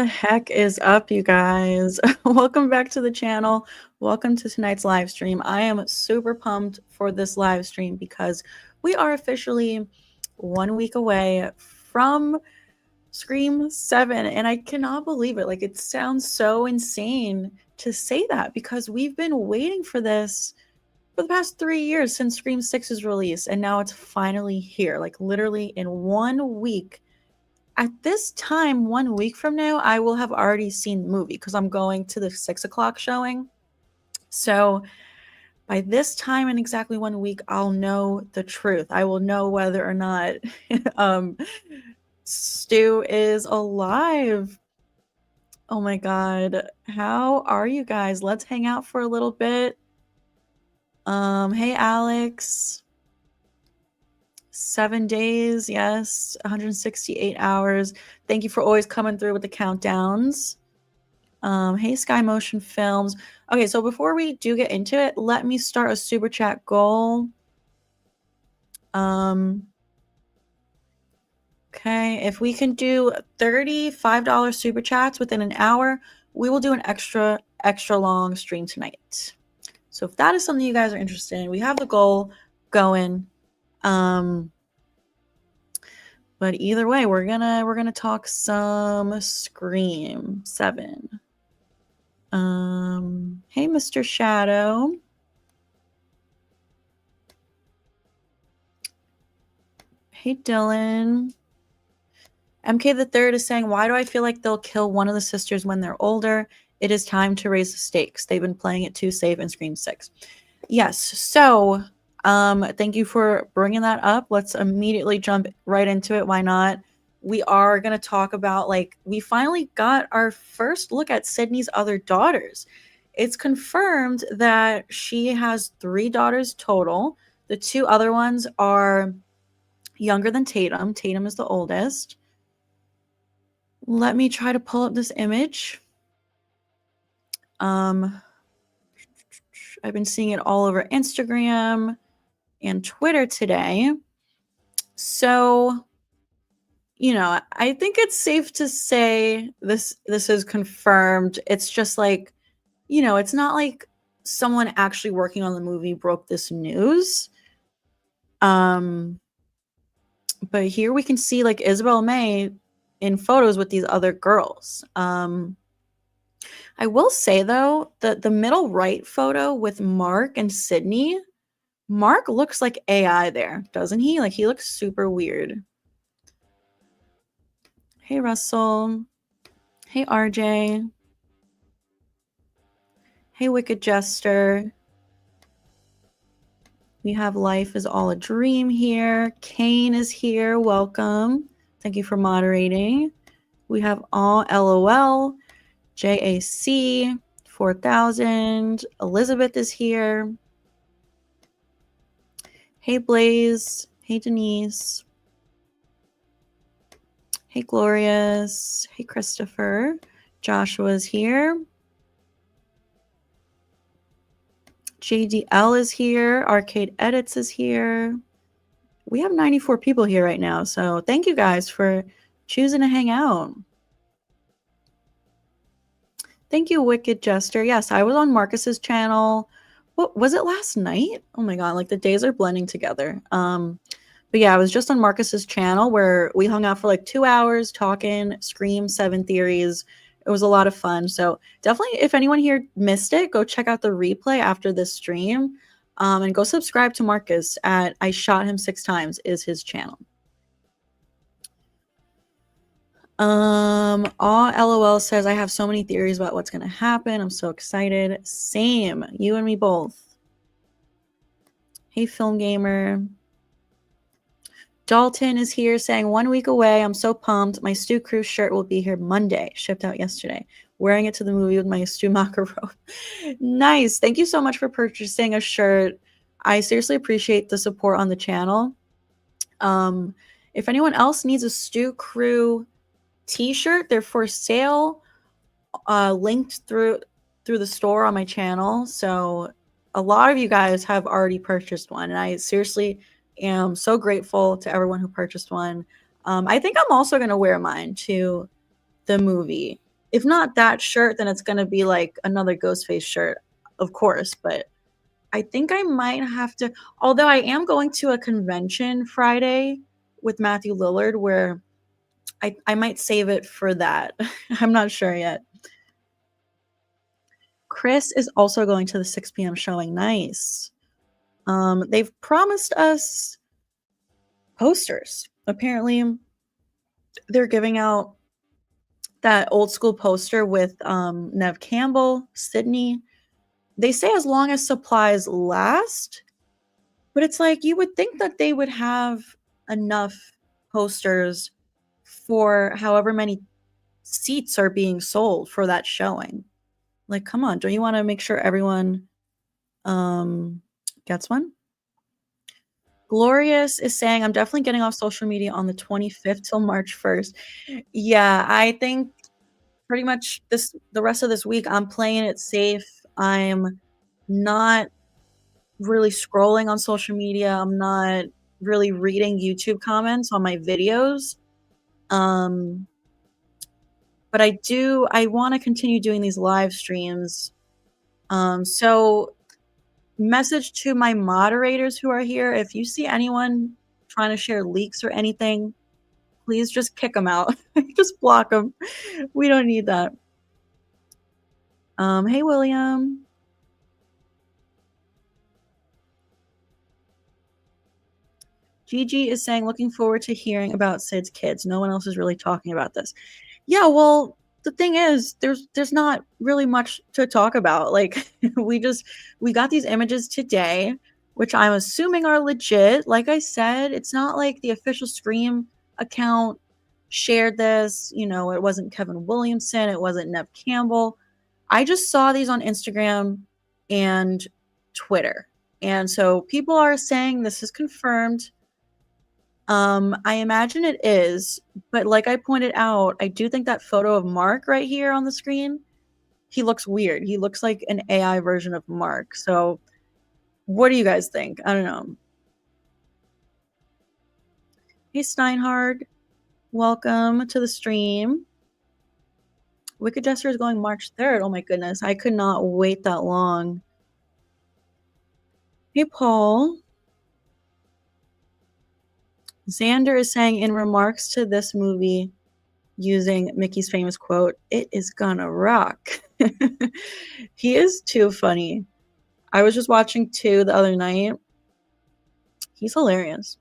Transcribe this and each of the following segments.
the heck is up, you guys? Welcome back to the channel. Welcome to tonight's live stream. I am super pumped for this live stream because we are officially 1 week away from Scream 7, and I cannot believe it. Like, it sounds so insane to say that because we've been waiting for this for the past 3 years since Scream 6's release, and now it's finally here. Like, literally in 1 week. At this time, 1 week from now, I will have already seen the movie because I'm going to the 6 o'clock showing. So by this time in exactly 1 week, I'll know the truth. I will know whether or not Stu is alive. Oh my god. How are you guys? Let's hang out for a little bit. Hey Alex. 7 days, yes, 168 hours. Thank you for always coming through with the countdowns. Hey, Sky Motion Films. Okay, so before we do get into it, let me start a super chat goal. Okay, if we can do $35 super chats within an hour, we will do an extra long stream tonight. So if that is something you guys are interested in, we have the goal going. But either way, we're gonna talk some Scream 7. Hey, Mr. Shadow. Hey, Dylan. MK the Third is saying, why do I feel like they'll kill one of the sisters when they're older? It is time to raise the stakes. They've been playing it too safe in Scream 6. Yes, so thank you for bringing that up. Let's immediately jump right into it. Why not? We are going to talk about, like, we finally got our first look at Sidney's other daughters. It's confirmed that she has 3 daughters total. The 2 other ones are younger than Tatum. Tatum is the oldest. Let me try to pull up this image. I've been seeing it all over Instagram and Twitter today. So, you know, I think it's safe to say this is confirmed. It's just like, you know, it's not like someone actually working on the movie broke this news. But here we can see, like, Isabel May in photos with these other girls. I will say, though, that the middle right photo with Mark and Sidney, Mark looks like AI there, doesn't he? Like, he looks super weird. Hey, Russell. Hey, RJ. Hey, Wicked Jester. We have Life is All a Dream here. Kane is here. Welcome. Thank you for moderating. We have all LOL. JAC 4000. Elizabeth is here. Hey, Blaze. Hey, Denise. Hey, Glorious. Hey, Christopher. Joshua's here. JDL is here. Arcade Edits is here. We have 94 people here right now, so thank you guys for choosing to hang out. Thank you, Wicked Jester. Yes, I was on Marcus's channel. What was it, last night? Oh my god, like the days are blending together. But yeah, I was just on Marcus's channel where we hung out for like 2 hours talking Scream 7 theories. It was a lot of fun. So definitely, if anyone here missed it, go check out the replay after this stream. And go subscribe to Marcus at I Shot Him 6 Times is his channel. All LOL says, I have so many theories about what's going to happen. I'm so excited. Same. You and me both. Hey, Film Gamer. Dalton is here saying, 1 week away. I'm so pumped. My Stu Crew shirt will be here Monday. Shipped out yesterday. Wearing it to the movie with my Stu Maka robe. Nice. Thank you so much for purchasing a shirt. I seriously appreciate the support on the channel. If anyone else needs a Stu Crew t-shirt, they're for sale, linked through the store on my channel. So a lot of you guys have already purchased one, and I seriously am so grateful to everyone who purchased one. I think I'm also going to wear mine to the movie If not that shirt, then it's gonna be like another Ghostface shirt, of course. But I think I might have to, although I am going to a convention Friday with Matthew Lillard where I might save it for that. I'm not sure yet. Chris is also going to the 6 p.m. showing. Nice. They've promised us posters. Apparently, they're giving out that old school poster with Nev Campbell, Sidney. They say as long as supplies last, but it's like you would think that they would have enough posters for however many seats are being sold for that showing. Like, come on, don't you want to make sure everyone gets one? Glorious is saying, I'm definitely getting off social media on the 25th till March 1st. Yeah, I think pretty much the rest of this week I'm playing it safe. I'm not really scrolling on social media. I'm not really reading YouTube comments on my videos. Um, but I want to continue doing these live streams. So message to my moderators who are here, if you see anyone trying to share leaks or anything, please just kick them out. Just block them. We don't need that. Hey, William. Gigi is saying, looking forward to hearing about Sid's kids. No one else is really talking about this. Yeah, well, the thing is, there's not really much to talk about. Like, we got these images today, which I'm assuming are legit. Like I said, it's not like the official Scream account shared this. You know, it wasn't Kevin Williamson, it wasn't Nev Campbell. I just saw these on Instagram and Twitter. And so people are saying this is confirmed. I imagine it is, but like I pointed out, I do think that photo of Mark right here on the screen, he looks weird. He looks like an AI version of Mark. So what do you guys think? I don't know. Hey, Steinhard, welcome to the stream. Wicked Jester is going March 3rd. Oh my goodness, I could not wait that long. Hey, Paul. Xander is saying in remarks to this movie, using Mickey's famous quote, "It is gonna rock." He is too funny. I was just watching 2 the other night. He's hilarious.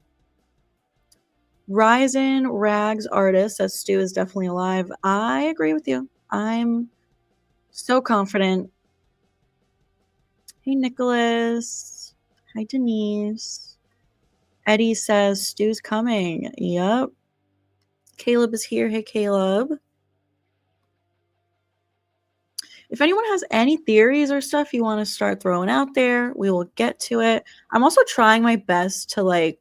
Ryzen Rags Artist says Stu is definitely alive. I agree with you. I'm so confident. Hey, Nicholas. Hi, Denise. Eddie says Stu's coming. Yep. Caleb is here. Hey, Caleb. If anyone has any theories or stuff you want to start throwing out there, we will get to it. I'm also trying my best to like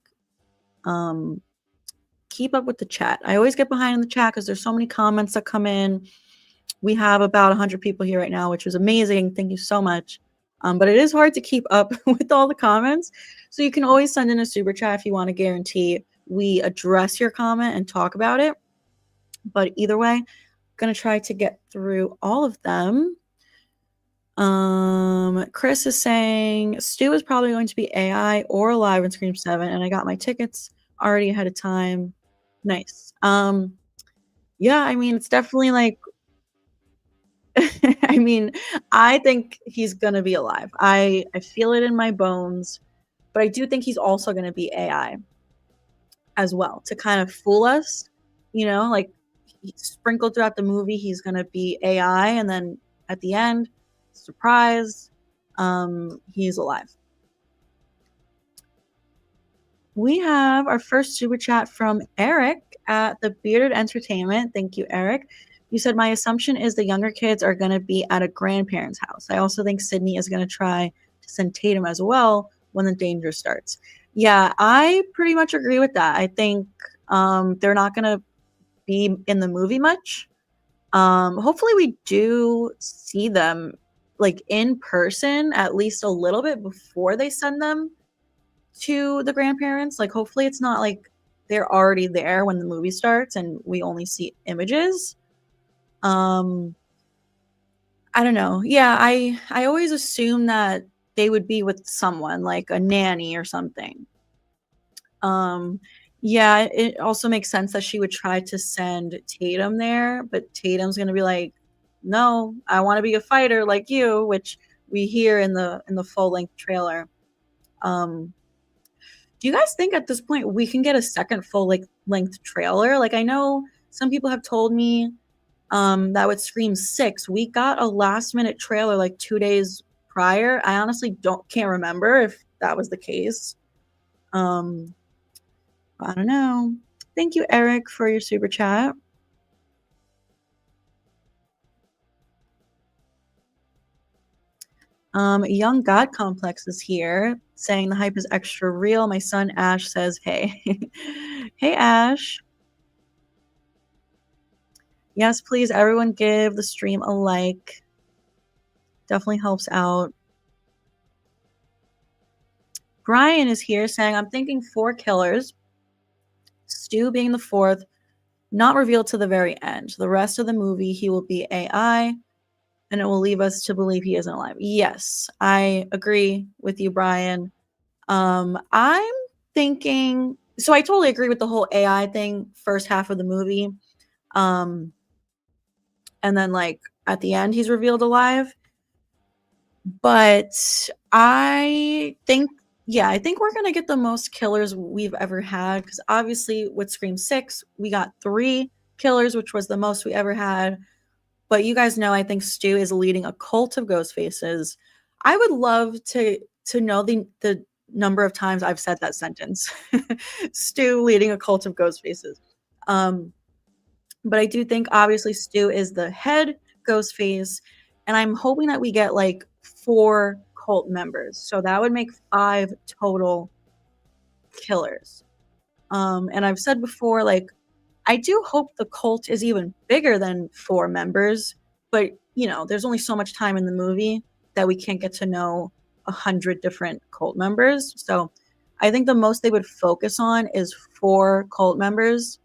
keep up with the chat. I always get behind in the chat because there's so many comments that come in. We have about 100 people here right now, which is amazing. Thank you so much. But it is hard to keep up with all the comments. So you can always send in a super chat if you want to guarantee we address your comment and talk about it. But either way, I'm going to try to get through all of them. Chris is saying Stu is probably going to be AI or alive in Scream 7, and I got my tickets already ahead of time. Nice. Yeah, I mean, it's definitely like I mean, I think he's gonna be alive. I feel it in my bones, but I do think he's also gonna be AI as well to kind of fool us, you know, like sprinkled throughout the movie, he's gonna be AI, and then at the end, surprise, he's alive. We have our first super chat from Eric at the Bearded Entertainment. Thank you, Eric. You said, my assumption is the younger kids are going to be at a grandparent's house. I also think Sidney is going to try to send Tatum as well when the danger starts. Yeah, I pretty much agree with that. I think they're not going to be in the movie much. Hopefully we do see them like in person at least a little bit before they send them to the grandparents. Like hopefully it's not like they're already there when the movie starts and we only see images. Um, I don't know. Yeah, I always assume that they would be with someone, like a nanny or something. Um, yeah, it also makes sense that she would try to send Tatum there, but Tatum's gonna be like, "No, I wanna be a fighter like you," which we hear in the full-length trailer. Um, do you guys think at this point we can get a second full, like, length trailer? Like, I know some people have told me, that with Scream 6, we got a last-minute trailer, like, 2 days prior. I honestly can't remember if that was the case. Um I don't know. Thank you, Eric, for your super chat. Young God Complex is here saying the hype is extra real. My son Ash says, hey. Hey, Ash. Yes, please, everyone give the stream a like. Definitely helps out. Brian is here saying, I'm thinking 4 killers, Stu being the fourth, not revealed to the very end. The rest of the movie, he will be AI, and it will leave us to believe he isn't alive. Yes, I agree with you, Brian. I'm thinking so I totally agree with the whole AI thing first half of the movie. Um, and then like at the end he's revealed alive. But I think yeah, I think we're gonna get the most killers we've ever had because obviously with Scream 6, we got 3 killers, which was the most we ever had. But you guys know I think Stu is leading a cult of ghost faces. I would love to know the number of times I've said that sentence. Stu leading a cult of ghost faces. Um, but I do think obviously Stu is the head ghost face, and I'm hoping that we get like 4 cult members. So that would make 5 total killers. And I've said before, like I do hope the cult is even bigger than 4 members, but there's only so much time in the movie that we can't get to know 100 different cult members. So I think the most they would focus on is 4 cult members.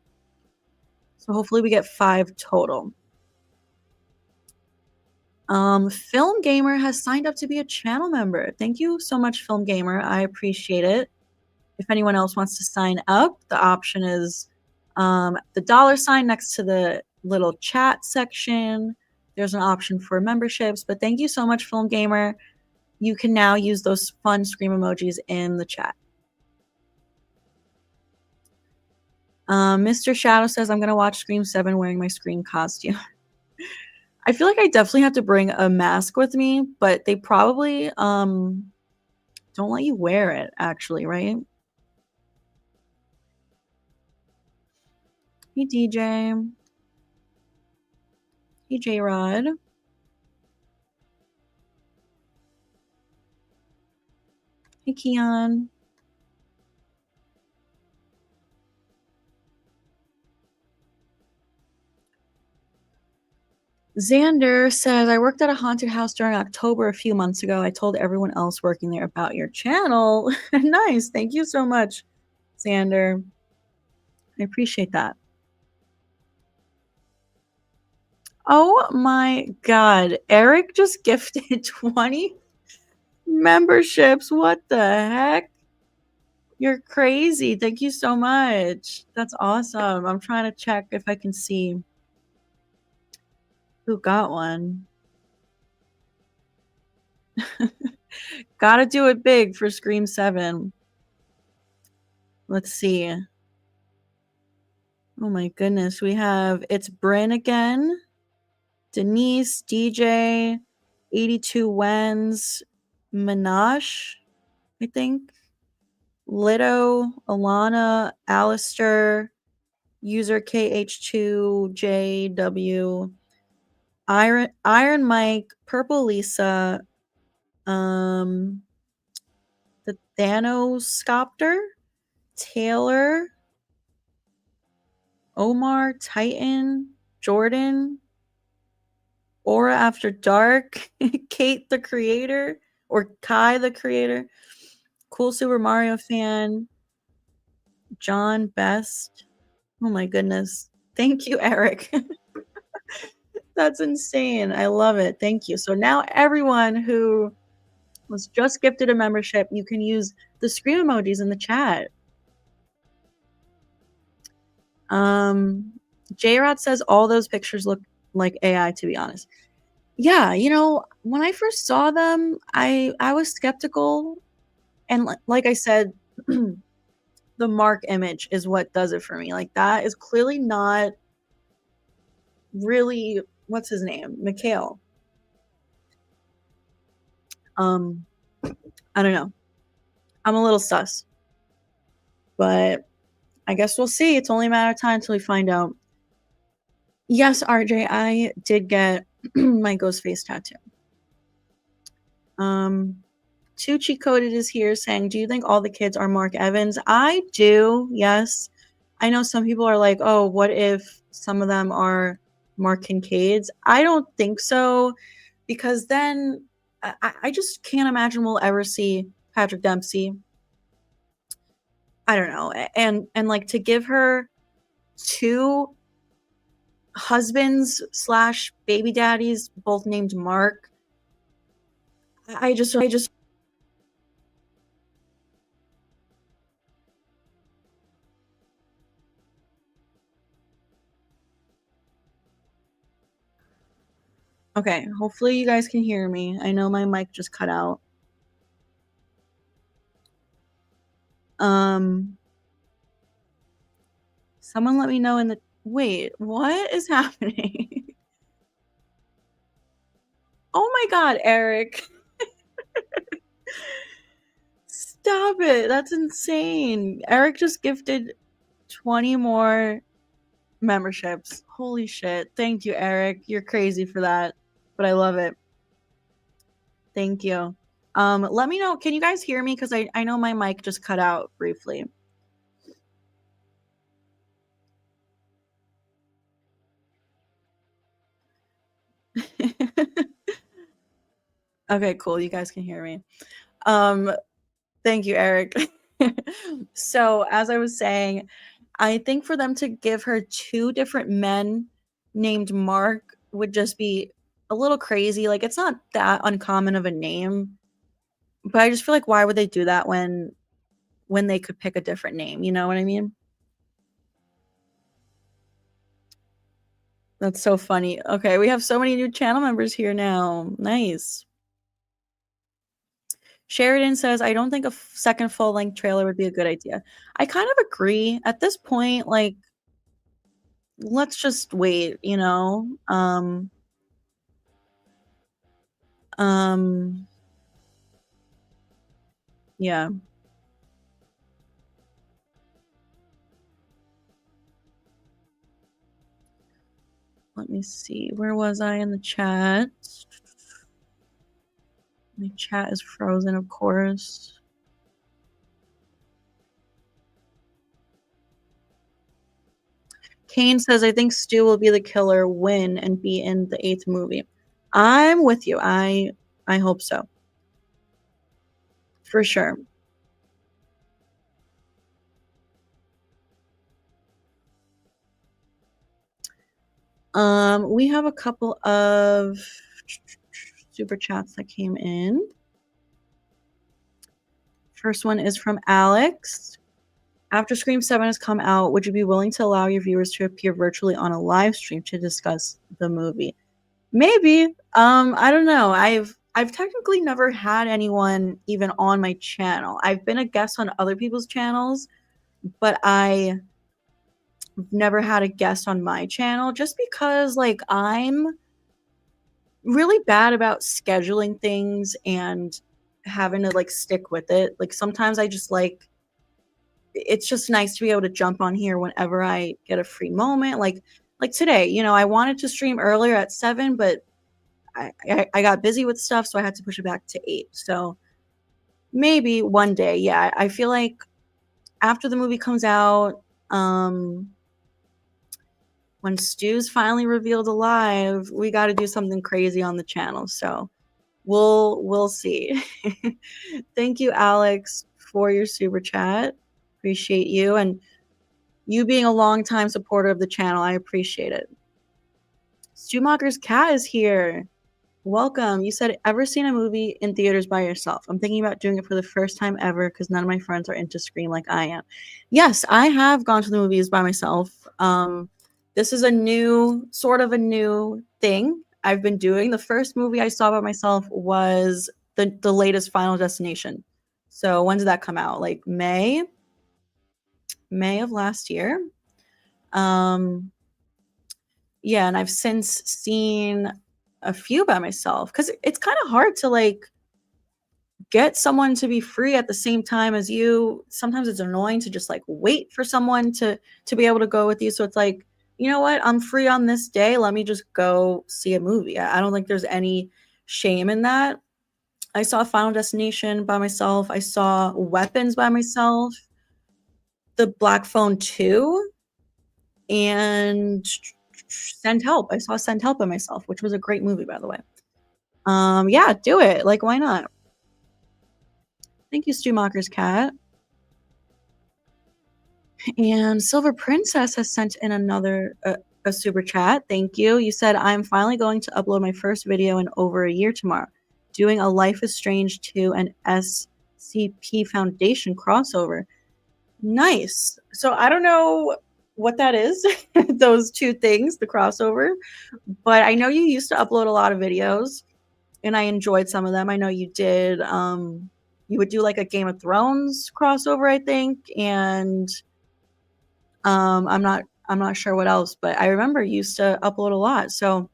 So hopefully we get 5 total. Film Gamer has signed up to be a channel member. Thank you so much, Film Gamer. I appreciate it. If anyone else wants to sign up, the option is the $ next to the little chat section. There's an option for memberships, but thank you so much, Film Gamer. You can now use those fun scream emojis in the chat. Mr. Shadow says, I'm going to watch Scream 7 wearing my Scream costume. I feel like I definitely have to bring a mask with me, but they probably don't let you wear it, actually, right? Hey, DJ. Hey, J-Rod. Hey, Keon. Xander says, I worked at a haunted house during October a few months ago. I told everyone else working there about your channel. Nice. Thank you so much, Xander. I appreciate that. Oh my God. Eric just gifted 20 memberships. What the heck? You're crazy. Thank you so much. That's awesome. I'm trying to check if I can see who got one. Gotta do it big for Scream 7. Let's see. Oh my goodness. We have it's Bryn again, Denise, DJ, 82 Wens, Minash, I think, Lito, Alana, Alistair, user KH2JW, Iron Mike, Purple Lisa, the Thanoscopter, Taylor, Omar, Titan, Jordan, Aura After Dark, Kate the Creator, or Kai the Creator, Cool Super Mario Fan, John Best. Oh my goodness. Thank you, Eric. That's insane. I love it. Thank you. So now everyone who was just gifted a membership, you can use the scream emojis in the chat. Um, J-Rod says all those pictures look like AI, to be honest. Yeah, when I first saw them, I was skeptical, and like I said, the Mark image is what does it for me. Like, that is clearly not really what's his name? Mikhail. I don't know. I'm a little sus, but I guess we'll see. It's only a matter of time until we find out. Yes, RJ, I did get my ghost face tattoo. Too Cheat Coded is here saying, do you think all the kids are Mark Evans? I do, yes. I know some people are like, oh, what if some of them are Mark Kincaids? I don't think so, because then I just can't imagine we'll ever see Patrick Dempsey. I don't know. And like, to give her two husbands slash baby daddies, both named Mark, I just okay, hopefully you guys can hear me. I know my mic just cut out. Someone let me know in the wait, what is happening? Oh my god, Eric. Stop it. That's insane. Eric just gifted 20 more memberships. Holy shit. Thank you, Eric. You're crazy for that, but I love it. Thank you. Let me know. Can you guys hear me? Because I know my mic just cut out briefly. Okay, cool. You guys can hear me. Thank you, Eric. So, as I was saying, I think for them to give her two different men named Mark would just be a little crazy. Like, it's not that uncommon of a name, but I just feel like why would they do that when they could pick a different name? You know what I mean? That's so funny. Okay, we have so many new channel members here now. Nice. Sheridan says, I don't think a second full length trailer would be a good idea. I kind of agree. At this point, like, let's just wait, you know? Yeah. Let me see. Where was I in the chat? My chat is frozen, of course. Kane says, I think Stu will be the killer, win, and be in the 8th movie. I'm with you. I hope so. For sure. We have a couple of super chats that came in. First one is from Alex. After Scream 7 has come out, would you be willing to allow your viewers to appear virtually on a live stream to discuss the movie? Maybe. I don't know. I've technically never had anyone even on my channel. I've been a guest on other people's channels, but I've never had a guest on my channel just because like I'm really bad about scheduling things and having to like stick with it. Like sometimes I just like it's just nice to be able to jump on here whenever I get a free moment. Like today, I wanted to stream earlier at 7, but I got busy with stuff, so I had to push it back to 8. So maybe one day, yeah. I feel like after the movie comes out, when Stu's finally revealed alive, we got to do something crazy on the channel. So we'll see. Thank you, Alex, for your super chat. Appreciate you, and you being a longtime supporter of the channel. I appreciate it. Stumacher's cat is here. Welcome. You said, ever seen a movie in theaters by yourself? I'm thinking about doing it for the first time ever because none of my friends are into Scream like I am. Yes, I have gone to the movies by myself. This is a new thing I've been doing. The first movie I saw by myself was the latest Final Destination. So when did that come out? Like May of last year. Yeah, and I've since seen a few by myself because it's kind of hard to like get someone to be free at the same time as you. Sometimes it's annoying to just like wait for someone to be able to go with you. So it's like, you know what? I'm free on this day. Let me just go see a movie. I don't think there's any shame in that. I saw Final Destination by myself. I saw Weapons by myself. The Black Phone 2 and Send Help. I saw Send Help by myself, which was a great movie, by the way. Yeah, do it. Like, why not? Thank you, Stumacher's cat. And Silver Princess has sent in another a super chat. Thank you. You said, I'm finally going to upload my first video in over a year tomorrow, doing a Life is Strange 2 and SCP Foundation crossover. Nice. So I don't know what that is, those two things, the crossover, but I know you used to upload a lot of videos and I enjoyed some of them. I know you did. You would do like a Game of Thrones crossover, I think, and I'm not sure what else, but I remember you used to upload a lot. So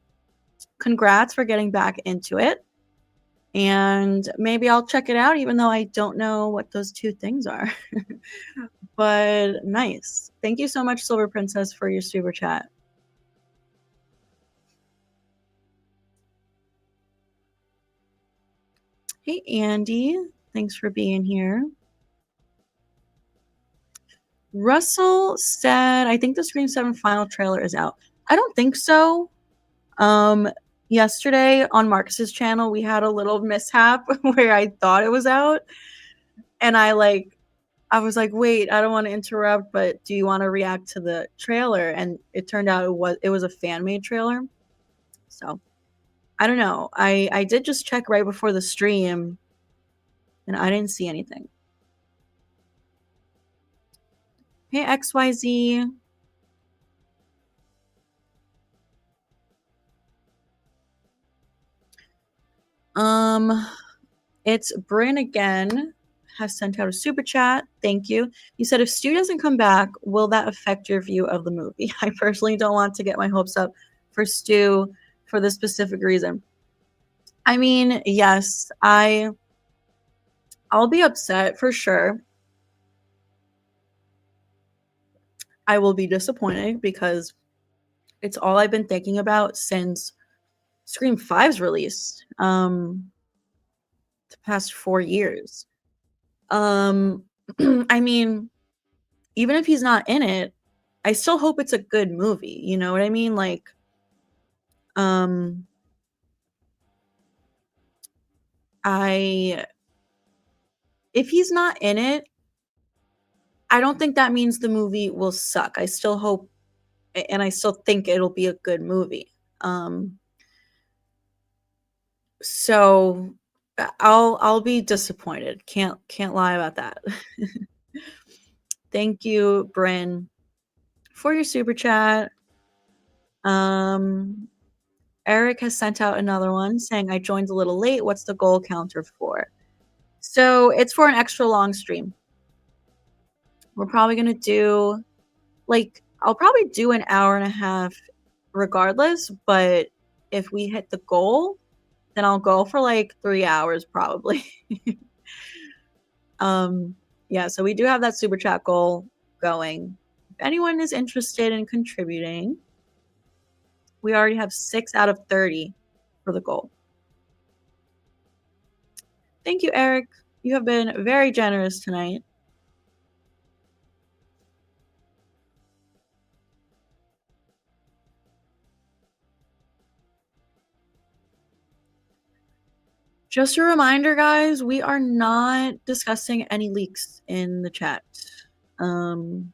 congrats for getting back into it. And maybe I'll check it out, even though I don't know what those two things are. But nice. Thank you so much, Silver Princess, for your super chat. Hey, Andy. Thanks for being here. Russell said, I think the Scream 7 final trailer is out. I don't think so. Yesterday on Marcus's channel, we had a little mishap where I thought it was out. And I was like, wait, I don't want to interrupt, but do you want to react to the trailer? And it turned out it was a fan-made trailer. So I don't know. I did just check right before the stream and I didn't see anything. Hey, XYZ. It's Bryn again has sent out a super chat. Thank you. You said, if Stu doesn't come back, will that affect your view of the movie? I personally don't want to get my hopes up for Stu for this specific reason. I mean, yes, I'll be upset for sure. I will be disappointed because it's all I've been thinking about since Scream 5's release. The past 4 years. I mean, even if he's not in it, I still hope it's a good movie. You know what I mean? Like, if he's not in it, I don't think that means the movie will suck. I still hope, and I still think it'll be a good movie. So I'll be disappointed. Can't lie about that. Thank you, Bryn, for your super chat. Eric has sent out another one saying, I joined a little late. What's the goal counter for? So it's for an extra long stream. We're probably going to do, like, I'll probably do an hour and a half regardless. But if we hit the goal, then I'll go for like 3 hours probably. Yeah, so we do have that super chat goal going. If anyone is interested in contributing, we already have 6 out of 30 for the goal. Thank you, Eric. You have been very generous tonight. Just a reminder, guys, we are not discussing any leaks in the chat. Or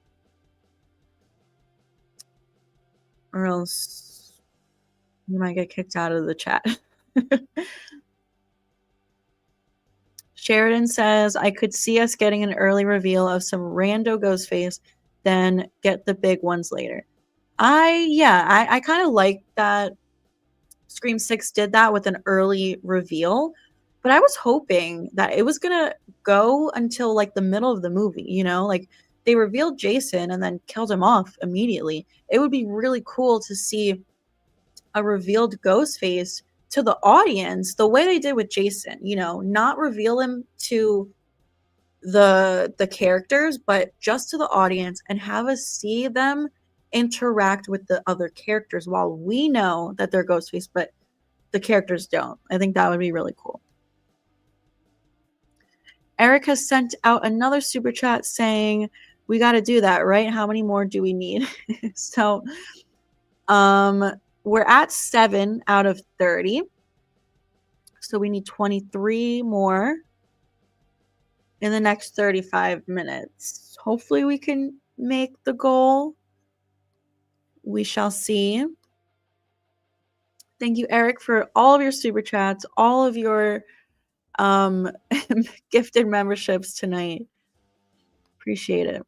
else You might get kicked out of the chat. Sheridan says, I could see us getting an early reveal of some rando Ghostface, then get the big ones later. I kind of like that Scream 6 did that with an early reveal, but I was hoping that it was gonna go until like the middle of the movie, you know? Like they revealed Jason and then killed him off immediately. It would be really cool to see a revealed Ghostface to the audience the way they did with Jason, you know, not reveal him to the characters, but just to the audience and have us see them interact with the other characters while we know that they're Ghostface, but the characters don't. I think that would be really cool. Eric has sent out another super chat saying, we got to do that, right? How many more do we need? So, we're at 7 out of 30. So we need 23 more in the next 35 minutes. Hopefully we can make the goal. We shall see. Thank you, Eric, for all of your super chats, all of your gifted memberships tonight. Appreciate it.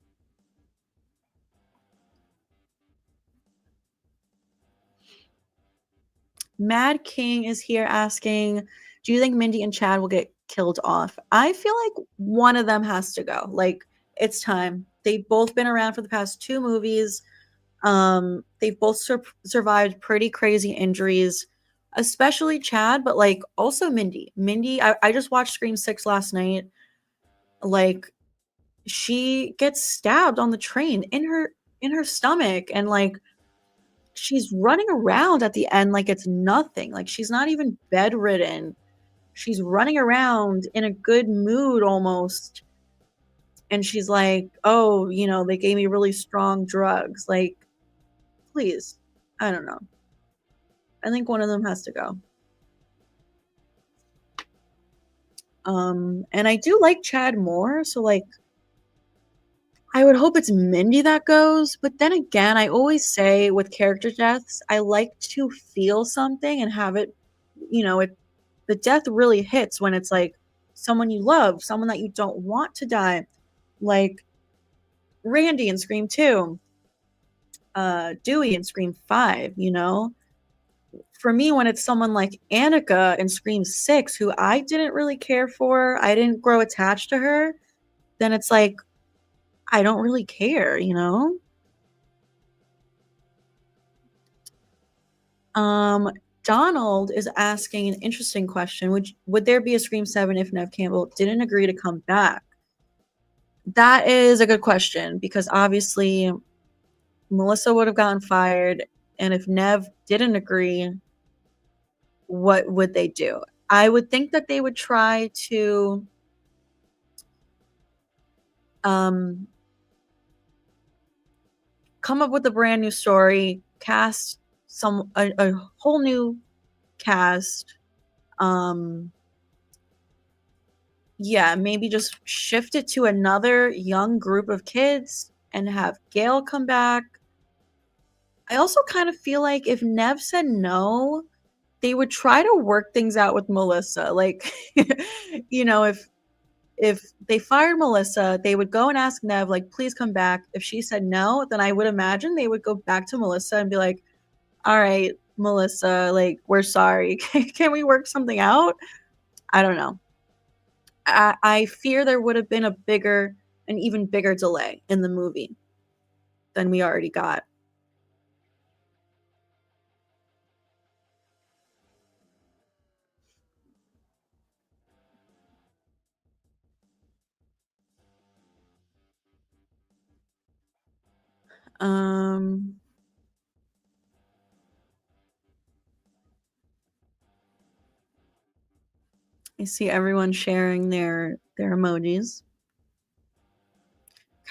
Mad King is here asking, do you think Mindy and Chad will get killed off? I feel like one of them has to go. Like, it's time. They've both been around for the past 2 movies. They've both survived pretty crazy injuries, especially Chad, but like also Mindy. I just watched Scream 6 last night. Like, she gets stabbed on the train in her stomach, and like she's running around at the end like it's nothing. Like she's not even bedridden. She's running around in a good mood almost. And she's like, "Oh, you know, they gave me really strong drugs." Like, please. I don't know. I think one of them has to go. And I do like Chad more, so like I would hope it's Mindy that goes, but then again, I always say with character deaths, I like to feel something and have it, you know, the death really hits when it's like someone you love, someone that you don't want to die, like Randy in Scream 2, Dewey in Scream 5, you know? For me, when it's someone like Annika in Scream 6, who I didn't really care for, I didn't grow attached to her, then it's like, I don't really care, you know? Donald is asking an interesting question. Would there be a Scream 7 if Nev Campbell didn't agree to come back? That is a good question because obviously Melissa would have gotten fired, and if Nev didn't agree, what would they do? I would think that they would try to come up with a brand new story, cast a whole new cast. Yeah, maybe just shift it to another young group of kids and have Gail come back. I also kind of feel like if Nev said no, they would try to work things out with Melissa. Like, you know, if they fired Melissa, they would go and ask Nev, like, please come back. If she said no, then I would imagine they would go back to Melissa and be like, all right, Melissa, like, we're sorry. Can we work something out? I don't know. I fear there would have been an even bigger delay in the movie than we already got. I see everyone sharing their emojis.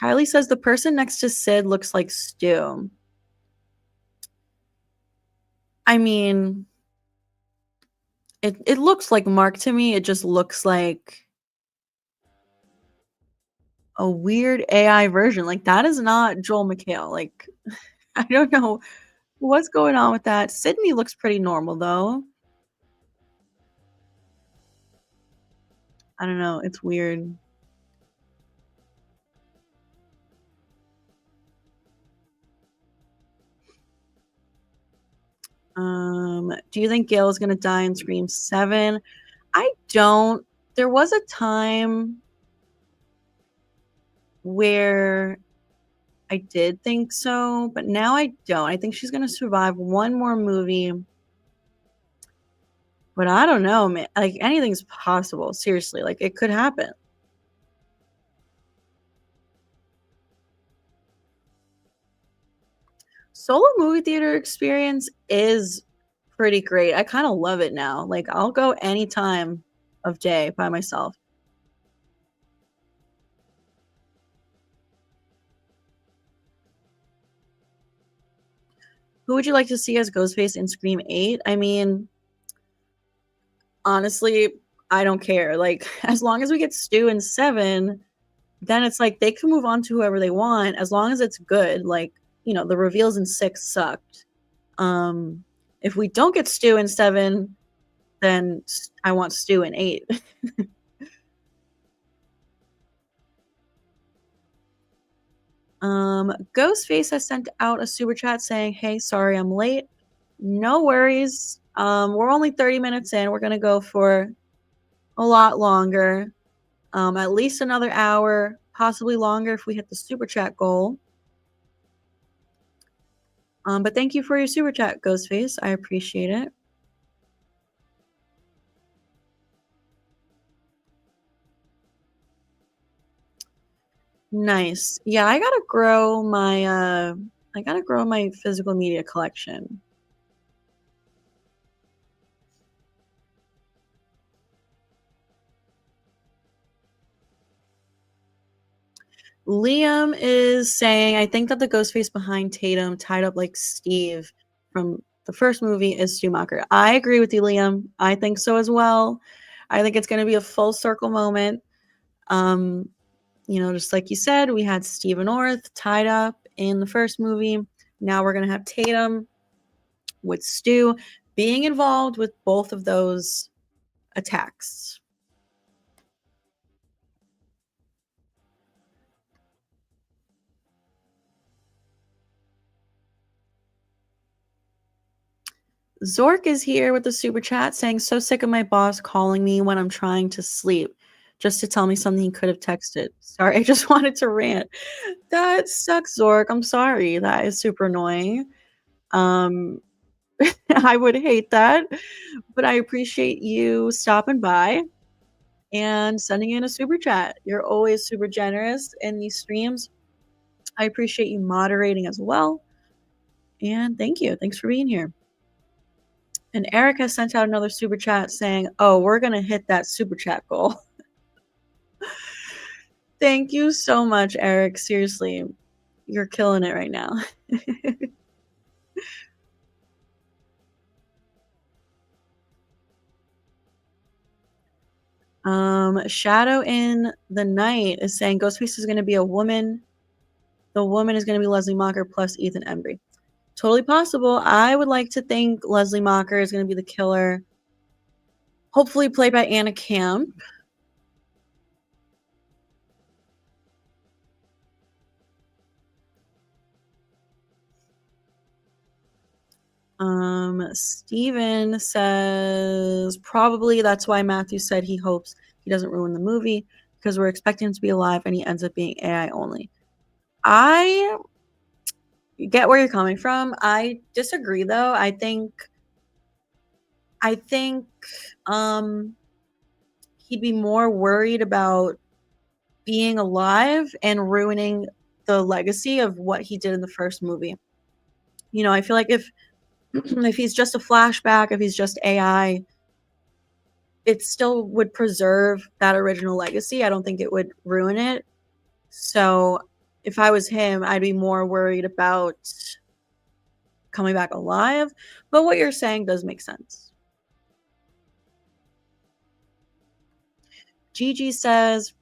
Kylie says the person next to Sid looks like Stu. I mean, it looks like Mark to me. It just looks like a weird AI version. Like that is not Joel McHale. Like I don't know What's going on with that? Sydney looks pretty normal though. I don't know, it's weird. Do you think Gail is gonna die in Scream 7? I don't. There was a time where I did think so, but now I don't. I think she's gonna survive one more movie, but I don't know, man. Like, anything's possible, seriously, like, it could happen. Solo movie theater experience is pretty great. I kinda love it now. Like, I'll go any time of day by myself. Who would you like to see as Ghostface in Scream 8? I mean, honestly, I don't care. Like, as long as we get Stu in 7, then it's like they can move on to whoever they want as long as it's good. Like, the reveals in 6 sucked. Um, if we don't get Stu in 7, then I want Stu in 8. Ghostface has sent out a super chat saying, "Hey, sorry I'm late." No worries. We're only 30 minutes in. We're gonna go for a lot longer. At least another hour, possibly longer if we hit the super chat goal. But thank you for your super chat, Ghostface. I appreciate it. Nice. Yeah, I gotta grow my physical media collection. Liam is saying, I think that the ghost face behind Tatum tied up like Steve from the first movie is Schumacher. I agree with you, Liam. I think so as well. I think it's gonna be a full circle moment. Um, just like you said, we had Stephen Orth tied up in the first movie. Now we're gonna have Tatum with Stu being involved with both of those attacks. Zork is here with the super chat saying, "So sick of my boss calling me when I'm trying to sleep just to tell me something he could have texted. Sorry, I just wanted to rant." That sucks, Zork. I'm sorry. That is super annoying. Um, I would hate that, but I appreciate you stopping by and sending in a super chat. You're always super generous in these streams. I appreciate you moderating as well. And thank you. Thanks for being here. And Eric has sent out another super chat saying, "Oh, we're going to hit that super chat goal." Thank you so much, Eric. Seriously, you're killing it right now. Shadow in the Night is saying Ghostface is going to be a woman. The woman is going to be Leslie Mocker plus Ethan Embry. Totally possible. I would like to think Leslie Mocker is going to be the killer. Hopefully played by Anna Camp. Steven says probably that's why Matthew said he hopes he doesn't ruin the movie because we're expecting him to be alive and he ends up being AI only. I get where you're coming from. I disagree though. I think he'd be more worried about being alive and ruining the legacy of what he did in the first movie. I feel like if if he's just a flashback, if he's just AI, it still would preserve that original legacy. I don't think it would ruin it. So if I was him, I'd be more worried about coming back alive. But what you're saying does make sense. Gigi says,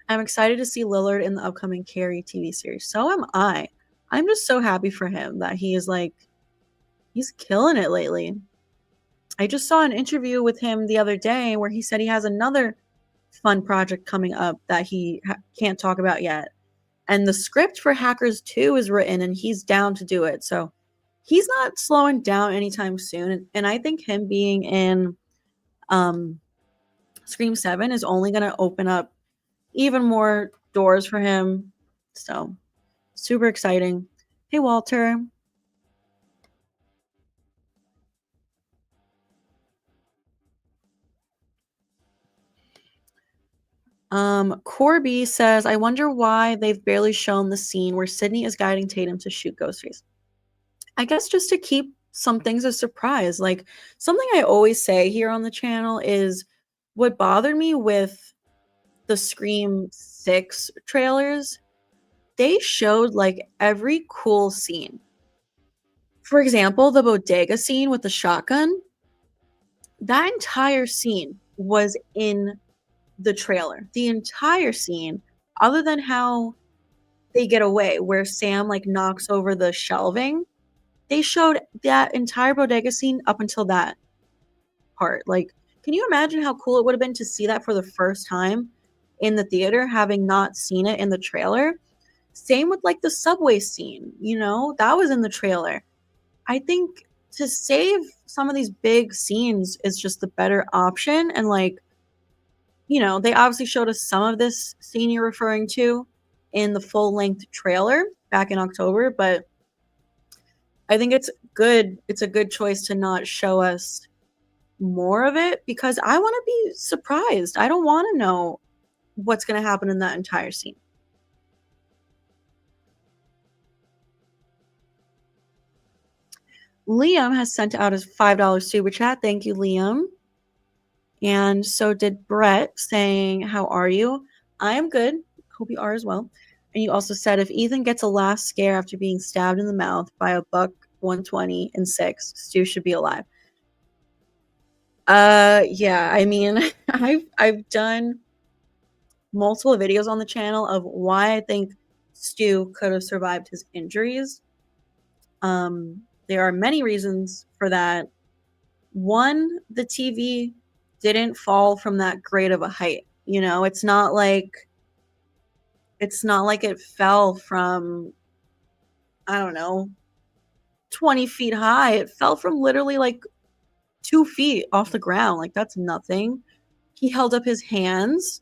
"I'm excited to see Lillard in the upcoming Carrie TV series." So am I. I'm just so happy for him that he is like He's killing it lately. I just saw an interview with him the other day where he said he has another fun project coming up that he can't talk about yet. And the script for Hackers 2 is written and he's down to do it. So he's not slowing down anytime soon. And I think him being in Scream 7 is only going to open up even more doors for him. So super exciting. Hey, Walter. Corby says, I wonder why they've barely shown the scene where Sidney is guiding Tatum to shoot Ghostface. I guess just to keep some things a surprise. Like, something I always say here on the channel is what bothered me with the Scream 6 trailers, they showed like every cool scene. For example, the bodega scene with the shotgun, that entire scene was in the trailer. The entire scene, other than how they get away, where Sam like knocks over the shelving, they showed that entire bodega scene up until that part. Like, can you imagine how cool it would have been to see that for the first time in the theater, having not seen it in the trailer? Same with like the subway scene, you know, that was in the trailer. I think to save some of these big scenes is just the better option. And like, you know, they obviously showed us some of this scene you're referring to in the full length trailer back in October, but I think it's good. It's a good choice to not show us more of it because I want to be surprised. I don't want to know what's going to happen in that entire scene. Liam has sent out his $5 super chat. Thank you, Liam. And so did Brett, saying, how are you? I am good. Hope you are as well. And you also said, if Ethan gets a last scare after being stabbed in the mouth by a buck 120 and 6, Stu should be alive. Yeah, I mean, I've done multiple videos on the channel of why I think Stu could have survived his injuries. There are many reasons for that. One, the TV didn't fall from that great of a height. You know, it's not like it fell from, I don't know, 20 feet high. It fell from literally like 2 feet off the ground. Like, that's nothing. He held up his hands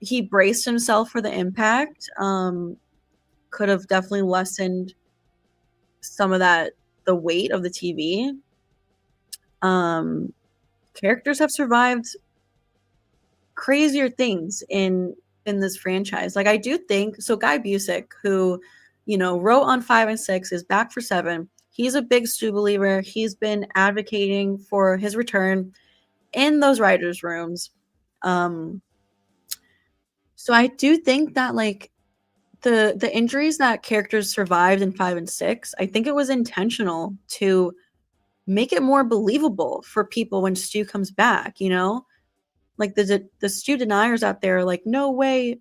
he braced himself for the impact. Could have definitely lessened some of that, the weight of the TV. Characters have survived crazier things in this franchise. Like, I do think so. Guy Busick, who, you know, wrote on 5 and 6, is back for 7. He's a big Stu believer. He's been advocating for his return in those writers' rooms. So I do think that like the injuries that characters survived in 5 and 6, I think it was intentional to make it more believable for people when Stu comes back, you know? Like the Stu deniers out there are like, no way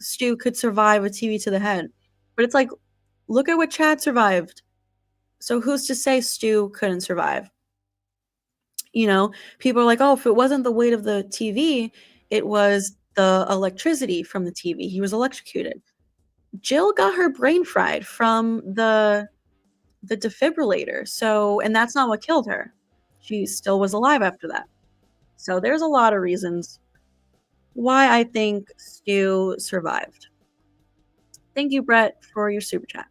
Stu could survive a TV to the head. But it's like, look at what Chad survived. So who's to say Stu couldn't survive? You know, people are like, oh, if it wasn't the weight of the TV, it was the electricity from the TV. He was electrocuted. Jill got her brain fried from the defibrillator. So, and that's not what killed her. She still was alive after that. So there's a lot of reasons why I think Stu survived. Thank you, Brett, for your super chat.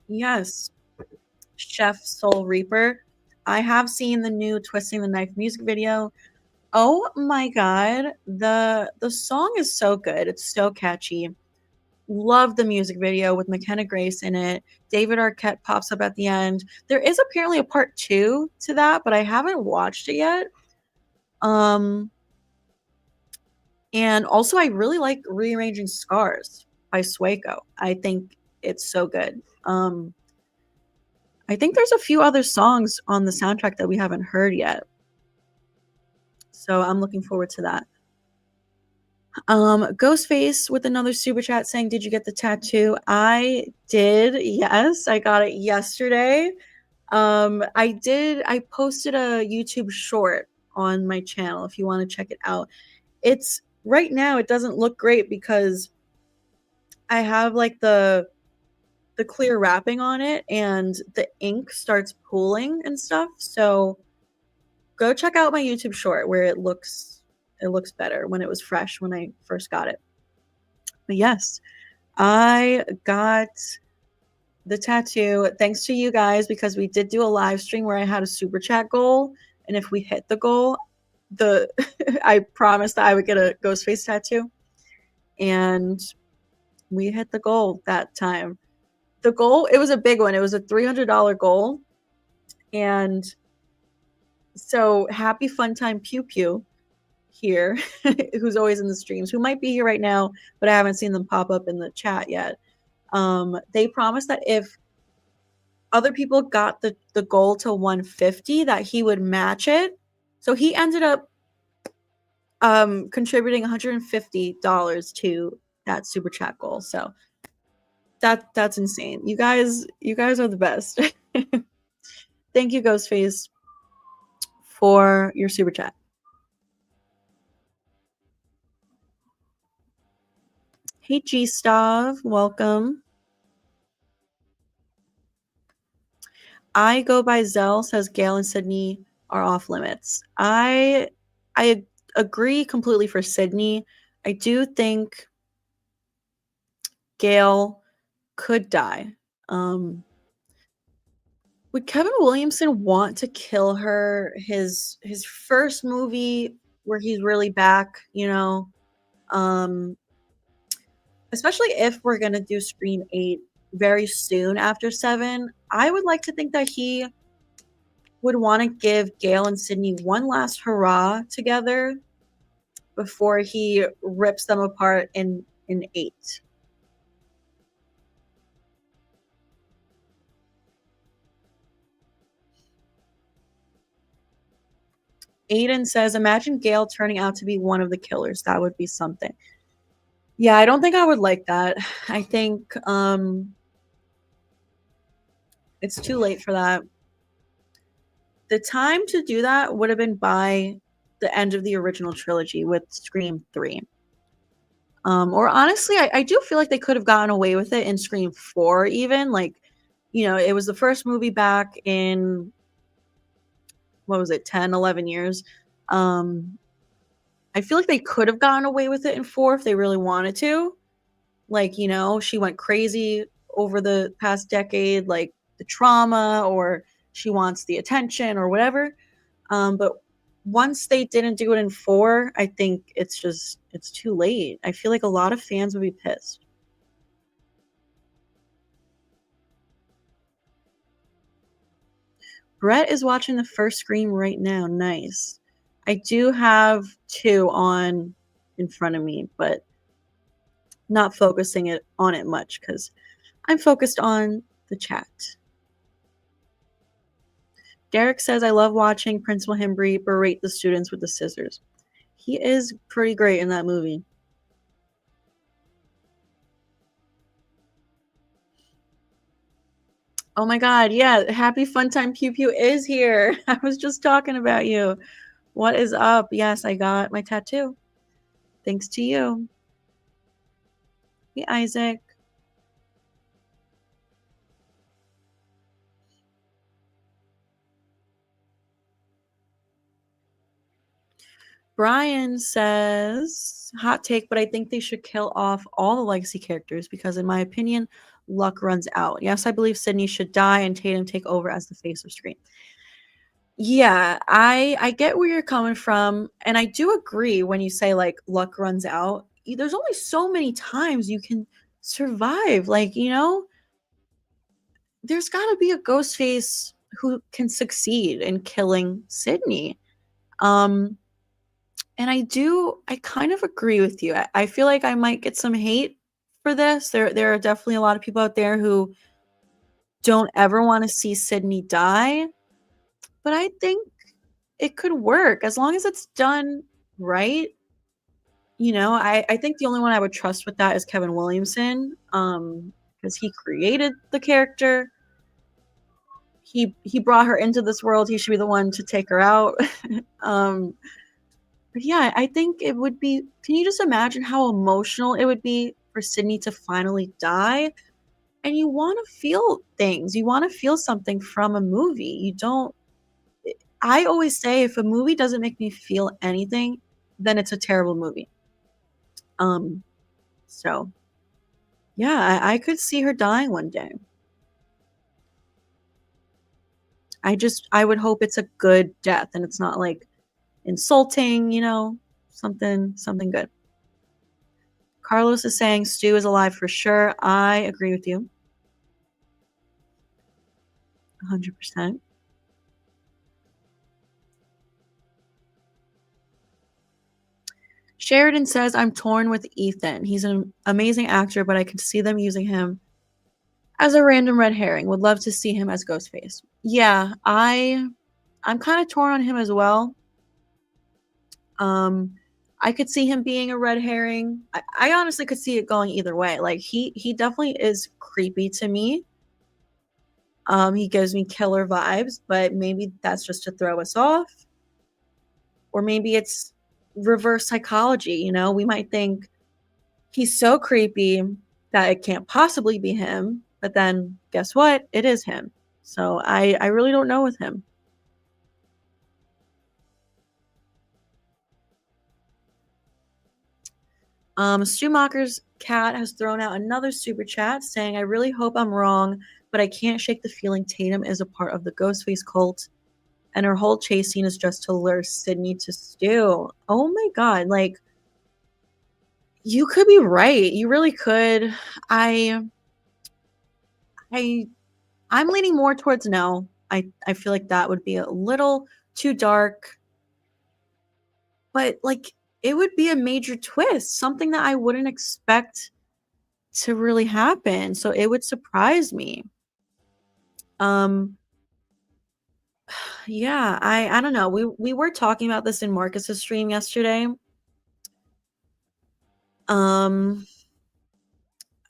Yes, Chef Soul Reaper. I have seen the new Twisting the Knife music video. Oh my god, the song is so good. It's so catchy. Love the music video with McKenna Grace in it. David Arquette pops up at the end. There is apparently a part 2 to that, but I haven't watched it yet. And also I really like Rearranging Scars by Sueco. I think it's so good. I think there's a few other songs on the soundtrack that we haven't heard yet. So I'm looking forward to that. Ghostface with another super chat saying, "Did you get the tattoo?" I did. Yes, I got it yesterday. I posted a YouTube short on my channel if you want to check it out. It's right now it doesn't look great because I have like the clear wrapping on it and the ink starts pooling and stuff. So go check out my YouTube short where it looks better when it was fresh when I first got it. But yes, I got the tattoo thanks to you guys because we did do a live stream where I had a super chat goal, and if we hit the goal, the I promised that I would get a ghost face tattoo, and we hit the goal that time. The goal, it was a big one. It was a $300 goal, and so happy fun time pew pew here, who's always in the streams, who might be here right now, but I haven't seen them pop up in the chat yet. They promised that if other people got the goal to 150 that he would match it. So he ended up contributing $150 to that super chat goal. So that's insane. You guys are the best. Thank you, Ghostface, for your super chat. Hey, G-Stav, welcome. I go by Zell, says Gail and Sidney are off limits. I agree completely for Sidney. I do think Gail could die. Would Kevin Williamson want to kill her? His first movie where he's really back, you know, especially if we're gonna do Scream 8 very soon after 7. I would like to think that he would want to give Gail and Sidney one last hurrah together before he rips them apart in 8. Aiden says, imagine Gail turning out to be one of the killers. That would be something. Yeah, I don't think I would like that. I think it's too late for that. The time to do that would have been by the end of the original trilogy with Scream 3. Or honestly, I do feel like they could have gotten away with it in Scream 4 even. Like, you know, it was the first movie back in, what was it, 10, 11 years. I feel like they could have gotten away with it in 4 if they really wanted to. Like, you know, she went crazy over the past decade, like the trauma, or she wants the attention or whatever. But once they didn't do it in 4, I think it's too late. I feel like a lot of fans would be pissed. Brett is watching the first Scream right now. Nice. I do have 2 on in front of me, but not focusing on it much because I'm focused on the chat. Derek says, I love watching Principal Himbry berate the students with the scissors. He is pretty great in that movie. Oh my god, yeah, Happy Funtime Pew Pew is here. I was just talking about you. What is up? Yes, I got my tattoo. Thanks to you. Hey, Isaac. Brian says, hot take, but I think they should kill off all the legacy characters because, in my opinion, luck runs out. Yes, I believe Sidney should die and Tatum take over as the face of Scream. Yeah, I get where you're coming from, and I do agree when you say, like, luck runs out. There's only so many times you can survive, like, you know? There's gotta be a ghost face who can succeed in killing Sidney. Um, and I kind of agree with you. I feel like I might get some hate for this. There are definitely a lot of people out there who don't ever wanna see Sidney die, but I think it could work as long as it's done right. I think the only one I would trust with that is Kevin Williamson, because he created the character. He brought her into this world. He should be the one to take her out. um, but yeah, I think it would be. Can you just imagine how emotional it would be for Sidney to finally die? And you want to feel things. You want to feel something from a movie. You don't. I always say if a movie doesn't make me feel anything, then it's a terrible movie. Um, so yeah, I could see her dying one day. I would hope it's a good death and it's not like insulting, something good. Carlos is saying Stu is alive for sure. I agree with you. 100%. Sheridan says I'm torn with Ethan. He's an amazing actor, but I could see them using him as a random red herring. Would love to see him as Ghostface. Yeah, I'm kind of torn on him as well. Um, I could see him being a red herring. I honestly could see it going either way. Like he definitely is creepy to me. He gives me killer vibes, but maybe that's just to throw us off. Or maybe it's reverse psychology, we might think he's so creepy that it can't possibly be him, but then guess what? It is him. So I really don't know with him. Schumacher's cat has thrown out another super chat saying, I really hope I'm wrong, but I can't shake the feeling Tatum is a part of the Ghostface cult, and her whole chase scene is just to lure Sidney to Stu. Oh my god, like, you could be right. You really could. I I'm leaning more towards no. I feel like that would be a little too dark, but like it would be a major twist, something that I wouldn't expect to really happen. So it would surprise me. Um yeah, I don't know. We were talking about this in Marcus's stream yesterday. Um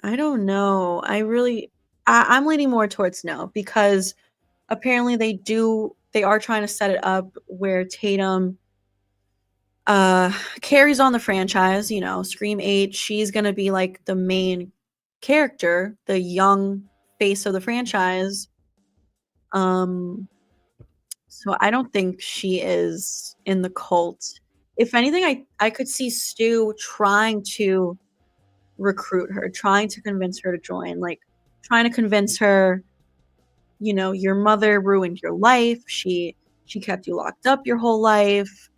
I don't know. I'm leaning more towards no because apparently they are trying to set it up where Tatum carries on the franchise, Scream 8, she's going to be like the main character, the young face of the franchise. Um so I don't think she is in the cult. If anything, I could see Stu trying to recruit her, trying to convince her to join, like trying to convince her, your mother ruined your life. She kept you locked up your whole life.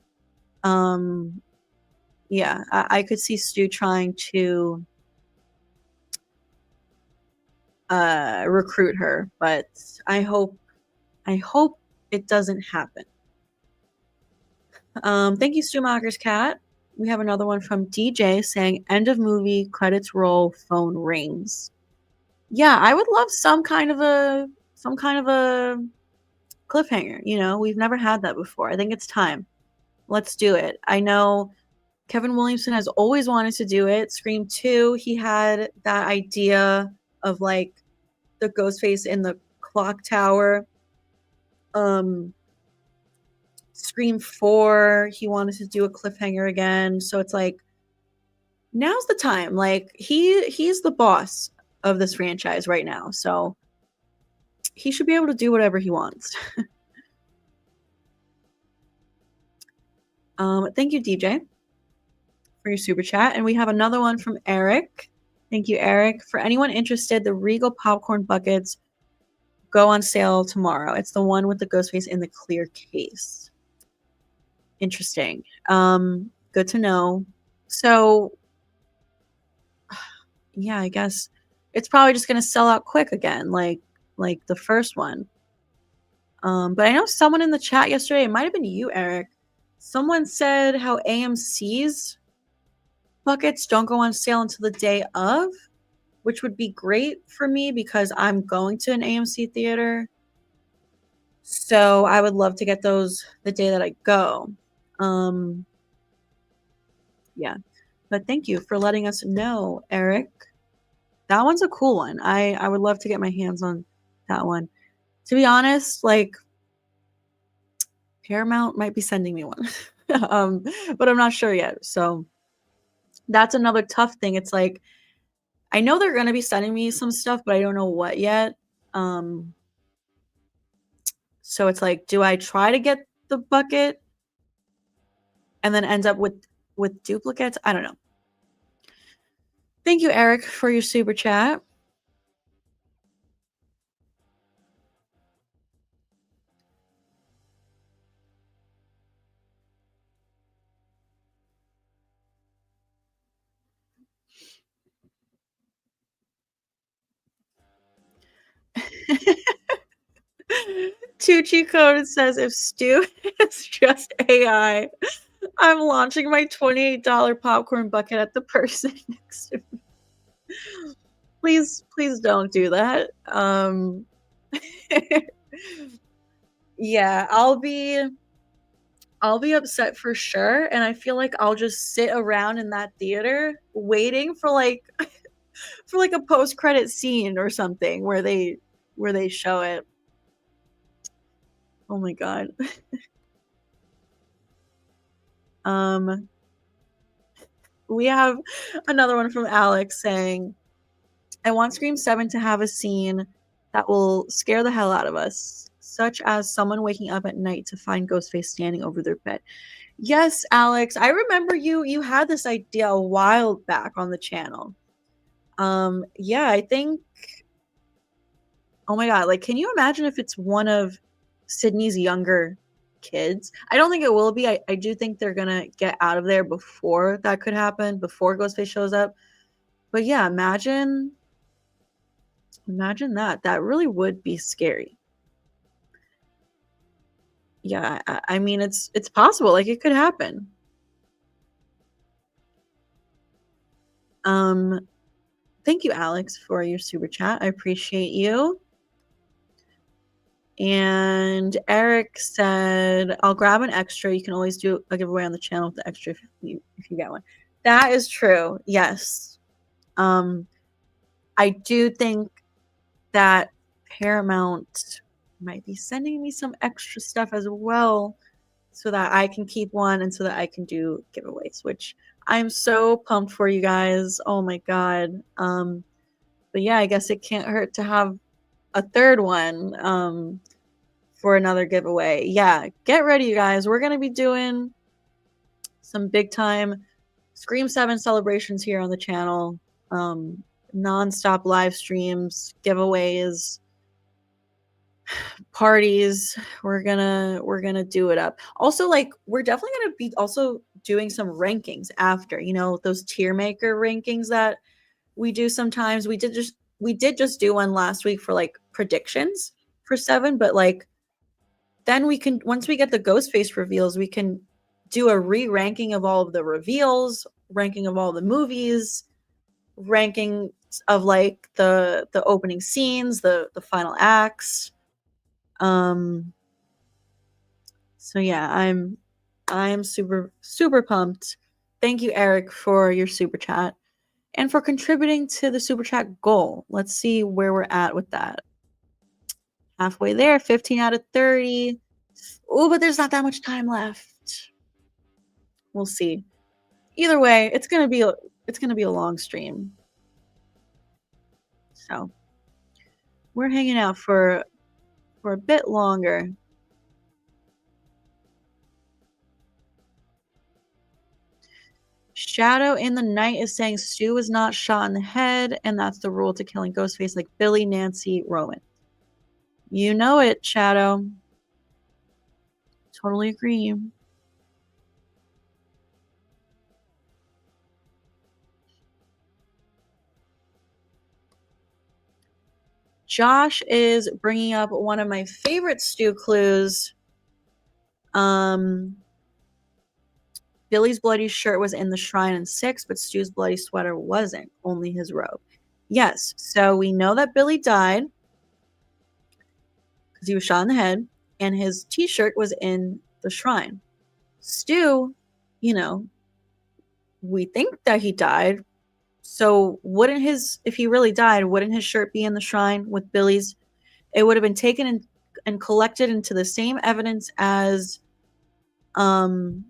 Um yeah, I could see Stu trying to recruit her, but I hope it doesn't happen. Thank you, Stumacher's cat. We have another one from DJ saying end of movie, credits roll, phone rings. Yeah, I would love some kind of a cliffhanger, we've never had that before. I think it's time. Let's do it. I know Kevin Williamson has always wanted to do it. Scream 2, he had that idea of like the Ghostface in the clock tower. Scream 4, he wanted to do a cliffhanger again. So it's like now's the time. Like he's the boss of this franchise right now. So he should be able to do whatever he wants. Thank you, DJ, for your super chat. And we have another one from Eric. Thank you, Eric. For anyone interested, the Regal popcorn buckets go on sale tomorrow. It's the one with the Ghostface in the clear case. Interesting. Good to know. So yeah, I guess it's probably just gonna sell out quick again, like the first one. But I know someone in the chat yesterday, it might have been you, Eric. Someone said how AMC's buckets don't go on sale until the day of, which would be great for me because I'm going to an AMC theater. So I would love to get those the day that I go. Yeah. But thank you for letting us know, Eric. That one's a cool one. I would love to get my hands on that one. To be honest, like Paramount might be sending me one. But I'm not sure yet. So that's another tough thing. It's like I know they're gonna be sending me some stuff, but I don't know what yet. So it's like, do I try to get the bucket and then end up with duplicates? I don't know. Thank you, Eric, for your super chat. Tucci Code says if Stu is just AI, I'm launching my $28 popcorn bucket at the person next to me. Please don't do that. Yeah, I'll be upset for sure, and I feel like I'll just sit around in that theater waiting for like for like a post-credit scene or something where they show it. Oh my god. We have another one from Alex saying, I want Scream 7 to have a scene that will scare the hell out of us, such as someone waking up at night to find Ghostface standing over their bed. Yes, Alex, I remember you had this idea a while back on the channel. Yeah, I think, oh my god, like can you imagine if it's one of Sidney's younger kids? I don't think it will be. I do think they're gonna get out of there before that could happen, before Ghostface shows up. But yeah, imagine that. That really would be scary. Yeah, I mean it's possible. Like it could happen. Thank you, Alex, for your super chat. I appreciate you. And Eric said, I'll grab an extra. You can always do a giveaway on the channel with the extra if you get one. That is true. Yes. I do think that Paramount might be sending me some extra stuff as well so that I can keep one and so that I can do giveaways, which I'm so pumped for you guys. Oh my god. But yeah, I guess it can't hurt to have a third one for another giveaway. Yeah, get ready, you guys. We're going to be doing some big time Scream 7 celebrations here on the channel. Non-stop live streams, giveaways, parties. We're gonna do it up. Also, like we're definitely gonna be also doing some rankings after, you know, those tier maker rankings that we do sometimes. We did just do one last week for like predictions for 7, but like then we can, once we get the Ghostface reveals, we can do a re-ranking of all of the reveals, ranking of all the movies, ranking of like the opening scenes, the final acts. So yeah, I'm super pumped. Thank you, Eric, for your super chat and for contributing to the super chat goal. Let's see where we're at with that. Halfway there, 15 out of 30. Oh, but there's not that much time left. We'll see. Either way, it's gonna be a long stream. So we're hanging out for a bit longer. Shadow in the Night is saying Stu was not shot in the head, and that's the rule to killing Ghostface, like Billy, Nancy, Roman. You know it, Shadow. Totally agree. Josh is bringing up one of my favorite Stu clues. Billy's bloody shirt was in the shrine in 6, but Stu's bloody sweater wasn't, only his robe. Yes, so we know that Billy died because he was shot in the head, and his t-shirt was in the shrine. Stu, you know, we think that he died. So wouldn't his if he really died, wouldn't his shirt be in the shrine with Billy's? It would have been taken and collected into the same evidence um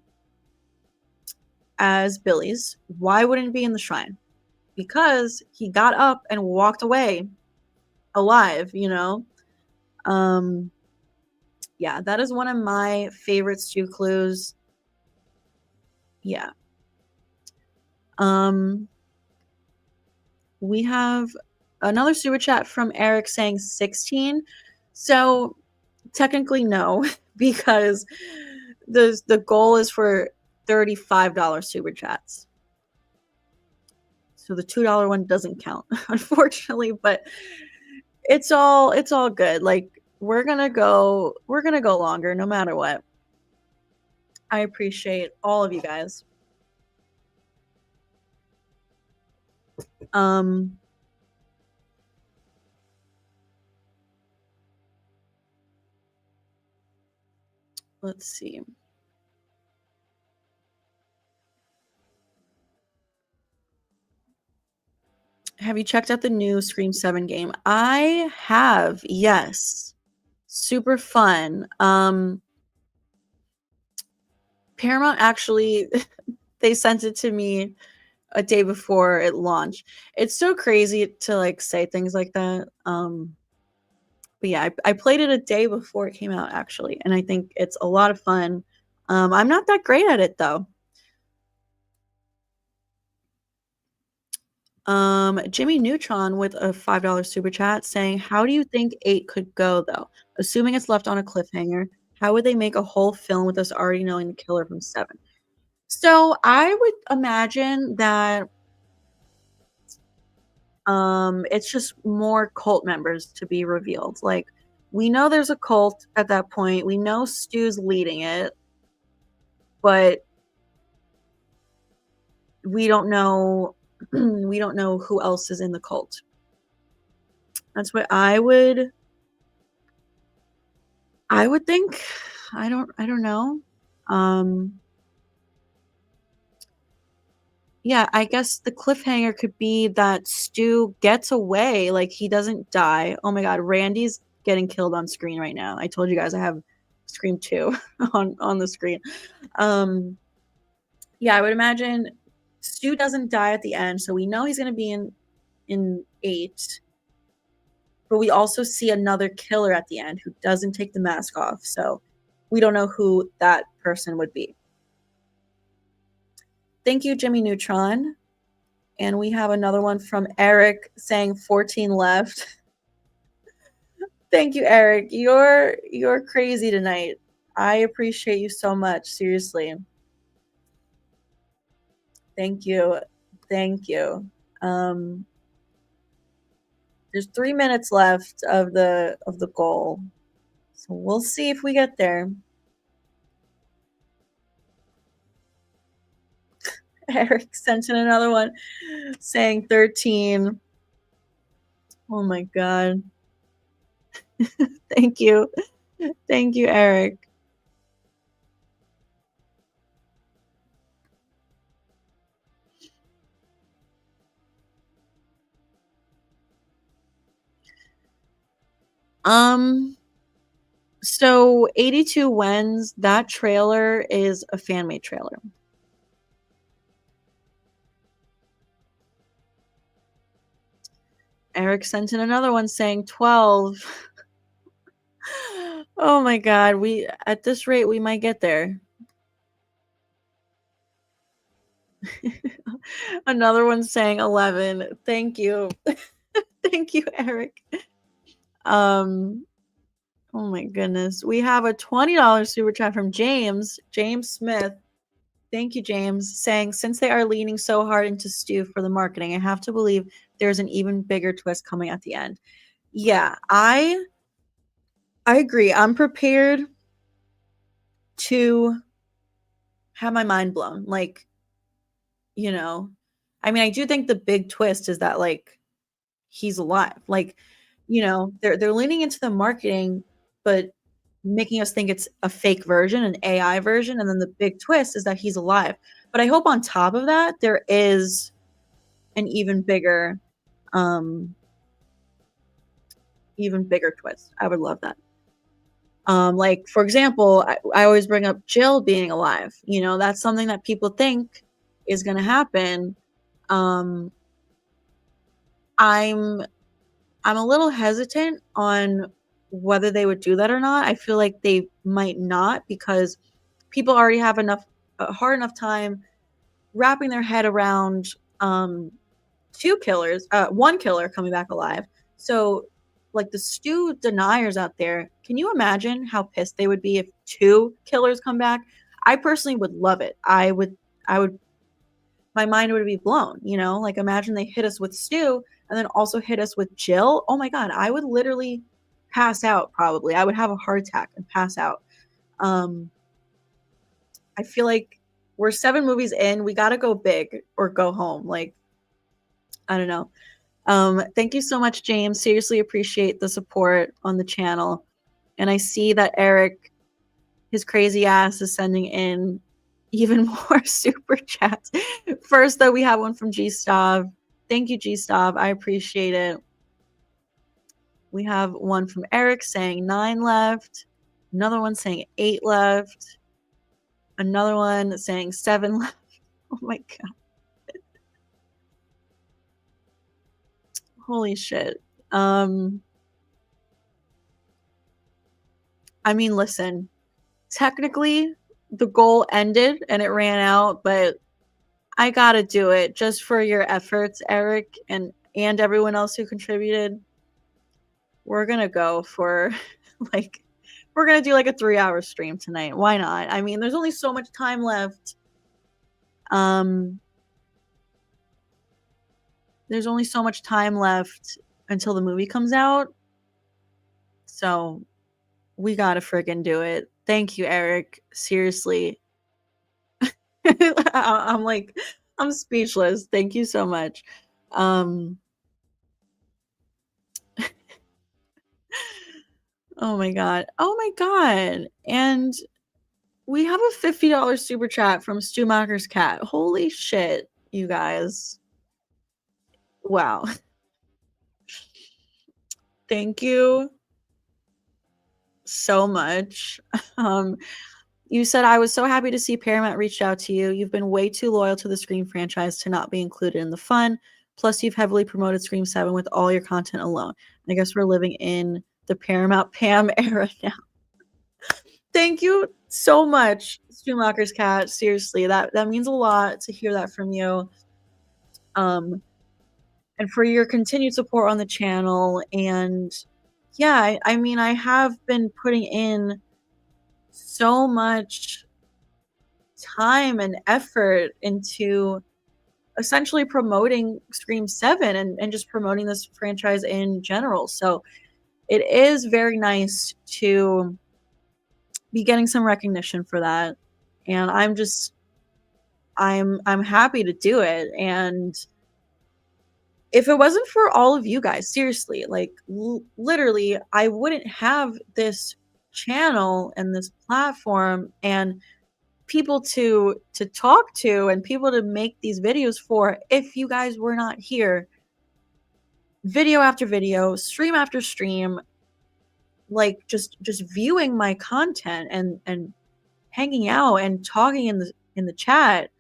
as Billy's. Why wouldn't it be in the shrine? Because he got up and walked away alive, you know? Um yeah, that is one of my favorite stew clues. Yeah. Um we have another super chat from Eric saying 16. So technically no, because the goal is for $35 super chats. So the $2 one doesn't count, unfortunately, but it's all good. Like we're gonna go longer no matter what. I appreciate all of you guys. Um let's see. Have you checked out the new Scream 7 game? I have, yes. Super fun. Paramount actually they sent it to me a day before it launched. It's so crazy to like say things like that. But yeah, I played it a day before it came out actually, and I think it's a lot of fun. I'm not that great at it though. Jimmy Neutron with a $5 super chat saying, "How do you think 8 could go though? Assuming it's left on a cliffhanger, how would they make a whole film with us already knowing the killer from 7?" So I would imagine that it's just more cult members to be revealed. Like we know there's a cult at that point. We know Stu's leading it, but we don't know we don't know who else is in the cult. That's what I would think. I don't know. Um yeah, I guess the cliffhanger could be that Stu gets away, like he doesn't die. Oh my god, Randy's getting killed on screen right now. I told you guys I have Scream 2 on the screen. Um yeah, I would imagine Stu doesn't die at the end, so we know he's going to be in 8, but we also see another killer at the end who doesn't take the mask off. So we don't know who that person would be. Thank you, Jimmy Neutron. And we have another one from Eric saying 14 left. Thank you, Eric. You're crazy tonight. I appreciate you so much. Seriously. Thank you. Thank you. There's 3 minutes left of the goal. So we'll see if we get there. Eric sent in another one saying 13. Oh my god. Thank you. Thank you, Eric. Um so 82 Wins, that trailer is a fan made trailer. Eric sent in another one saying 12. Oh my god, we at this rate we might get there. Another one saying 11. Thank you. Thank you, Eric. Um oh my goodness. We have a $20 super chat from James Smith. Thank you, James, saying since they are leaning so hard into Stu for the marketing, I have to believe there's an even bigger twist coming at the end. Yeah, I agree. I'm prepared to have my mind blown. Like, you know, I mean, I do think the big twist is that like he's alive. Like, they're leaning into the marketing, but making us think it's a fake version, an AI version, and then the big twist is that he's alive. But I hope on top of that, there is an um, even bigger twist. I would love that. Like, for example, I always bring up Jill being alive. You know, that's something that people think is gonna happen. Um, I'm I'm a little hesitant on whether they would do that or not. I feel like they might not because people already have enough a hard enough time wrapping their head around, 2 killers, 1 killer coming back alive. So, like, the Stu deniers out there, can you imagine how pissed they would be if 2 killers come back? I personally would love it. I would my mind would be blown, you know? Like, imagine they hit us with Stu and then also hit us with Jill. Oh my god, I would literally pass out probably. I would have a heart attack and pass out. Um, I feel like we're 7 movies in, we gotta go big or go home. Like, I don't know. Thank you so much, James. Seriously appreciate the support on the channel. And I see that Eric, his crazy ass, is sending in even more super chats. First, though, we have one from G Stav. Thank you, G Stav. I appreciate it. We have one from Eric saying 9 left. Another one saying 8 left. Another one saying 7 left. Oh my god. Holy shit. I mean, listen, technically the goal ended and it ran out, but I gotta do it just for your efforts, Eric, and everyone else who contributed. We're gonna go for like we're gonna do like a 3-hour stream tonight. Why not? I mean, there's only so much time left. Um there's only so much time left until the movie comes out. So we gotta friggin' do it. Thank you, Eric. Seriously. I'm like, I'm speechless. Thank you so much. Um, oh my god. Oh my god. And we have a $50 super chat from Stumacher's cat. Holy shit, you guys. Wow. Thank you so much. Um, you said I was so happy to see Paramount reached out to you. You've been way too loyal to the Scream franchise to not be included in the fun. Plus, you've heavily promoted Scream 7 with all your content alone. I guess we're living in the Paramount Pam era now. Thank you so much, Schumacher's cat. Seriously, that means a lot to hear that from you. And for your continued support on the channel. And yeah, I mean, I have been putting in so much time and effort into essentially promoting Scream 7 and just promoting this franchise in general. So it is very nice to be getting some recognition for that. And I'm happy to do it. And if it wasn't for all of you guys, seriously, like literally, I wouldn't have this channel and this platform and people to talk to and people to make these videos for if you guys were not here video after video, stream after stream, like just viewing my content and hanging out and talking in the chat.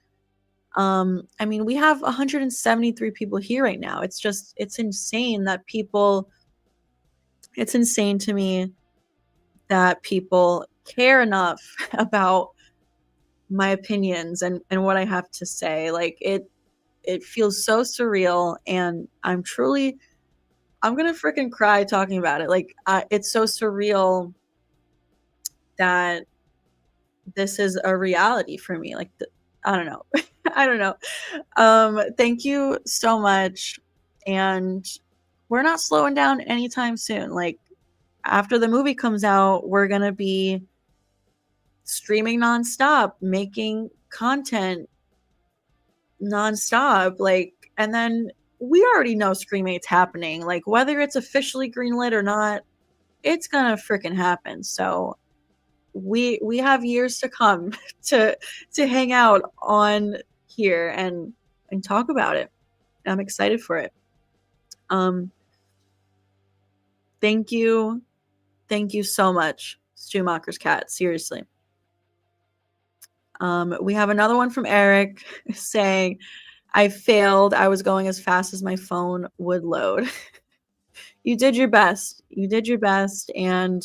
I mean, we have 173 people here right now. It's insane that people it's insane to me that people care enough about my opinions and what I have to say. Like it feels so surreal and I'm gonna freaking cry talking about it. Like it's so surreal that this is a reality for me. Like I don't know. I don't know. Thank you so much. And we're not slowing down anytime soon. Like after the movie comes out, we're going to be streaming nonstop, making content nonstop. Like, and then we already know Scream 8's happening. Like whether it's officially greenlit or not, it's going to freaking happen. So we have years to come to hang out on here and talk about it. I'm excited for it. Thank you so much, Schumacher's cat. Seriously. We have another one from Eric saying, I failed. I was going as fast as my phone would load. You did your best. You did your best, and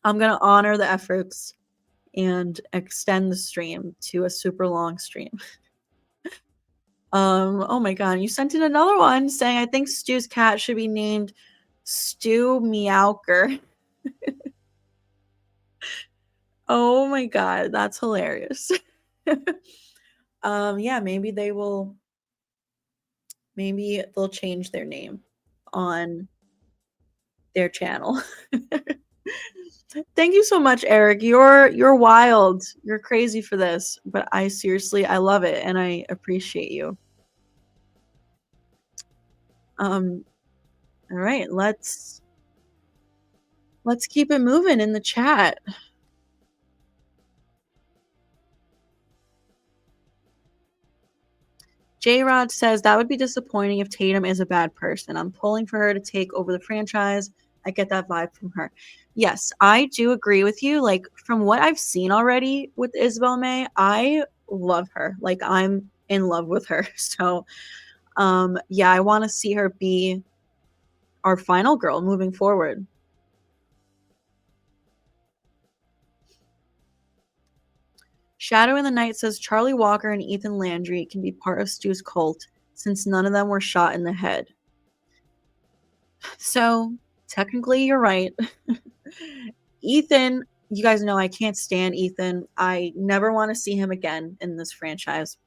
I'm going to honor the efforts and extend the stream to a super long stream. Oh my god, you sent in another one saying, I think Stu's cat should be named Stu Meowker. Oh my god, that's hilarious. Yeah, maybe they'll change their name on their channel. Thank you so much, Eric. You're wild. You're crazy for this, but I love it and I appreciate you. All right, let's keep it moving in the chat. J-Rod says, that would be disappointing if Tatum is a bad person. I'm pulling for her to take over the franchise. I get that vibe from her. Yes, I do agree with you. Like, from what I've seen already with Isabel May, I love her. Like, I'm in love with her. So, yeah, I want to see her be our final girl moving forward. Shadow in the Night says, Charlie Walker and Ethan Landry can be part of Stu's cult since none of them were shot in the head. So, technically, you're right. Ethan, you guys know I can't stand Ethan. I never want to see him again in this franchise.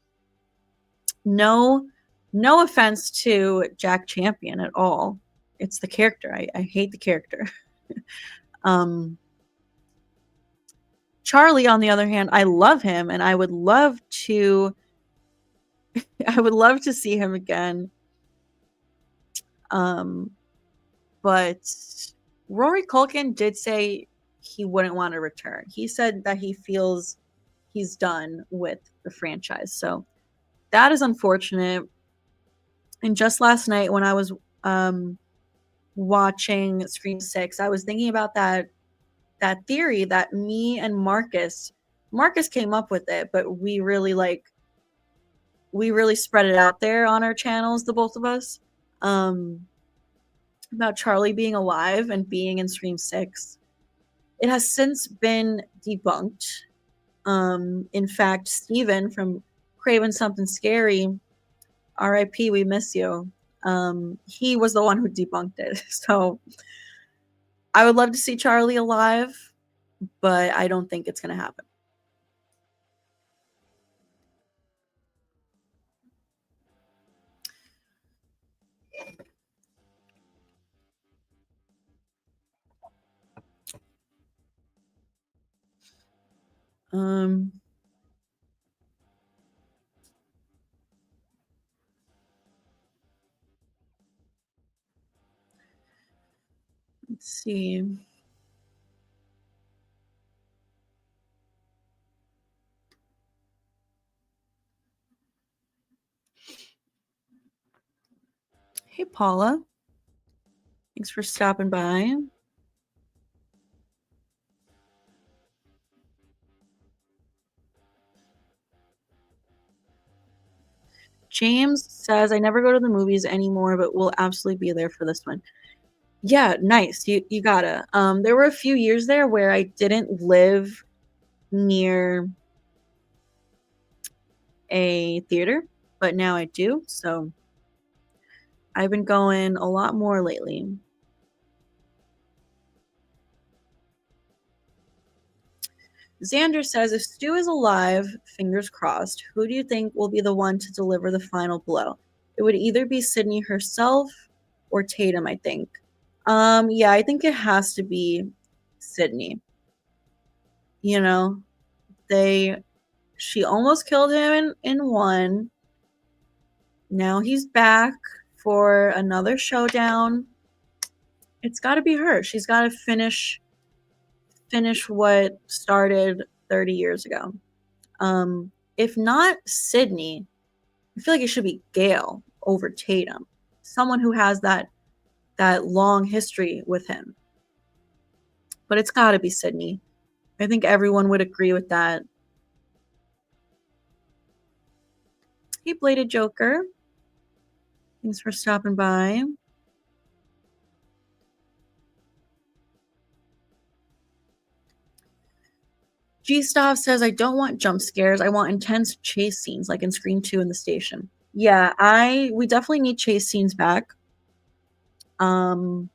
No offense to Jack Champion at all. It's the character. I hate the character. Charlie, on the other hand, I love him and I would love to see him again. But Rory Culkin did say he wouldn't want to return. He said that he feels he's done with the franchise. So that is unfortunate. And just last night when I was watching Scream 6, I was thinking about that theory that me and Marcus came up with it, but we really spread it out there on our channels, the both of us, about Charlie being alive and being in Scream 6. It has since been debunked. In fact, Steven from Craven Something Scary, RIP, we miss you. He was the one who debunked it. So I would love to see Charlie alive, but I don't think it's going to happen. Let's see. Hey, Paula. Thanks for stopping by. James says, I never go to the movies anymore, but we'll absolutely be there for this one. Yeah, nice. You gotta. There were a few years there where I didn't live near a theater, but now I do. So I've been going a lot more lately. Xander says, if Stu is alive, fingers crossed, who do you think will be the one to deliver the final blow? It would either be Sidney herself or Tatum, I think. Yeah, I think it has to be Sidney. You know, she almost killed him in one. Now he's back for another showdown. It's got to be her. She's got to finish finish what started 30 years ago. If not Sidney, I feel like it should be Gail over Tatum. Someone who has that long history with him. But it's got to be Sidney. I think everyone would agree with that. Hey, Bladed Joker. Thanks for stopping by. G-Staff says, I don't want jump scares. I want intense chase scenes like in Scream 2 in the station. Yeah, we definitely need chase scenes back. I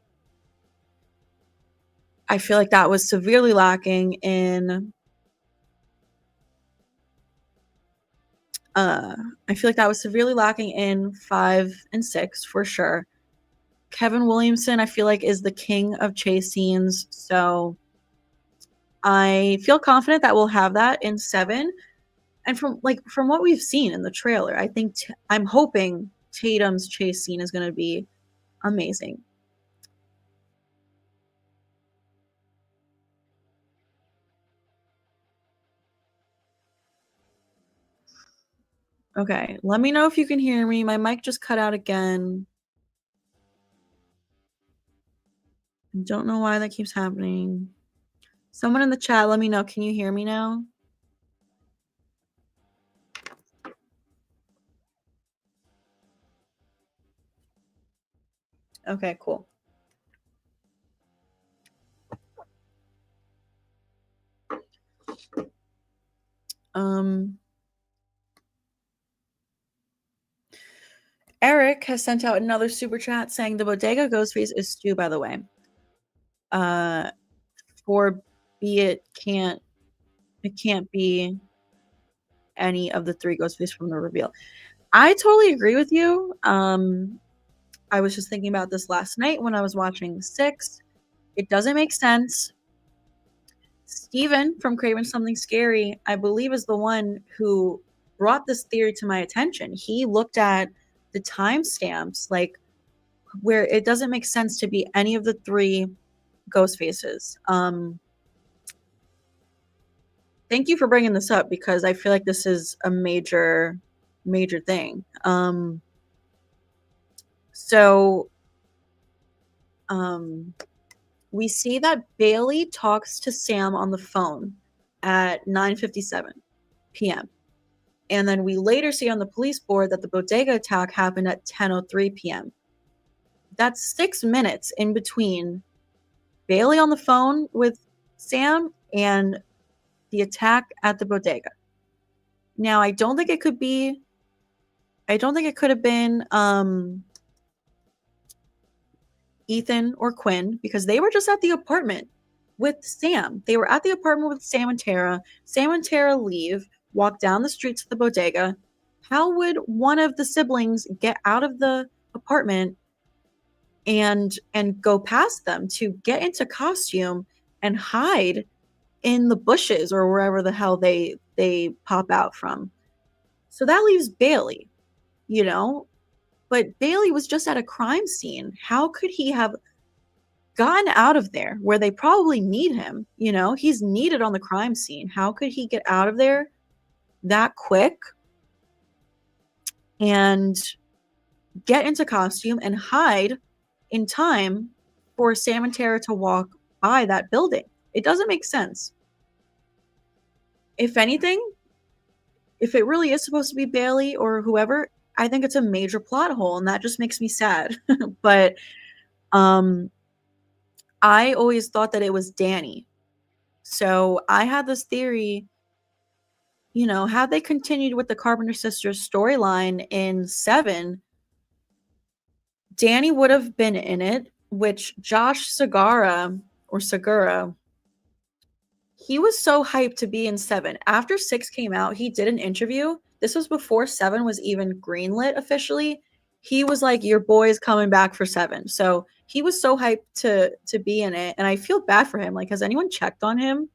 feel like that was severely lacking in I feel like that was severely lacking in 5 and 6 for sure. Kevin Williamson, I feel like, is the king of chase scenes, so I feel confident that we'll have that in 7. And from what we've seen in the trailer, I think I'm hoping Tatum's chase scene is going to be amazing. Okay, let me know if you can hear me. My mic just cut out again. I don't know why that keeps happening. Someone in the chat, let me know. Can you hear me now? Okay, cool. Eric has sent out another super chat saying the Bodega Ghostface is Stu, by the way. It can't be any of the 3 Ghostface from the reveal. I totally agree with you. I was just thinking about this last night when I was watching 6. It doesn't make sense. Steven from Craven Something Scary, I believe, is the one who brought this theory to my attention. He looked at the timestamps, like where it doesn't make sense to be any of the 3 ghost faces. Thank you for bringing this up because I feel like this is a major thing. We see that Bailey talks to Sam on the phone at 9:57 p.m. And then we later see on the police board that the bodega attack happened at 10:03 p.m. That's 6 minutes in between Bailey on the phone with Sam and the attack at the bodega. Now, I don't think it could have been Ethan or Quinn because they were just at the apartment with Sam. They were at the apartment with Sam and Tara. Sam and Tara leave, walk down the street to the bodega. How would one of the siblings get out of the apartment and go past them to get into costume and hide in the bushes or wherever the hell they pop out from? So that leaves Bailey, but Bailey was just at a crime scene. How could he have gotten out of there where they probably need him? He's needed on the crime scene. How could he get out of there that quick and get into costume and hide in time for Sam and Tara to walk by that building? It doesn't make sense. If anything, if it really is supposed to be Bailey or whoever, I think it's a major plot hole, and that just makes me sad. But I always thought that it was Danny. So I had this theory, had they continued with the Carpenter sisters storyline in 7, Danny would have been in it, which Josh Segura, he was so hyped to be in 7. After 6 came out, he did an interview. This was before 7 was even greenlit officially. He was like, your boy's coming back for 7. So he was so hyped to be in it. And I feel bad for him. Like, has anyone checked on him?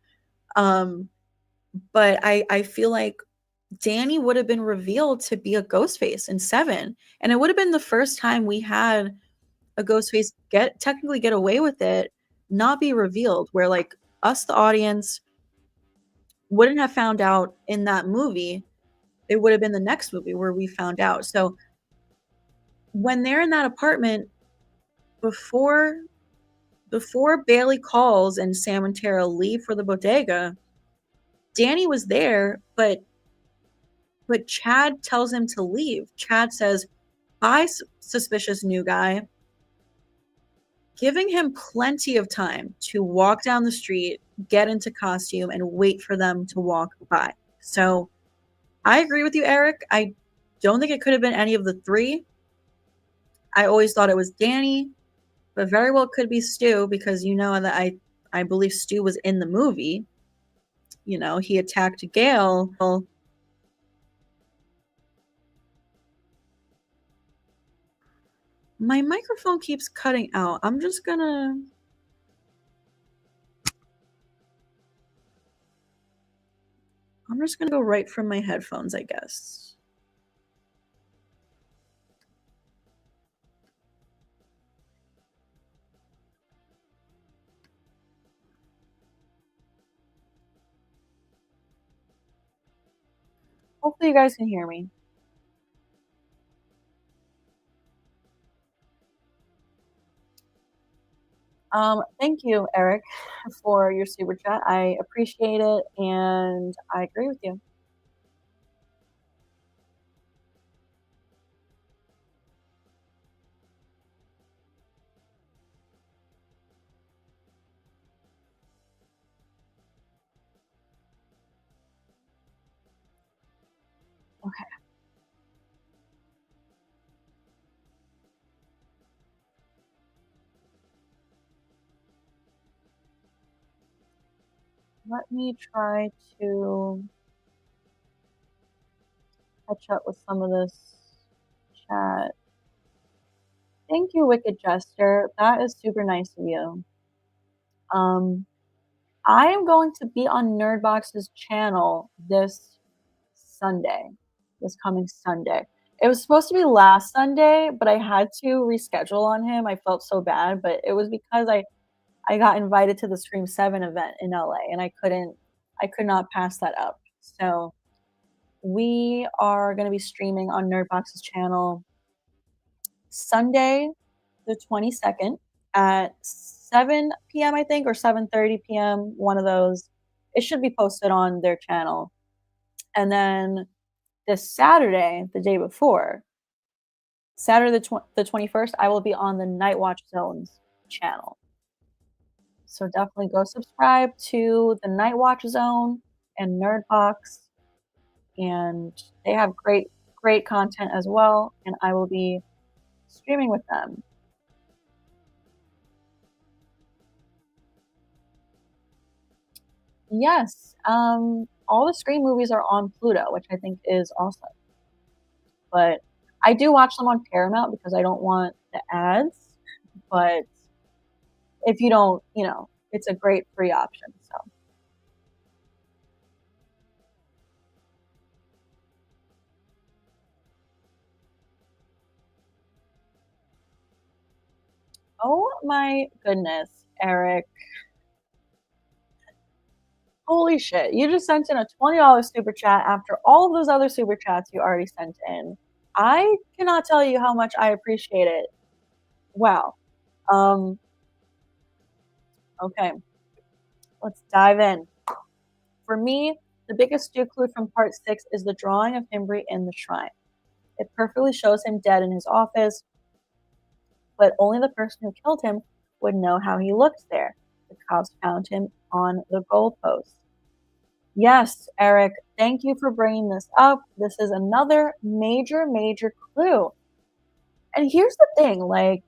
But I feel like Danny would have been revealed to be a Ghostface in 7. And it would have been the first time we had a Ghostface technically get away with it, not be revealed, where like us, the audience, wouldn't have found out in that movie. It would have been the next movie where we found out. So when they're in that apartment, before Bailey calls and Sam and Tara leave for the bodega, Danny was there, but Chad tells him to leave. Chad says, "Bye, suspicious new guy," giving him plenty of time to walk down the street, get into costume, and wait for them to walk by. So I agree with you, Eric. I don't think it could have been any of the three. I always thought it was Danny, but very well could be Stu, because you know that I believe Stu was in the movie. You know, he attacked Gail. My microphone keeps cutting out. I'm just gonna go right from my headphones, I guess. Hopefully you guys can hear me. Thank you, Eric, for your super chat. I appreciate it, and I agree with you. Okay. Let me try to catch up with some of this chat. Thank you, Wicked Jester. That is super nice of you. I am going to be on Nerdbox's channel this Sunday, this coming Sunday. It was supposed to be last Sunday, but I had to reschedule on him. I felt so bad, but it was because I got invited to the Scream 7 event in LA, and I could not pass that up. So we are going to be streaming on Nerdbox's channel Sunday, the 22nd at 7 p.m., I think, or 7:30 p.m., one of those. It should be posted on their channel. And then this Saturday, the day before, Saturday the 21st, I will be on the Night Watch Zone's channel. So definitely go subscribe to the Night Watch Zone and Nerdbox, and they have great content as well, and I will be streaming with them. Yes, all the Scream movies are on Pluto, which I think is awesome. But I do watch them on Paramount because I don't want the ads. But if you don't, you know, it's a great free option. So. Oh my goodness, Eric. Holy shit. You just sent in a $20 super chat after all of those other super chats you already sent in. I cannot tell you how much I appreciate it. Wow. Okay. Let's dive in. For me, the biggest clue from part 6 is the drawing of Himbry in the shrine. It perfectly shows him dead in his office, but only the person who killed him would know how he looked there. The cops found him on the goalpost. Yes, Eric, thank you for bringing this up. This is another major clue. And here's the thing, like,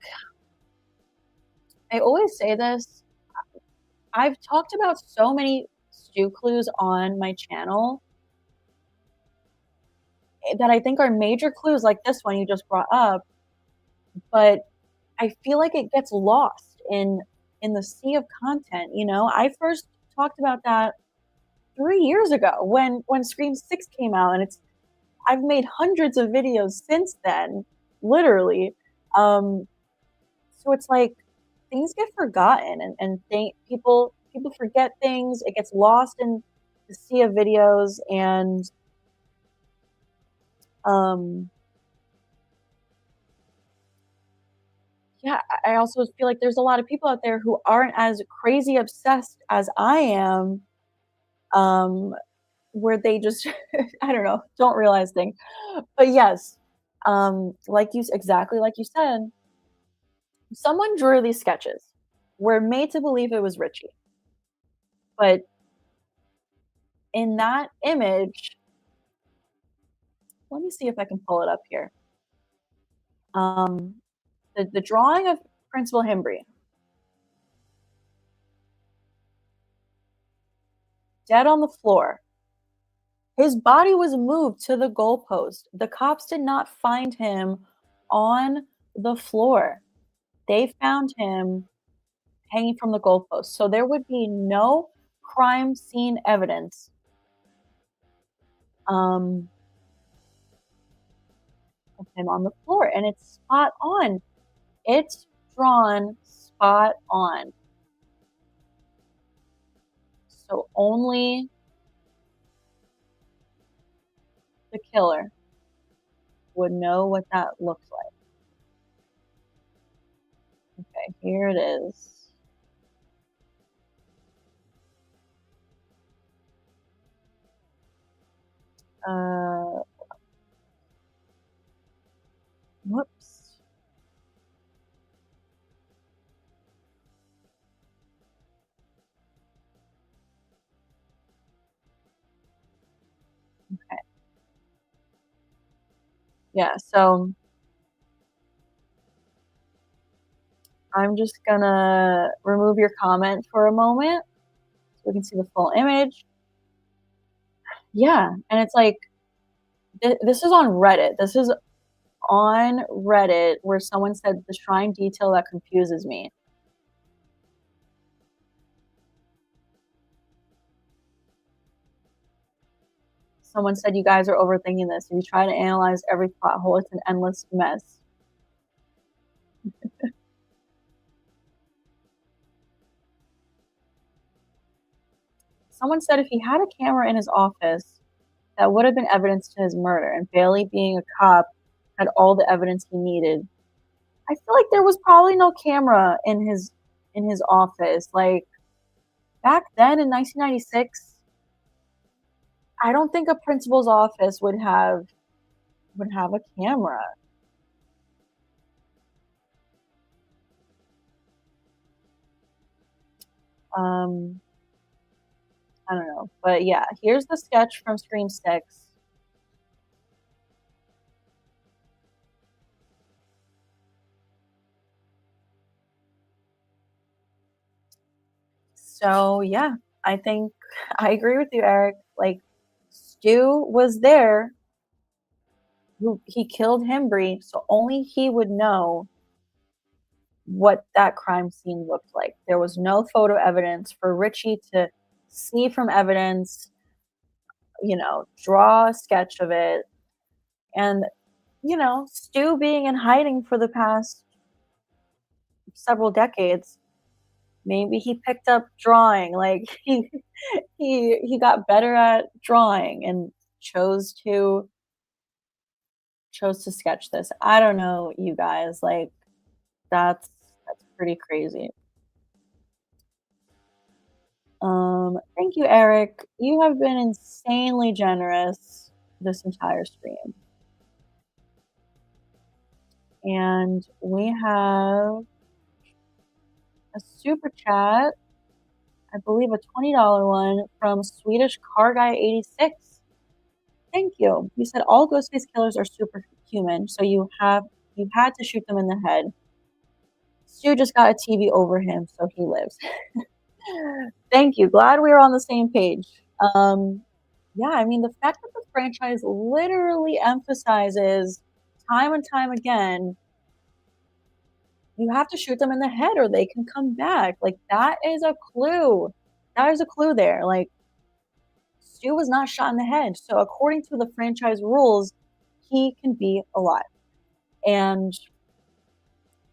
I always say this. I've talked about so many stew clues on my channel that I think are major clues, like this one you just brought up, but I feel like it gets lost in the sea of content. You know, I first talked about that 3 years ago when Scream 6 came out, and I've made hundreds of videos since then, literally. So it's like things get forgotten, and people people forget things. It gets lost in the sea of videos, and yeah, I also feel like there's a lot of people out there who aren't as crazy obsessed as I am, um, where they just I don't know, don't realize things. But yes, like you exactly like you said, someone drew these sketches. We're made to believe it was Richie. But in that image, let me see if I can pull it up here. Um, the drawing of Principal Himbry, dead on the floor. His body was moved to the goalpost. The cops did not find him on the floor. They found him hanging from the goalpost. So there would be no crime scene evidence of him on the floor. And it's spot on. It's drawn spot on. So only the killer would know what that looks like. Okay, here it is. Whoops. Okay. Yeah, so I'm just gonna remove your comment for a moment so we can see the full image. Yeah, and it's like this is on Reddit. This is on Reddit where someone said the shrine detail that confuses me. Someone said you guys are overthinking this. If you try to analyze every plot hole, it's an endless mess. Someone said if he had a camera in his office, that would have been evidence to his murder, and Bailey, being a cop, had all the evidence he needed. I feel like there was probably no camera in his office. Like back then in 1996, I don't think a principal's office would have a camera. I don't know, but yeah, here's the sketch from Scream 6. So yeah, I think I agree with you, Eric. Like Stu was there. He killed Hembry, so only he would know what that crime scene looked like. There was no photo evidence for Richie to see from evidence, draw a sketch of it. And, Stu being in hiding for the past several decades, maybe he picked up drawing. Like he got better at drawing and chose to sketch this. I don't know, you guys. Like that's pretty crazy. Thank you, Eric. You have been insanely generous this entire stream. And we have a super chat, I believe a $20 one from Swedish Car Guy 86. Thank you. You said all Ghostface killers are superhuman, so you had to shoot them in the head. Stu just got a TV over him, so he lives. Thank you. Glad we were on the same page. Yeah, I mean, the fact that the franchise literally emphasizes time and time again, you have to shoot them in the head or they can come back. Like, that is a clue. That is a clue there. Like, Stu was not shot in the head. So, according to the franchise rules, he can be alive. And,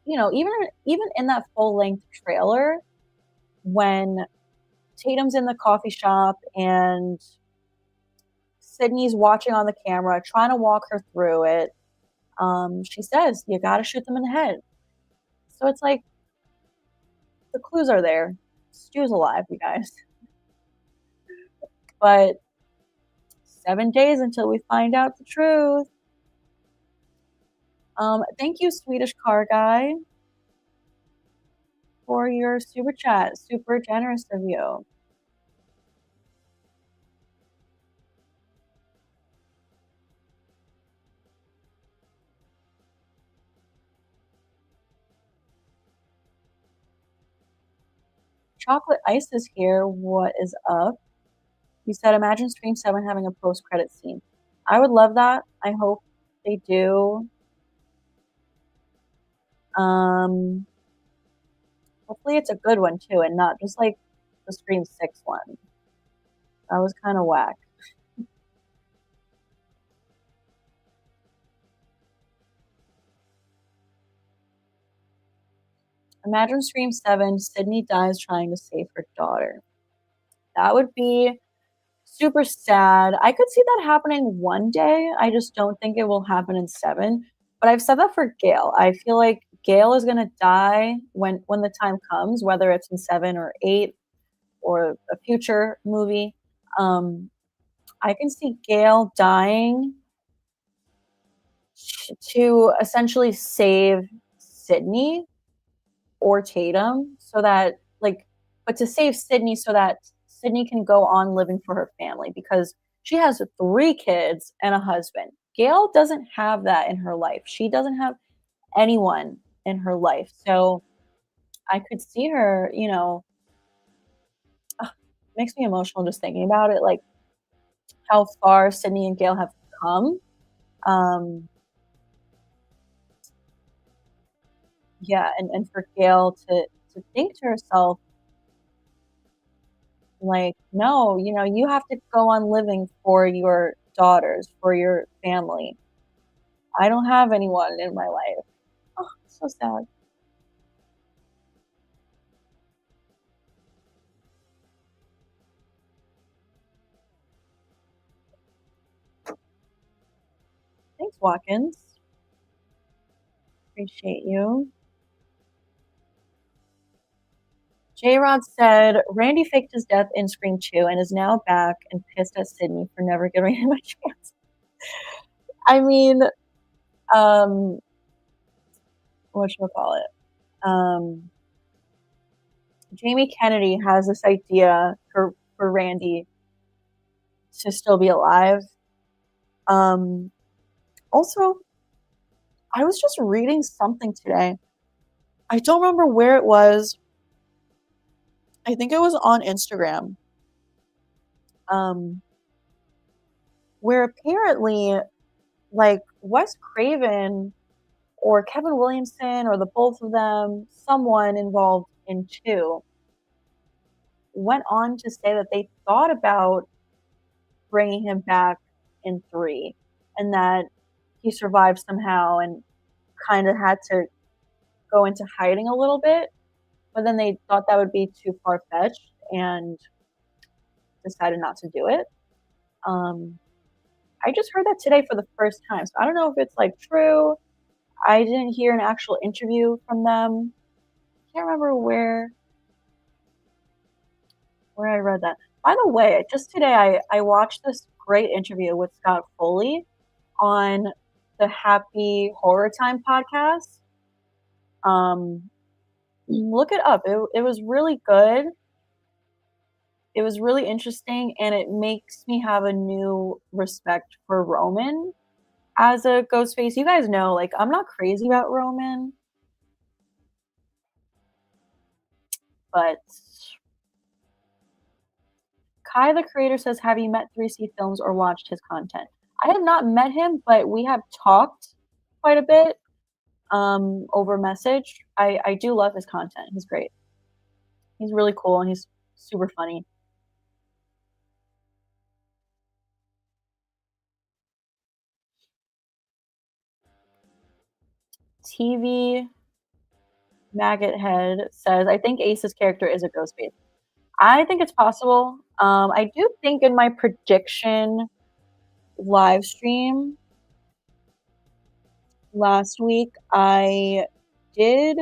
even in that full length trailer, when Tatum's in the coffee shop and Sidney's watching on the camera, trying to walk her through it. She says, "You got to shoot them in the head." So it's like the clues are there. Stu's alive, you guys. But 7 days until we find out the truth. Thank you, Swedish car guy, for your super chat. Super generous of you. Chocolate Ice is here. What is up? You said, imagine Stream 7 having a post-credit scene. I would love that. I hope they do. Hopefully it's a good one too, and not just like the Scream 6 one. That was kind of whack. Imagine Scream 7, Sidney dies trying to save her daughter. That would be super sad. I could see that happening one day. I just don't think it will happen in 7. But I've said that for Gail. I feel like Gail is gonna die when the time comes, whether it's in 7 or 8 or a future movie. I can see Gail dying to essentially save Sidney or Tatum so that like but to save Sidney so that Sidney can go on living for her family because she has 3 kids and a husband. Gail doesn't have that in her life. She doesn't have anyone in her life. So I could see her, makes me emotional just thinking about it, like how far Sidney and Gail have come. Yeah, and for Gail to think to herself, like, no, you have to go on living for your daughters, for your family. I don't have anyone in my life. Oh, so sad. Thanks, Watkins. Appreciate you. J Rod said Randy faked his death in Scream 2 and is now back and pissed at Sidney for never giving him a chance. I mean, whatchamacallit? Jamie Kennedy has this idea for Randy to still be alive. Also, I was just reading something today. I don't remember where it was. I think it was on Instagram. Where apparently, like, Wes Craven or Kevin Williamson or the both of them, someone involved in 2, went on to say that they thought about bringing him back in 3 and that he survived somehow and kind of had to go into hiding a little bit, but then they thought that would be too far-fetched and decided not to do it. I just heard that today for the first time, so I don't know if it's like true. I didn't hear an actual interview from them. I can't remember where I read that. By the way, just today I watched this great interview with Scott Foley on the Happy Horror Time podcast. Look it up. It was really good. It was really interesting, and it makes me have a new respect for Roman as a ghost face. You guys know, like, I'm not crazy about Roman, but Kai the creator says, have you met 3C Films or watched his content? I have not met him, but we have talked quite a bit over message. I do love his content. He's great. He's really cool and he's super funny. TV Maggot Head says, I think Ace's character is a ghost face. I think it's possible. I do think in my prediction live stream last week, did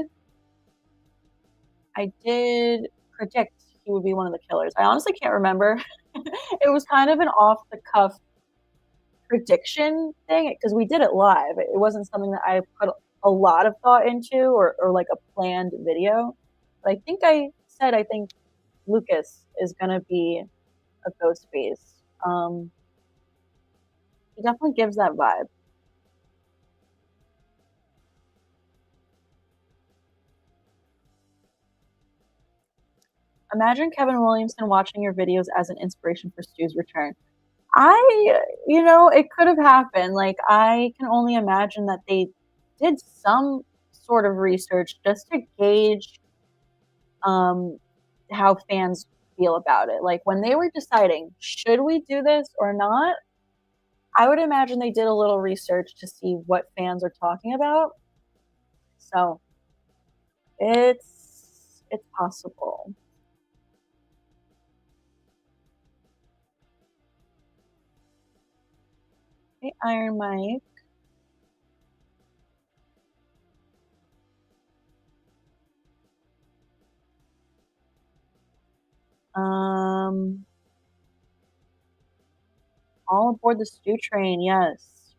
I did predict he would be one of the killers. I honestly can't remember. It was kind of an off the cuff prediction thing because we did it live. It wasn't something that I put a lot of thought into or like a planned video. But I think I said I think Lucas is gonna be a ghost face. He definitely gives that vibe. Imagine Kevin Williamson watching your videos as an inspiration for Stu's return. It could have happened. Like, I can only imagine that they did some sort of research just to gauge um, how fans feel about it. Like, when they were deciding, should we do this or not, I would imagine they did a little research to see what fans are talking about. So it's possible. Hey, Iron Mike. All aboard the stew train, yes.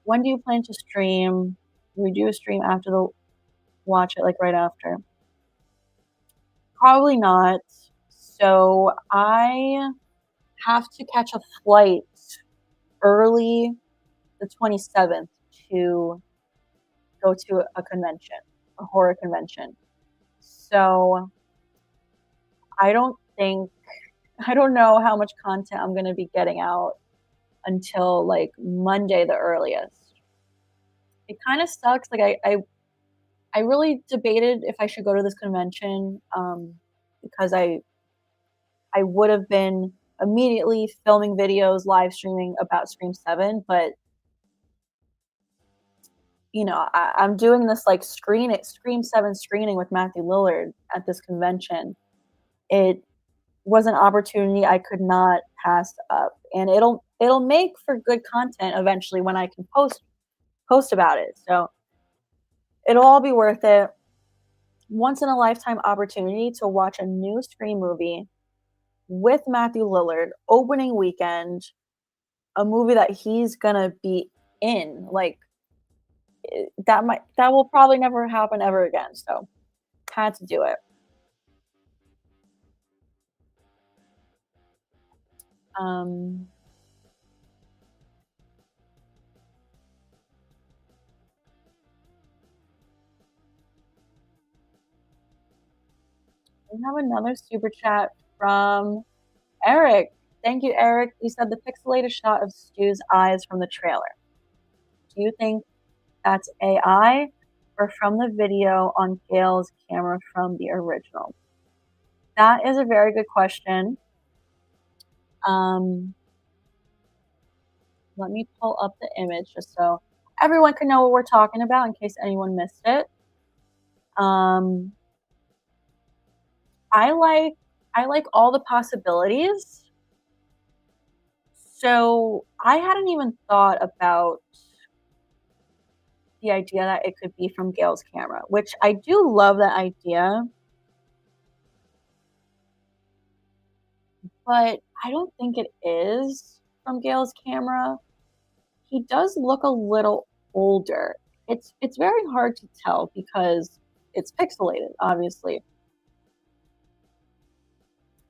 When do you plan to stream? We do a stream after the watch it like right after. Probably not. So I have to catch a flight early the 27th to go to a convention, a horror convention. So I don't think I don't know how much content I'm going to be getting out until like Monday the earliest. It kind of sucks. Like I really debated if I should go to this convention because I would have been immediately filming videos, live streaming about Scream 7, but I'm doing this like Scream 7 screening with Matthew Lillard at this convention. It was an opportunity I could not pass up, and it'll make for good content eventually when I can post about it. So it'll all be worth it. Once in a lifetime opportunity to watch a new Scream movie with Matthew Lillard opening weekend, a movie that he's gonna be in. Like that will probably never happen ever again. So had to do it. Um, we have another super chat from Eric. Thank you, Eric. You said the pixelated shot of Stu's eyes from the trailer. Do you think that's AI or from the video on Gail's camera from the original? That is a very good question. Um, let me pull up the image just so everyone can know what we're talking about in case anyone missed it. Um, I like all the possibilities. So I hadn't even thought about the idea that it could be from Gail's camera, which I do love that idea. But I don't think it is from Gail's camera. He does look a little older. It's very hard to tell because it's pixelated, obviously.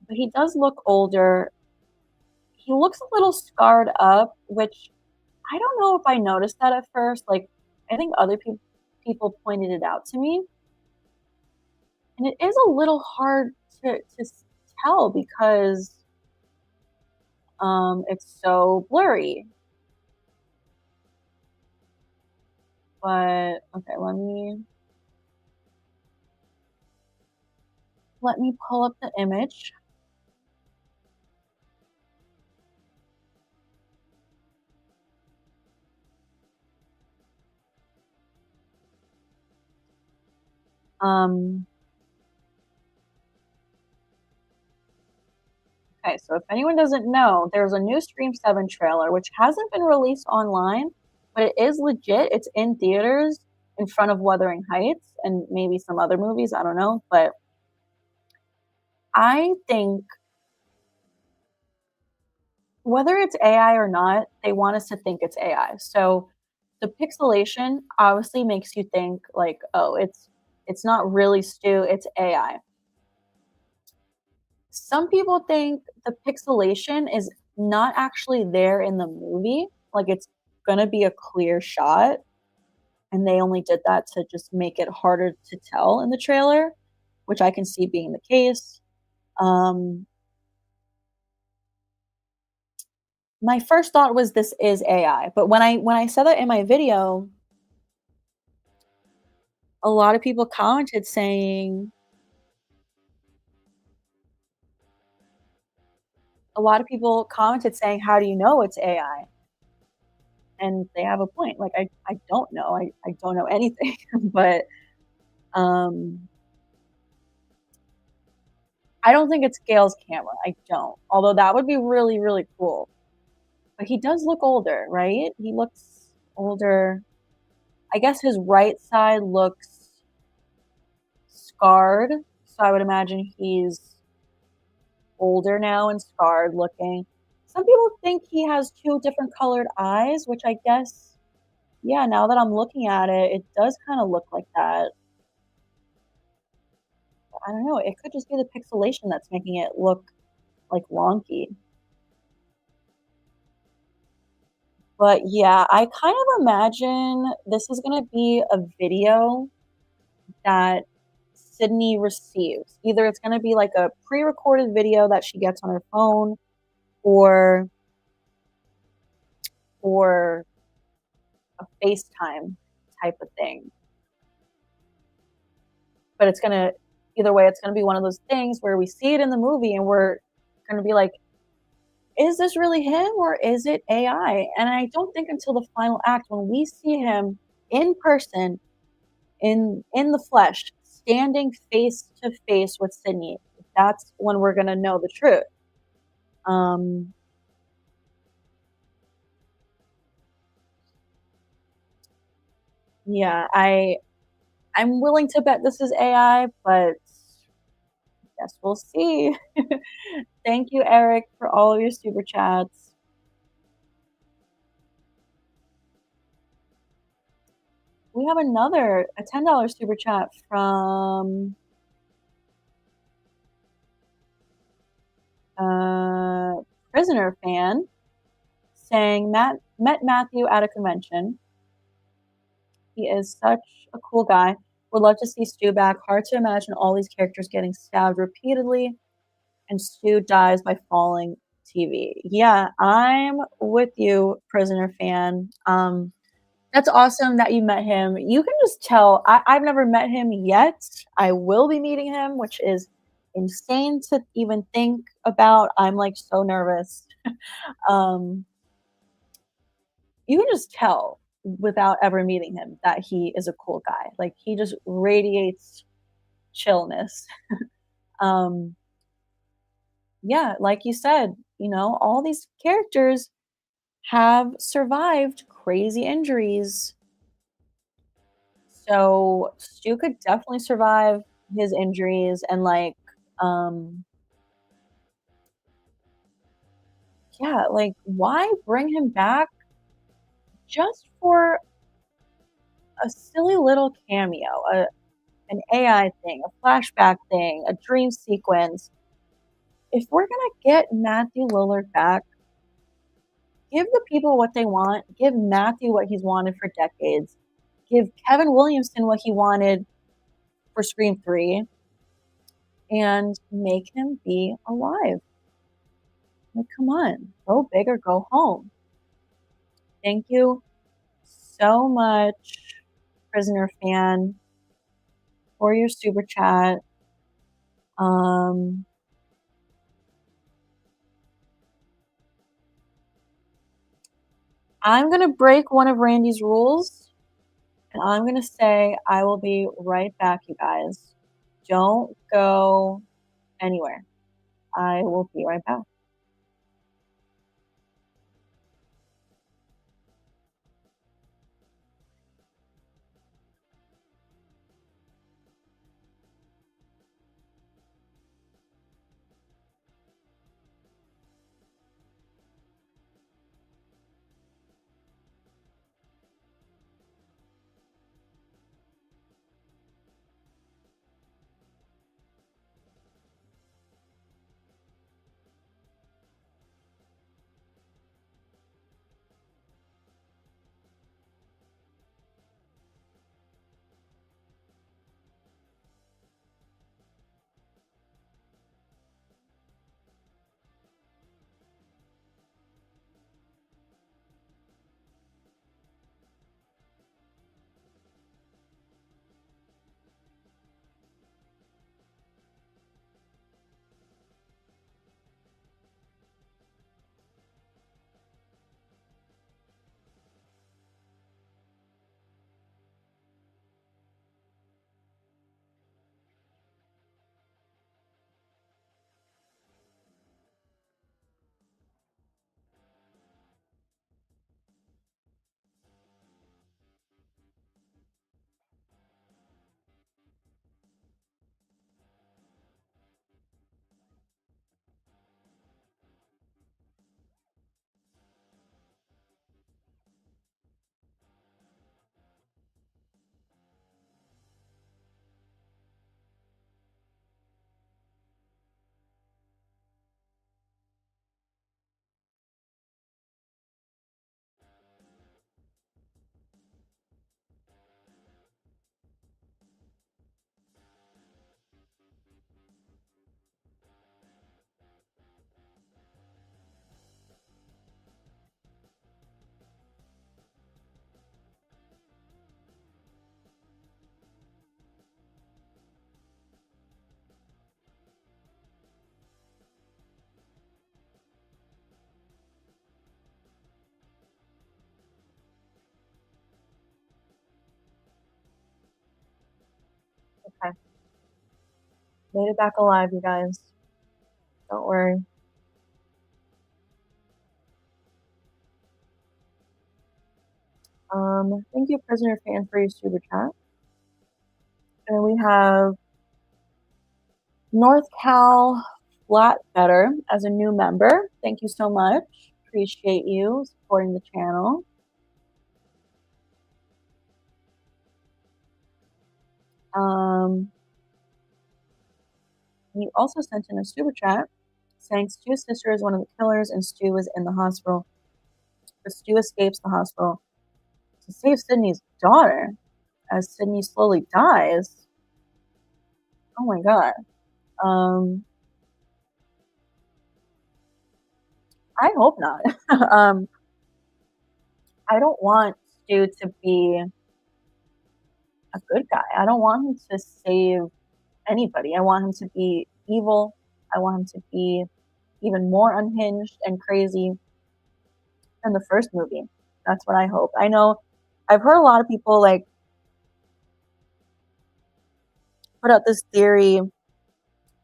But he does look older. He looks a little scarred up, which I don't know if I noticed that at first. Like I think other people pointed it out to me. And it is a little hard to tell because it's so blurry. But okay, let me pull up the image. Um Okay, so if anyone doesn't know, there's a new Scream 7 trailer, which hasn't been released online, but it is legit. It's in theaters in front of Wuthering Heights and maybe some other movies. I don't know. But I think whether it's AI or not, they want us to think it's AI. So the pixelation obviously makes you think like, oh, it's not really Stu, it's AI. Some people think the pixelation is not actually there in the movie, like it's gonna be a clear shot, and they only did that to just make it harder to tell in the trailer, which I can see being the case. Um, my first thought was this is AI, but when I said that in my video, a lot of people commented saying "How do you know it's AI?" And they have a point. Like I don't know. I don't know anything, but um I don't think it's Gale's camera. I don't. Although that would be really, really cool. But he does look older, right? He looks older. I guess his right side looks scarred. So I would imagine he's older now and scarred looking. Some people think he has two different colored eyes, which I guess, yeah, now that I'm looking at it, it does kind of look like that. I don't know. It could just be the pixelation that's making it look like wonky. But yeah, I kind of imagine this is gonna be a video that Sidney receives. Either it's gonna be like a pre-recorded video that she gets on her phone or or a FaceTime type of thing. But it's gonna either way, it's gonna be one of those things where we see it in the movie and we're gonna be like, is this really him or is it AI? And I don't think until the final act when we see him in person in the flesh, standing face to face with Sidney, that's when we're gonna know the truth. Um, yeah, I'm willing to bet this is AI, but guess we'll see. Thank you, Eric, for all of your super chats. We have another a $10 super chat from Prisoner fan saying Matt met Matthew at a convention. He is such a cool guy. Would love to see Stu back. Hard to imagine all these characters getting stabbed repeatedly and Stu dies by falling TV. Yeah, I'm with you, Prisoner fan. That's awesome that you met him. You can just tell. I've never met him yet. I will be meeting him, which is insane to even think about. I'm like so nervous. Um, you can just tell without ever meeting him that he is a cool guy. Like he just radiates chillness. Um, yeah, like you said, all these characters have survived crazy injuries. So Stu could definitely survive his injuries and um yeah, like why bring him back just for a silly little cameo, an AI thing, a flashback thing, a dream sequence. If we're gonna get Matthew Lillard back, give the people what they want, give Matthew what he's wanted for decades, give Kevin Williamson what he wanted for Scream 3, and make him be alive. Like, come on, go big or go home. Thank you so much, Prisoner fan, for your super chat. Um, I'm gonna break one of Randy's rules, and I'm gonna say I will be right back, you guys. Don't go anywhere. I will be right back. Okay, made it back alive, you guys. Don't worry. Thank you, Prisoner Fan, for your super chat. And we have North Cal Flat Better as a new member. Thank you so much. Appreciate you supporting the channel. He also sent in a super chat saying Stu's sister is one of the killers and Stu is in the hospital. But Stu escapes the hospital to save Sidney's daughter as Sidney slowly dies. Oh my god. I hope not. I don't want Stu to be a good guy. I don't want him to save anybody. I want him to be evil. I want him to be even more unhinged and crazy than the first movie. That's what I hope. I know I've heard a lot of people like put out this theory.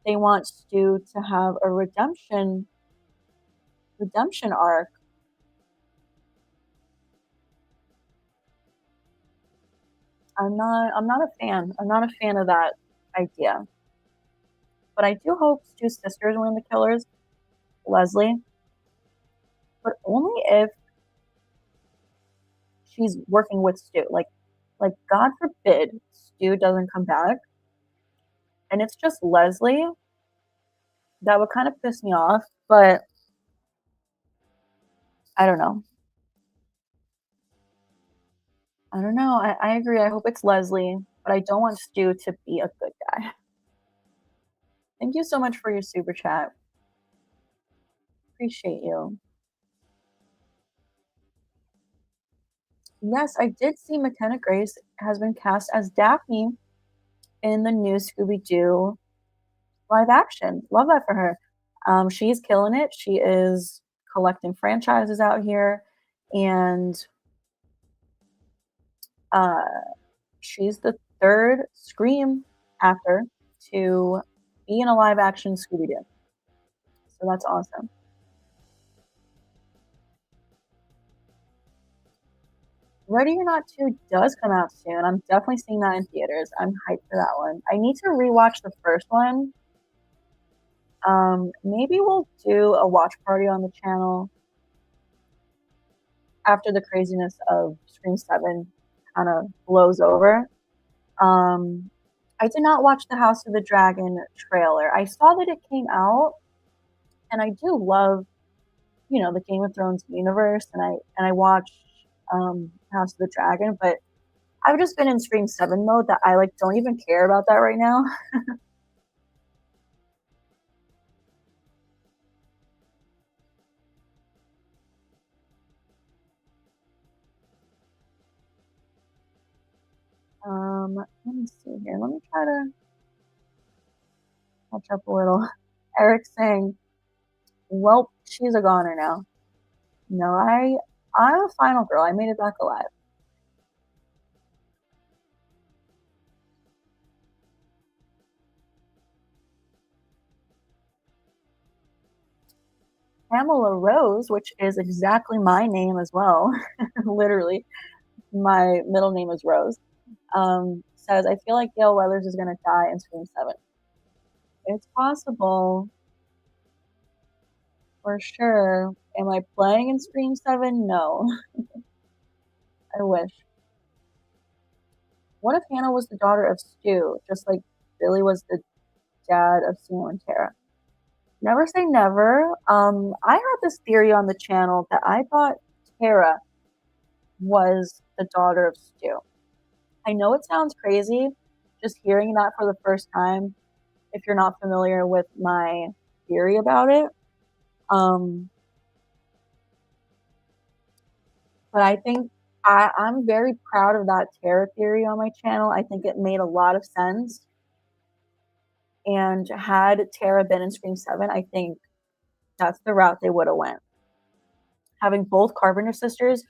They want Stu to have a redemption arc. I'm not a fan. I'm not a fan of that idea. But I do hope Stu's sister is one of the killers, Leslie. But only if she's working with Stu. Like God forbid Stu doesn't come back and it's just Leslie. That would kind of piss me off, but I don't know. I don't know. I agree. I hope it's Leslie, but I don't want Stu to be a good guy. Thank you so much for your super chat. Appreciate you. Yes, I did see McKenna Grace has been cast as Daphne in the new Scooby Doo live action. Love that for her. She's killing it. She is collecting franchises out here, and uh, she's the third Scream actor to be in a live action Scooby Doo. So that's awesome. Ready or Not 2 does come out soon. I'm definitely seeing that in theaters. I'm hyped for that one. I need to rewatch the first one. Maybe we'll do a watch party on the channel after the craziness of Scream 7 kind of blows over. Um, I did not watch the House of the Dragon trailer. I saw that it came out, and I do love, the Game of Thrones universe, and I watched House of the Dragon, but I've just been in Scream 7 mode that I like don't even care about that right now. Let me see here. Let me try to catch up a little. Eric's saying, "Well, she's a goner now." No, I'm a final girl. I made it back alive. Pamela Rose, which is exactly my name as well, literally, my middle name is Rose, says, "I feel like Gail Weathers is going to die in Scream 7." It's possible, for sure. Am I playing in Scream 7? No. I wish. What if Hannah was the daughter of Stu, just like Billy was the dad of Sue and Tara? Never say never. I had this theory on the channel that I thought Tara was the daughter of Stu. I know it sounds crazy just hearing that for the first time if you're not familiar with my theory about it. But I think I'm very proud of that Tara theory on my channel. I think it made a lot of sense. And had Tara been in Scream 7, I think that's the route they would have went. Having both Carpenter sisters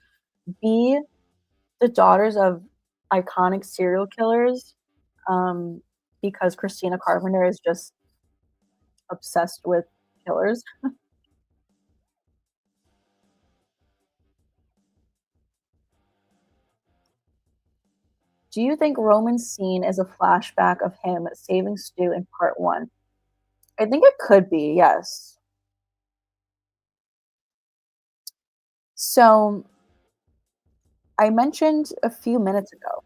be the daughters of iconic serial killers, because Christina Carpenter is just obsessed with killers. Do you think Roman's scene is a flashback of him saving Stu in part 1? I think it could be, yes. So I mentioned a few minutes ago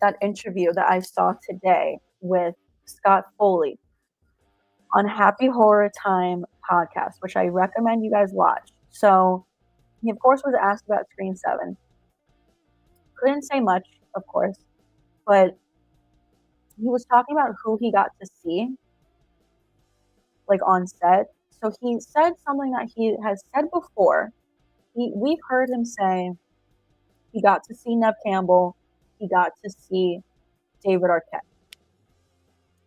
that interview that I saw today with Scott Foley on Happy Horror Time podcast, which I recommend you guys watch. So he, of course, was asked about Scream 7. Couldn't say much, of course, but he was talking about who he got to see, like on set. So he said something that he has said before. We've heard him say he got to see Neve Campbell, he got to see David Arquette.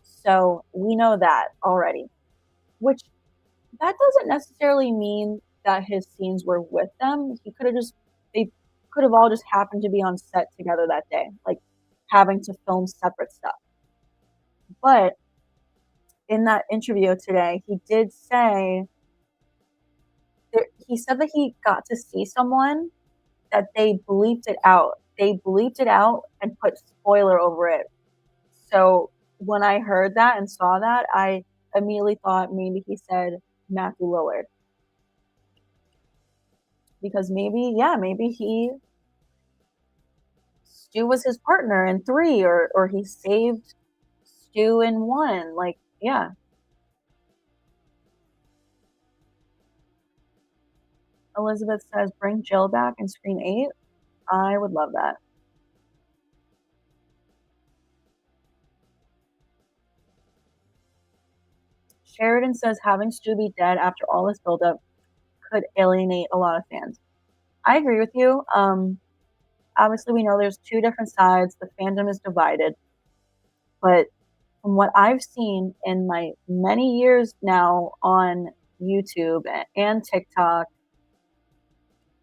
So we know that already, which that doesn't necessarily mean that his scenes were with them. They could have all just happened to be on set together that day, like having to film separate stuff. But in that interview today, he did say, he said that he got to see someone that they bleeped it out. They bleeped it out and put spoiler over it. So when I heard that and saw that, I immediately thought maybe he said Matthew Lillard. Because maybe Stu was his partner in 3, or he saved Stu in 1. Like, yeah. Elizabeth says, bring Jill back in Scream 8. I would love that. Sheridan says, having Stu be dead after all this buildup could alienate a lot of fans. I agree with you. Obviously, we know there's 2 different sides. The fandom is divided. But from what I've seen in my many years now on YouTube and TikTok,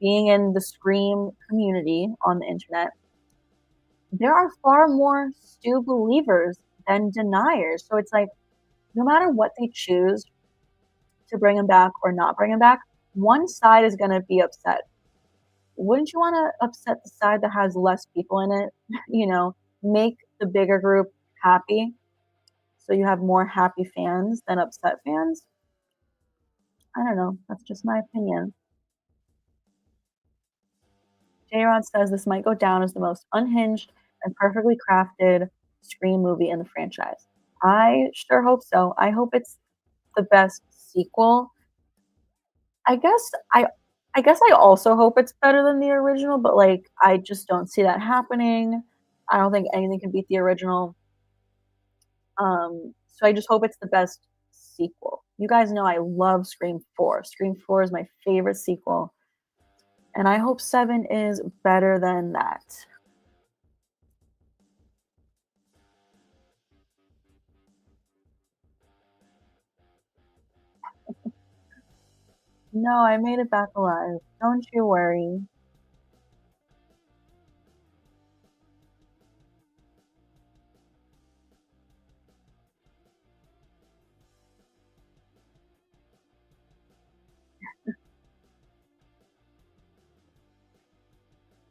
being in the Scream community on the internet, there are far more Stu believers than deniers. So it's like, no matter what they choose, to bring him back or not bring him back, one side is going to be upset. Wouldn't you want to upset the side that has less people in it? Make the bigger group happy so you have more happy fans than upset fans? I don't know. That's just my opinion. J-Rod says this might go down as the most unhinged and perfectly crafted Scream movie in the franchise. I sure hope so. I hope it's the best sequel. I guess I also hope it's better than the original, but like I just don't see that happening. I don't think anything can beat the original. So I just hope it's the best sequel. You guys know I love Scream 4. Scream 4 is my favorite sequel. And I hope 7 is better than that. No, I made it back alive. Don't you worry.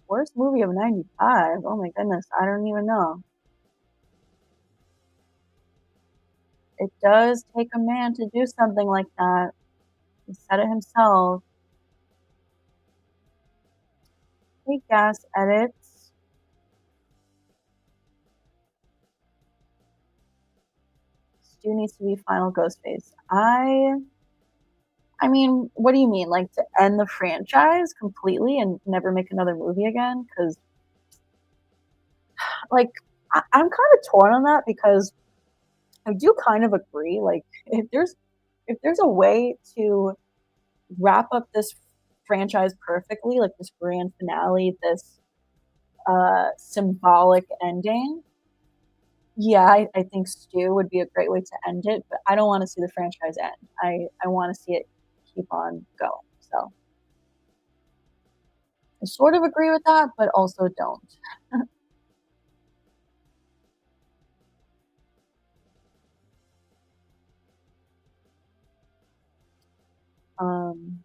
Worst movie of 95? Oh my goodness, I don't even know. It does take a man to do something like that. He said it himself. Hey, Gas Edits. Stu needs to be final Ghostface. I mean, what do you mean? Like to end the franchise completely and never make another movie again? Because, like, I'm kind of torn on that because I do kind of agree. Like, if there's a way to wrap up this franchise perfectly, like this grand finale, this symbolic ending, yeah, I think Stu would be a great way to end it. But I don't want to see the franchise end. I want to see it keep on going. So I sort of agree with that, but also don't. Um,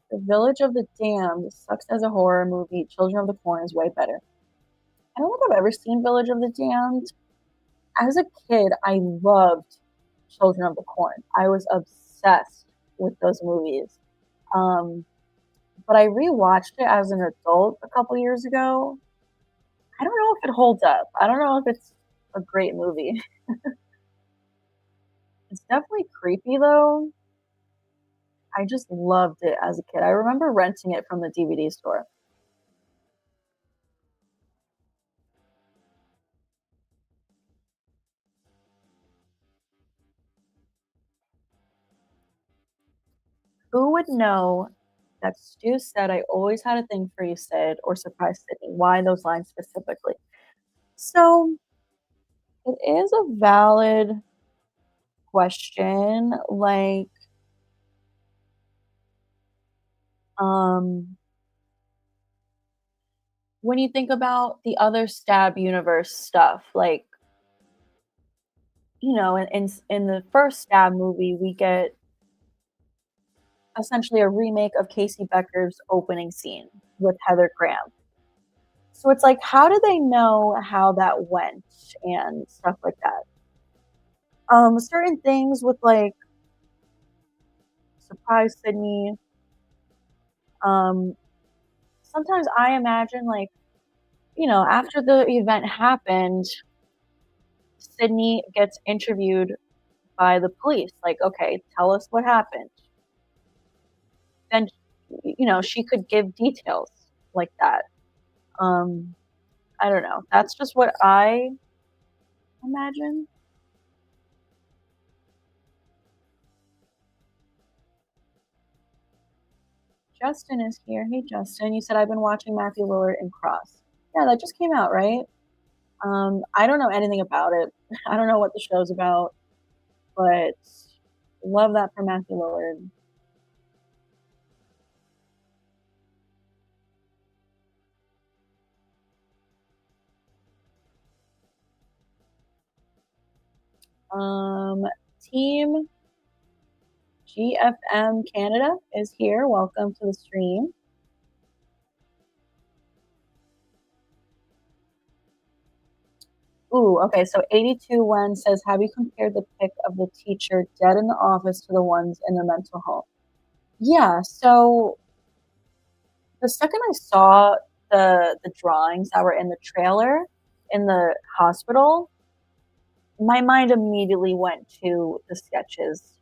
the Village of the Damned sucks as a horror movie. Children of the Corn is way better. I don't think I've ever seen Village of the Damned. As a kid, I loved Children of the Corn. I was obsessed with those movies. Um, but I rewatched it as an adult a couple years ago. I don't know if it holds up. I don't know if it's a great movie. It's definitely creepy though. I just loved it as a kid. I remember renting it from the DVD store. Who would know that Stu said, I always had a thing for you, Sid, or surprise Sidney? Why those lines specifically? So it is a valid question. Like, um, when you think about the other Stab universe stuff, like, in the first Stab movie, we get essentially a remake of Casey Becker's opening scene with Heather Graham. So it's like, how do they know how that went and stuff like that? Certain things with like surprise Sydney. Um, Sometimes I imagine like, after the event happened, Sydney gets interviewed by the police. Like, okay, tell us what happened. Then, she could give details like that. Um, I don't know. That's just what I imagine. Justin is here. Hey, Justin. You said I've been watching Matthew Lillard and Cross. Yeah, that just came out, right? I don't know anything about it. I don't know what the show's about, but love that for Matthew Lillard. Team GFM Canada is here. Welcome to the stream. Ooh, okay, so 82 Wen says, have you compared the pic of the teacher dead in the office to the ones in the mental home? Yeah, so the second I saw the drawings that were in the trailer in the hospital, my mind immediately went to the sketches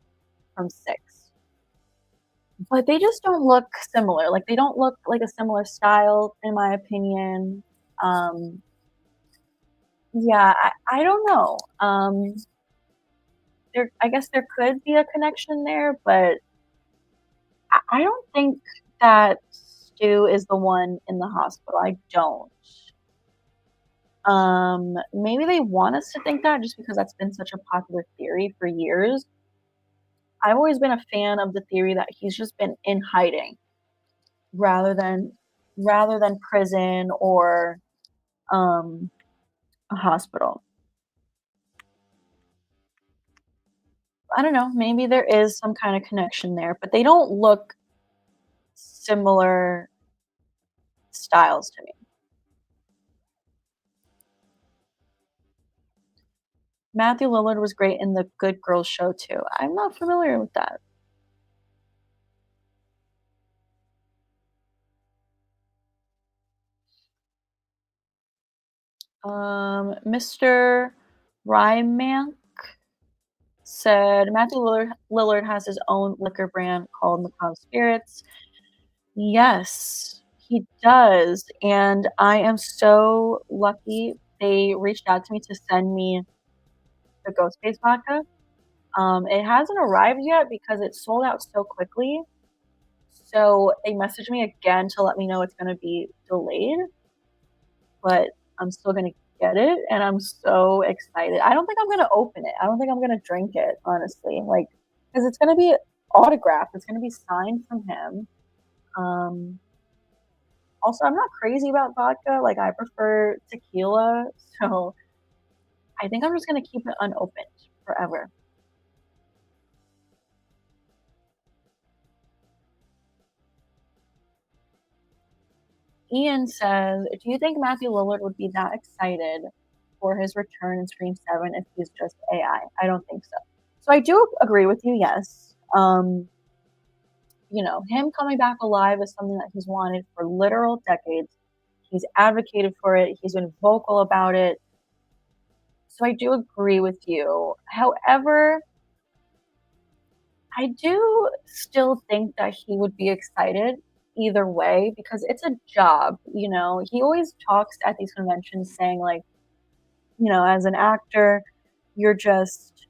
from 6. But they just don't look similar. Like, they don't look like a similar style, in my opinion. Yeah, I don't know. I guess there could be a connection there, but I don't think that Stu is the one in the hospital. I don't. Maybe they want us to think that just because that's been such a popular theory for years. I've always been a fan of the theory that he's just been in hiding rather than prison or a hospital. I don't know, maybe there is some kind of connection there, but they don't look similar styles to me. Matthew Lillard was great in the Good Girls show too. I'm not familiar with that. Mr. Rymank said Matthew Lillard has his own liquor brand called Macau Spirits. Yes, he does, and I am so lucky they reached out to me to send me the Ghost Base vodka. It hasn't arrived yet because it sold out so quickly. So they messaged me again to let me know it's gonna be delayed, but I'm still gonna get it, and I'm so excited. I don't think I'm gonna open it. I don't think I'm gonna drink it, honestly, like, because it's gonna be autographed. It's gonna be signed from him. Also, I'm not crazy about vodka. Like, I prefer tequila, so I think I'm just gonna keep it unopened forever. Ian says, "Do you think Matthew Lillard would be that excited for his return in Scream 7 if he's just AI?" I don't think so. So I do agree with you, yes. Him coming back alive is something that he's wanted for literal decades. He's advocated for it. He's been vocal about it. So I do agree with you. However, I do still think that he would be excited either way because it's a job, He always talks at these conventions saying, like, as an actor, you're just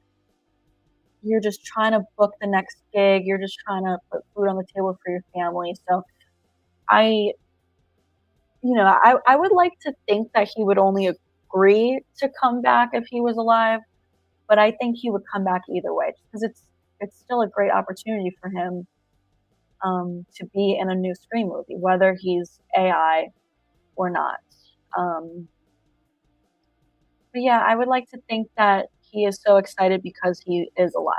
trying to book the next gig. You're just trying to put food on the table for your family. So I, I would like to think that he would only agree to come back if he was alive, but I think he would come back either way because it's still a great opportunity for him to be in a new Scream movie, whether he's AI or not. But yeah, I would like to think that he is so excited because he is alive.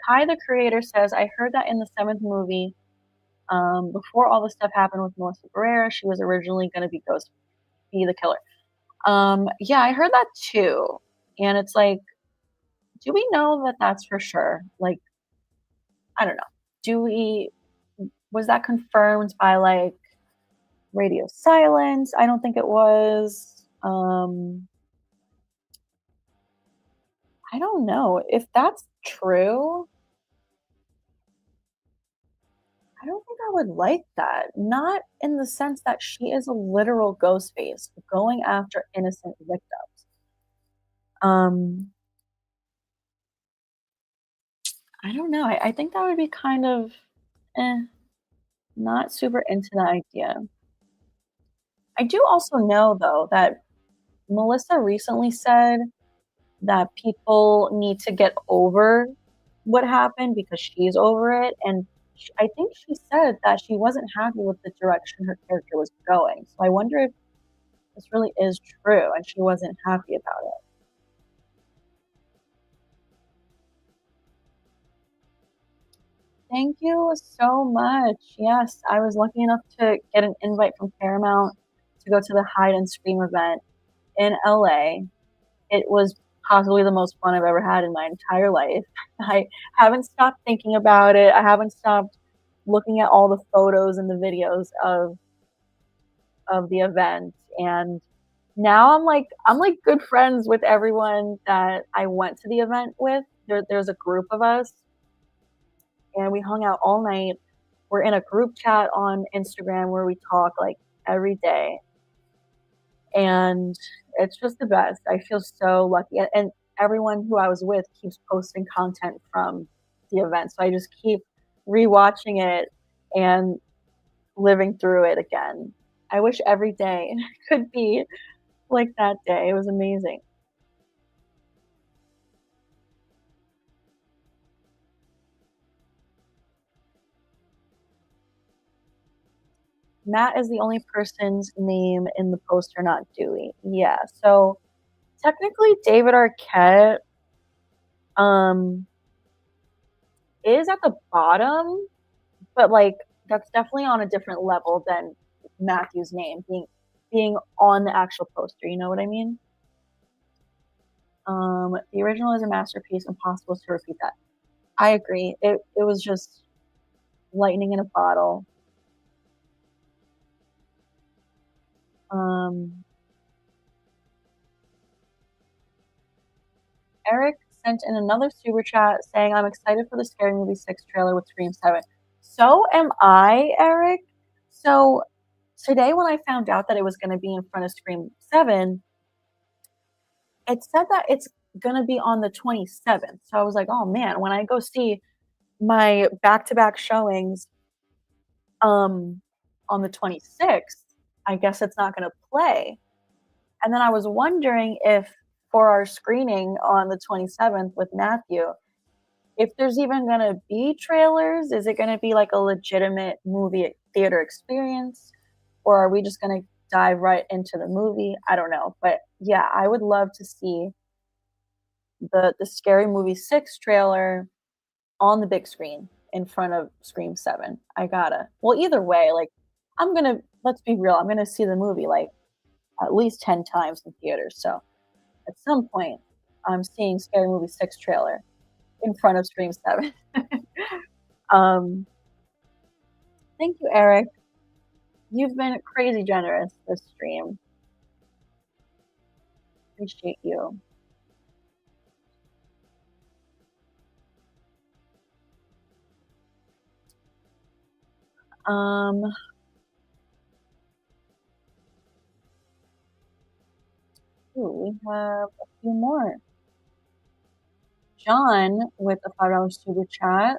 Kai, the creator, says, I heard that in the 7th movie, before all the stuff happened with Melissa Barrera, she was originally going to be the killer. Yeah, I heard that too. And it's like, do we know that that's for sure? Like, I don't know. Was that confirmed by like radio silence? I don't think it was. I don't know. If that's true, I don't think I would like that. Not in the sense that she is a literal ghost face going after innocent victims. I don't know. I think that would be kind of not super into the idea. I do also know though that Melissa recently said that people need to get over what happened because she's over it. And I think she said that she wasn't happy with the direction her character was going. So I wonder if this really is true and she wasn't happy about it. Thank you so much. Yes, I was lucky enough to get an invite from Paramount to go to the Hide and Scream event in LA. It was possibly the most fun I've ever had in my entire life. I haven't stopped thinking about it. I haven't stopped looking at all the photos and the videos of the event, and now I'm like good friends with everyone that I went to the event with. There's a group of us and we hung out all night. We're in a group chat on Instagram where we talk like every day, and it's just the best. I feel so lucky, and everyone who I was with keeps posting content from the event, so I just keep rewatching it and living through it again. I wish every day could be like that day. It was amazing. Matt is the only person's name in the poster, not Dewey. Yeah. So technically, David Arquette um is at the bottom, but like that's definitely on a different level than Matthew's name being on the actual poster. You know what I mean? The original is a masterpiece. Impossible to repeat that. I agree. It was just lightning in a bottle. Um, Eric sent in another super chat saying, I'm excited for the Scary Movie 6 trailer with Scream 7. So am I, Eric. So today, when I found out that it was going to be in front of Scream 7, it said that it's going to be on the 27th. So I was like, oh man, when I go see my back to back showings um, on the 26th, I guess it's not going to play. And then I was wondering if for our screening on the 27th with Matthew, if there's even going to be trailers, is it going to be like a legitimate movie theater experience? Or are we just going to dive right into the movie? I don't know. But yeah, I would love to see the Scary Movie 6 trailer on the big screen in front of Scream 7. I gotta. Well, either way, like, let's be real, I'm gonna see the movie like at least 10 times in theaters. So at some point, I'm seeing Scary Movie 6 trailer in front of Scream 7. um, thank you, Eric. You've been crazy generous this stream. Appreciate you. Um, we have a few more. John with a $5 super chat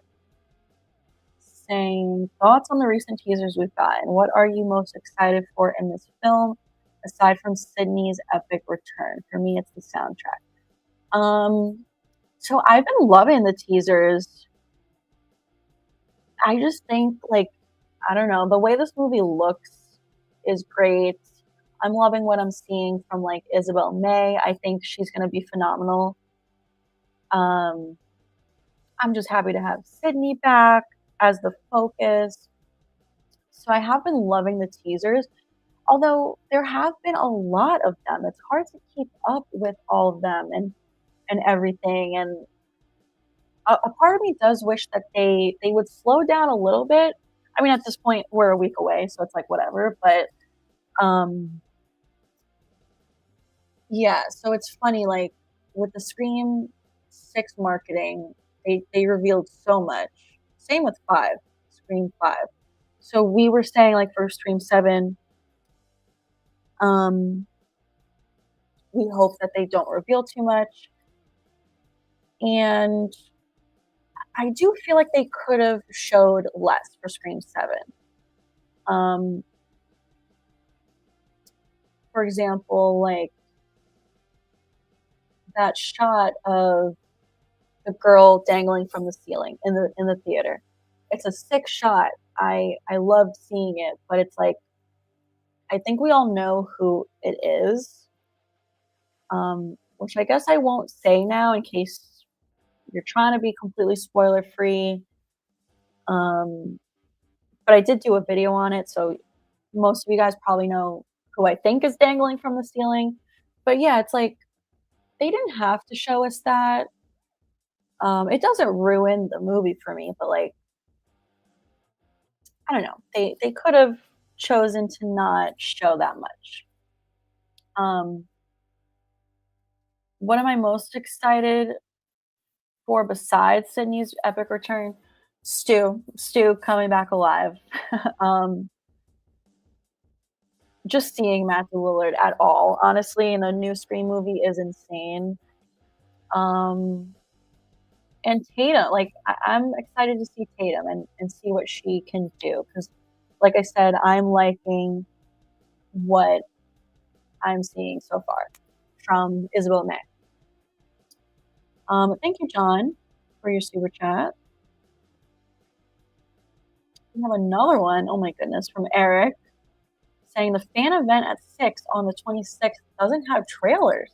saying, thoughts on the recent teasers we've gotten. What are you most excited for in this film, aside from Sidney's epic return? For me, it's the soundtrack. So I've been loving the teasers. I just think, like, I don't know, the way this movie looks is great. I'm loving what I'm seeing from like Isabel May. I think she's going to be phenomenal. Um, I'm just happy to have Sidney back as the focus. So I have been loving the teasers, although there have been a lot of them. It's hard to keep up with all of them and everything. And a part of me does wish that they would slow down a little bit. I mean, at this point, we're a week away, so it's like whatever. But um, yeah, so it's funny, like with the Scream 6 marketing, they revealed so much. Same with 5, Scream 5. So we were saying like for Scream 7, um, we hope that they don't reveal too much. And I do feel like they could have showed less for Scream 7. Um, for example, like that shot of the girl dangling from the ceiling in the theater. it's a sick shot. I loved seeing it, but it's like I think we all know who it is, which I guess I won't say now in case you're trying to be completely spoiler free. Um, but I did do a video on it, so most of you guys probably know who I think is dangling from the ceiling. But yeah, it's like they didn't have to show us that. It doesn't ruin the movie for me, but like I don't know, they could have chosen to not show that much. Um, what am I most excited for besides Sydney's epic return? Stu coming back alive. um, just seeing Matthew Lillard at all, honestly, in a new Scream movie is insane. Um, and Tatum, like I'm excited to see Tatum and see what she can do because, like I said, I'm liking what I'm seeing so far from Isabel May. Thank you, John, for your super chat. We have another one. Oh my goodness, from Eric saying the fan event at 6 on the 26th doesn't have trailers.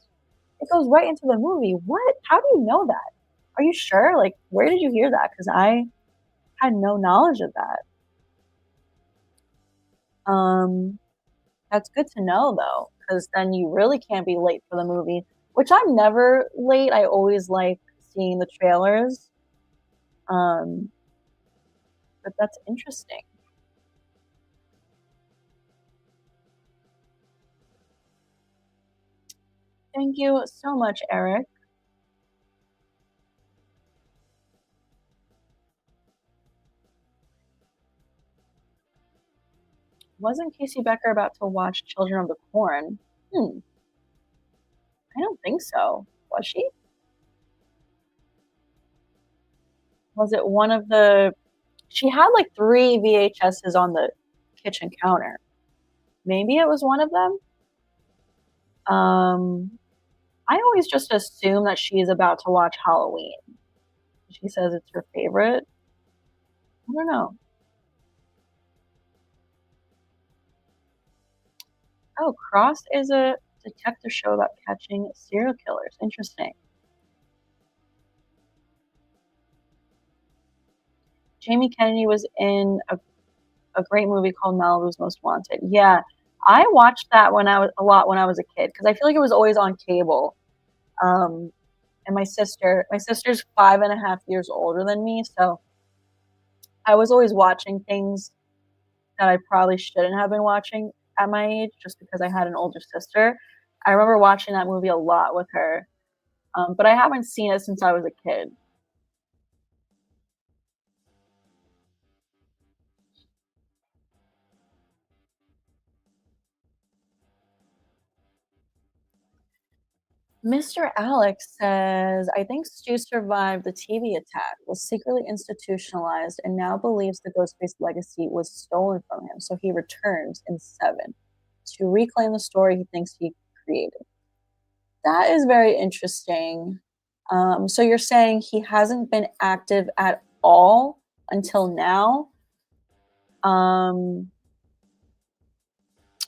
It goes right into the movie. What? How do you know that? Are you sure? Like, where did you hear that? Because I had no knowledge of that. That's good to know though, because then you really can't be late for the movie. Which I'm never late. I always like seeing the trailers. Um, but that's interesting. Thank you so much, Eric. Wasn't Casey Becker about to watch Children of the Corn? I don't think so. Was she? Was it one of the she had like 3 VHSs on the kitchen counter. Maybe it was one of them? I always just assume that she's about to watch Halloween. She says it's her favorite. I don't know. Oh, Cross is a detective show about catching serial killers. Interesting. Jamie Kennedy was in a great movie called Malibu's Most Wanted. Yeah, I watched that when I was a lot when I was a kid because I feel like it was always on cable. Um, and my sister's 5.5 years older than me, so I was always watching things that I probably shouldn't have been watching at my age just because I had an older sister. I remember watching that movie a lot with her, but I haven't seen it since I was a kid. Mr. Alex says, I think Stu survived the TV attack, was secretly institutionalized, and now believes the Ghostface legacy was stolen from him. So he returns in 7 to reclaim the story he thinks he created. That is very interesting. So you're saying he hasn't been active at all until now?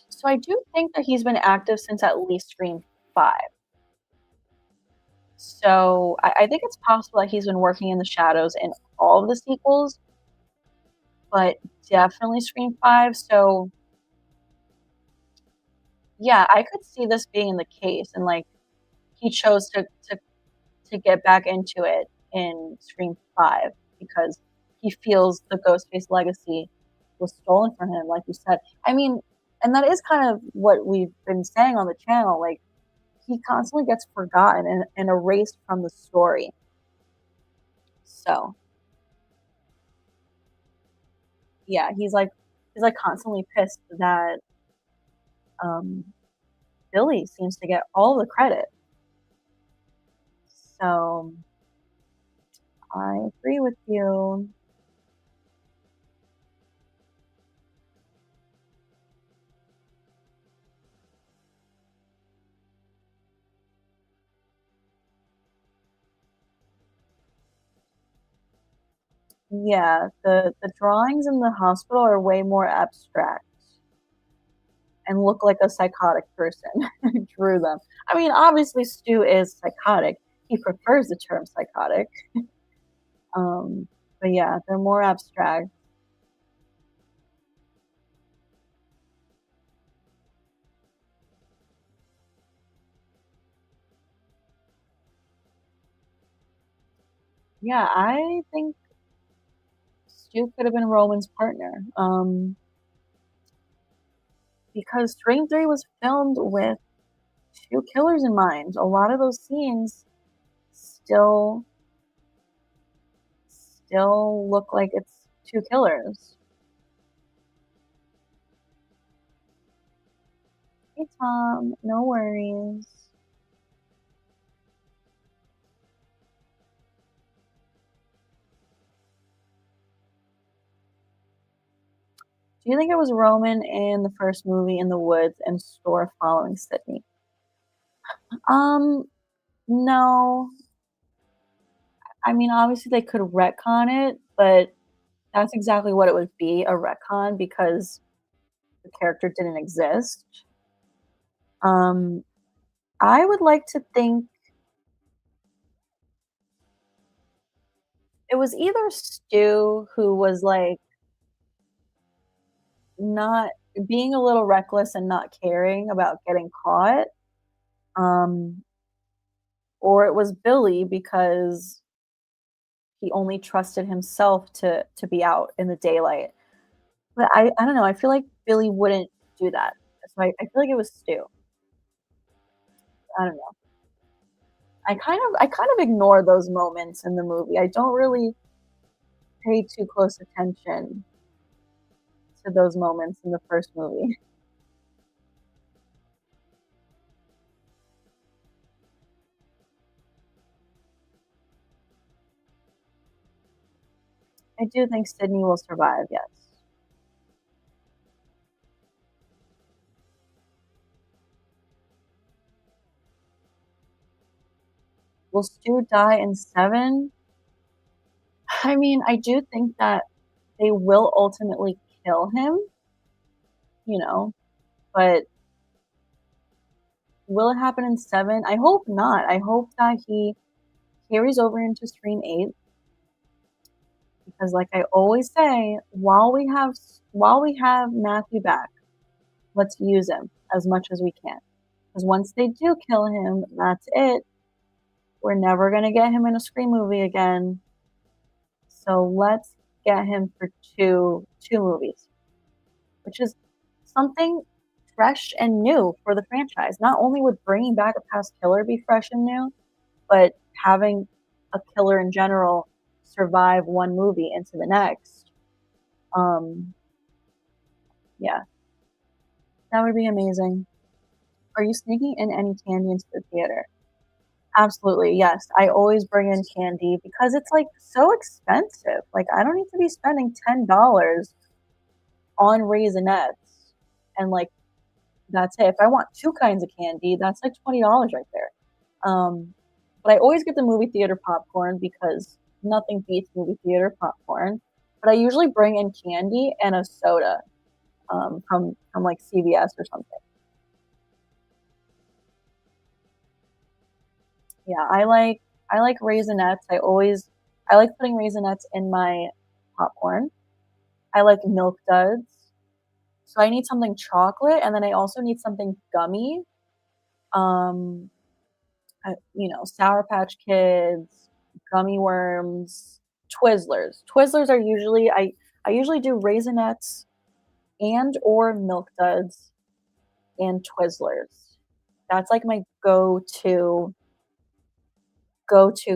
So I do think that he's been active since at least Scream 5. So I think it's possible that he's been working in the shadows in all of the sequels, but definitely Scream 5. So yeah, I could see this being the case, and like he chose to get back into it in Scream 5 because he feels the Ghostface legacy was stolen from him, like you said. I mean, and that is kind of what we've been saying on the channel. Like he constantly gets forgotten and erased from the story. So yeah, he's like constantly pissed that um, Billy seems to get all the credit. So I agree with you. Yeah, the drawings in the hospital are way more abstract and look like a psychotic person drew them. I mean, obviously Stu is psychotic. He prefers the term psychotic. Um, but yeah, they're more abstract. Yeah, I think Stu could have been Roman's partner. Because Scream 3 was filmed with two killers in mind. A lot of those scenes still look like it's two killers. Hey Tom, no worries. Do you think it was Roman in the first movie in the woods and store following Sidney? Um, no. I mean, obviously they could retcon it, but that's exactly what it would be, a retcon, because the character didn't exist. Um, I would like to think it was either Stu who was like not being a little reckless and not caring about getting caught, um, or it was Billy because he only trusted himself to be out in the daylight. But I don't know. I feel like Billy wouldn't do that. So I feel like it was Stu. I don't know. I kind of ignore those moments in the movie. I don't really pay too close attention to those moments in the first movie. I do think Sidney will survive. Yes. Will Stu die in seven? I mean, I do think that they will ultimately kill him, you know, but will it happen in seven? I hope not. I hope that he carries over into Scream 8 because, like I always say, while we have Matthew back, let's use him as much as we can. Because once they do kill him, that's it. We're never gonna get him in a Scream movie again. So let's get him for two movies, which is something fresh and new for the franchise. Not only would bringing back a past killer be fresh and new, but having a killer in general survive one movie into the next. Um, yeah, that would be amazing. Are you sneaking in any candy into the theater? Absolutely, yes. I always bring in candy because it's like so expensive. Like I don't need to be spending $10 on Raisinets and like that's it. If I want two kinds of candy, that's like $20 right there. But I always get the movie theater popcorn because nothing beats movie theater popcorn. But I usually bring in candy and a soda from like CVS or something. Yeah, I like Raisinets. I like putting Raisinets in my popcorn. I like Milk Duds. So I need something chocolate, and then I also need something gummy. Um, Sour Patch Kids, gummy worms, Twizzlers. Twizzlers are usually I usually do Raisinets and or Milk Duds and Twizzlers. That's like my go to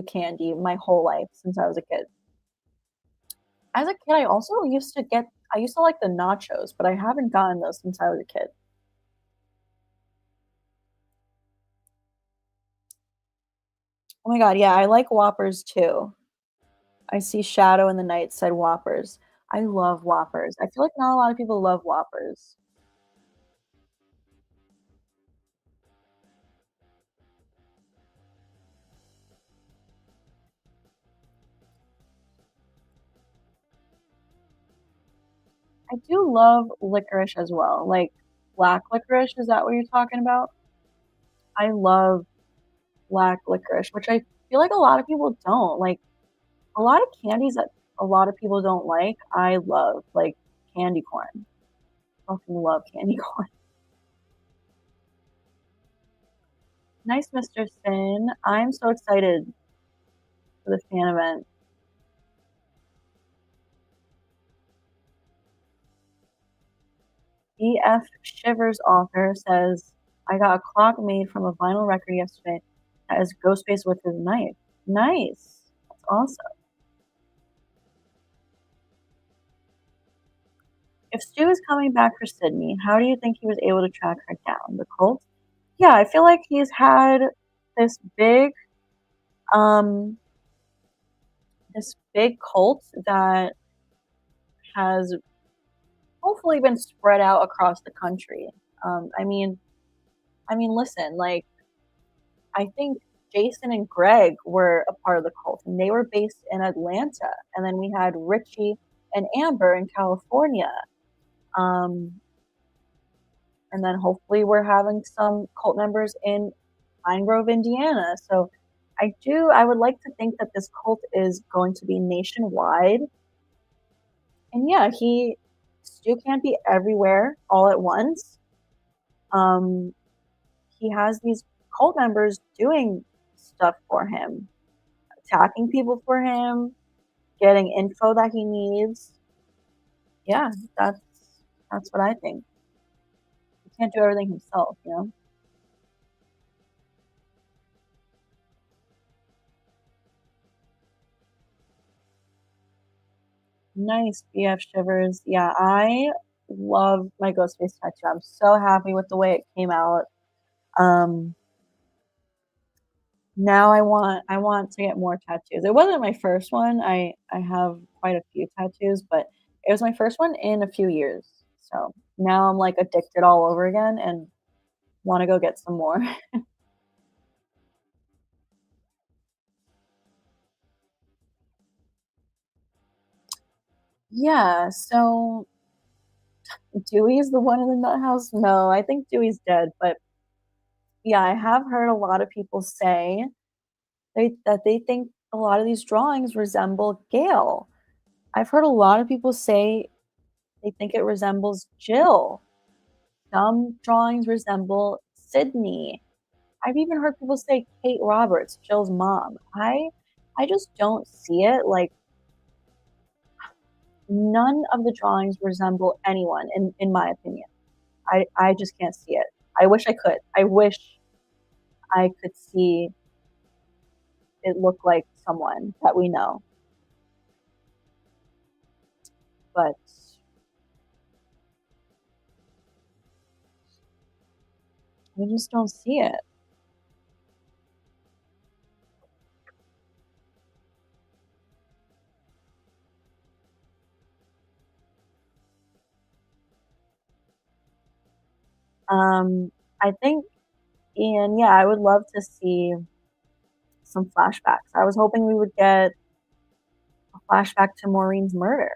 candy my whole life since I was a kid. As a kid, I used to like the nachos, but I haven't gotten those since I was a kid. Oh my god, yeah, I like Whoppers too. I see Shadow in the Night said Whoppers. I love Whoppers. I feel like not a lot of people love Whoppers. I do love licorice as well, like black licorice. Is that what you're talking about? I love black licorice, which I feel like a lot of people don't. Like a lot of candies that a lot of people don't like, I love, like candy corn. Fucking love candy corn. Nice, Mr. Sin. I'm so excited for the fan event. BF Shivers author says, I got a clock made from a vinyl record yesterday that has Ghostface with his knife. Nice. That's awesome. If Stu is coming back for Sidney, how do you think he was able to track her down? The cult? Yeah, I feel like he's had this big um this big cult that has hopefully been spread out across the country. Um, I mean, listen, like I think Jason and Greg were a part of the cult, and they were based in Atlanta, and then we had Richie and Amber in California, um, and then hopefully we're having some cult members in Pine Grove, Indiana. So I would like to think that this cult is going to be nationwide, and yeah, he Stu can't be everywhere all at once. Um, he has these cult members doing stuff for him, attacking people for him, getting info that he needs. Yeah, that's what I think. He can't do everything himself, you know? Nice, BF Shivers. Yeah, I love my Ghostface tattoo. I'm so happy with the way it came out. Um, Now I want to get more tattoos. It wasn't my first one. I have quite a few tattoos, but it was my first one in a few years. So now I'm like addicted all over again and want to go get some more. Yeah, so Dewey's the one in the nut house? No, I think Dewey's dead, but yeah, I have heard a lot of people say that they think a lot of these drawings resemble Gail. I've heard a lot of people say they think it resembles Jill. Some drawings resemble Sidney. I've even heard people say Kate Roberts, Jill's mom. I just don't see it. Like none of the drawings resemble anyone in my opinion. I just can't see it. I wish I could. I wish I could see it look like someone that we know. But we just don't see it. I think, and yeah, I would love to see some flashbacks. I was hoping we would get a flashback to Maureen's murder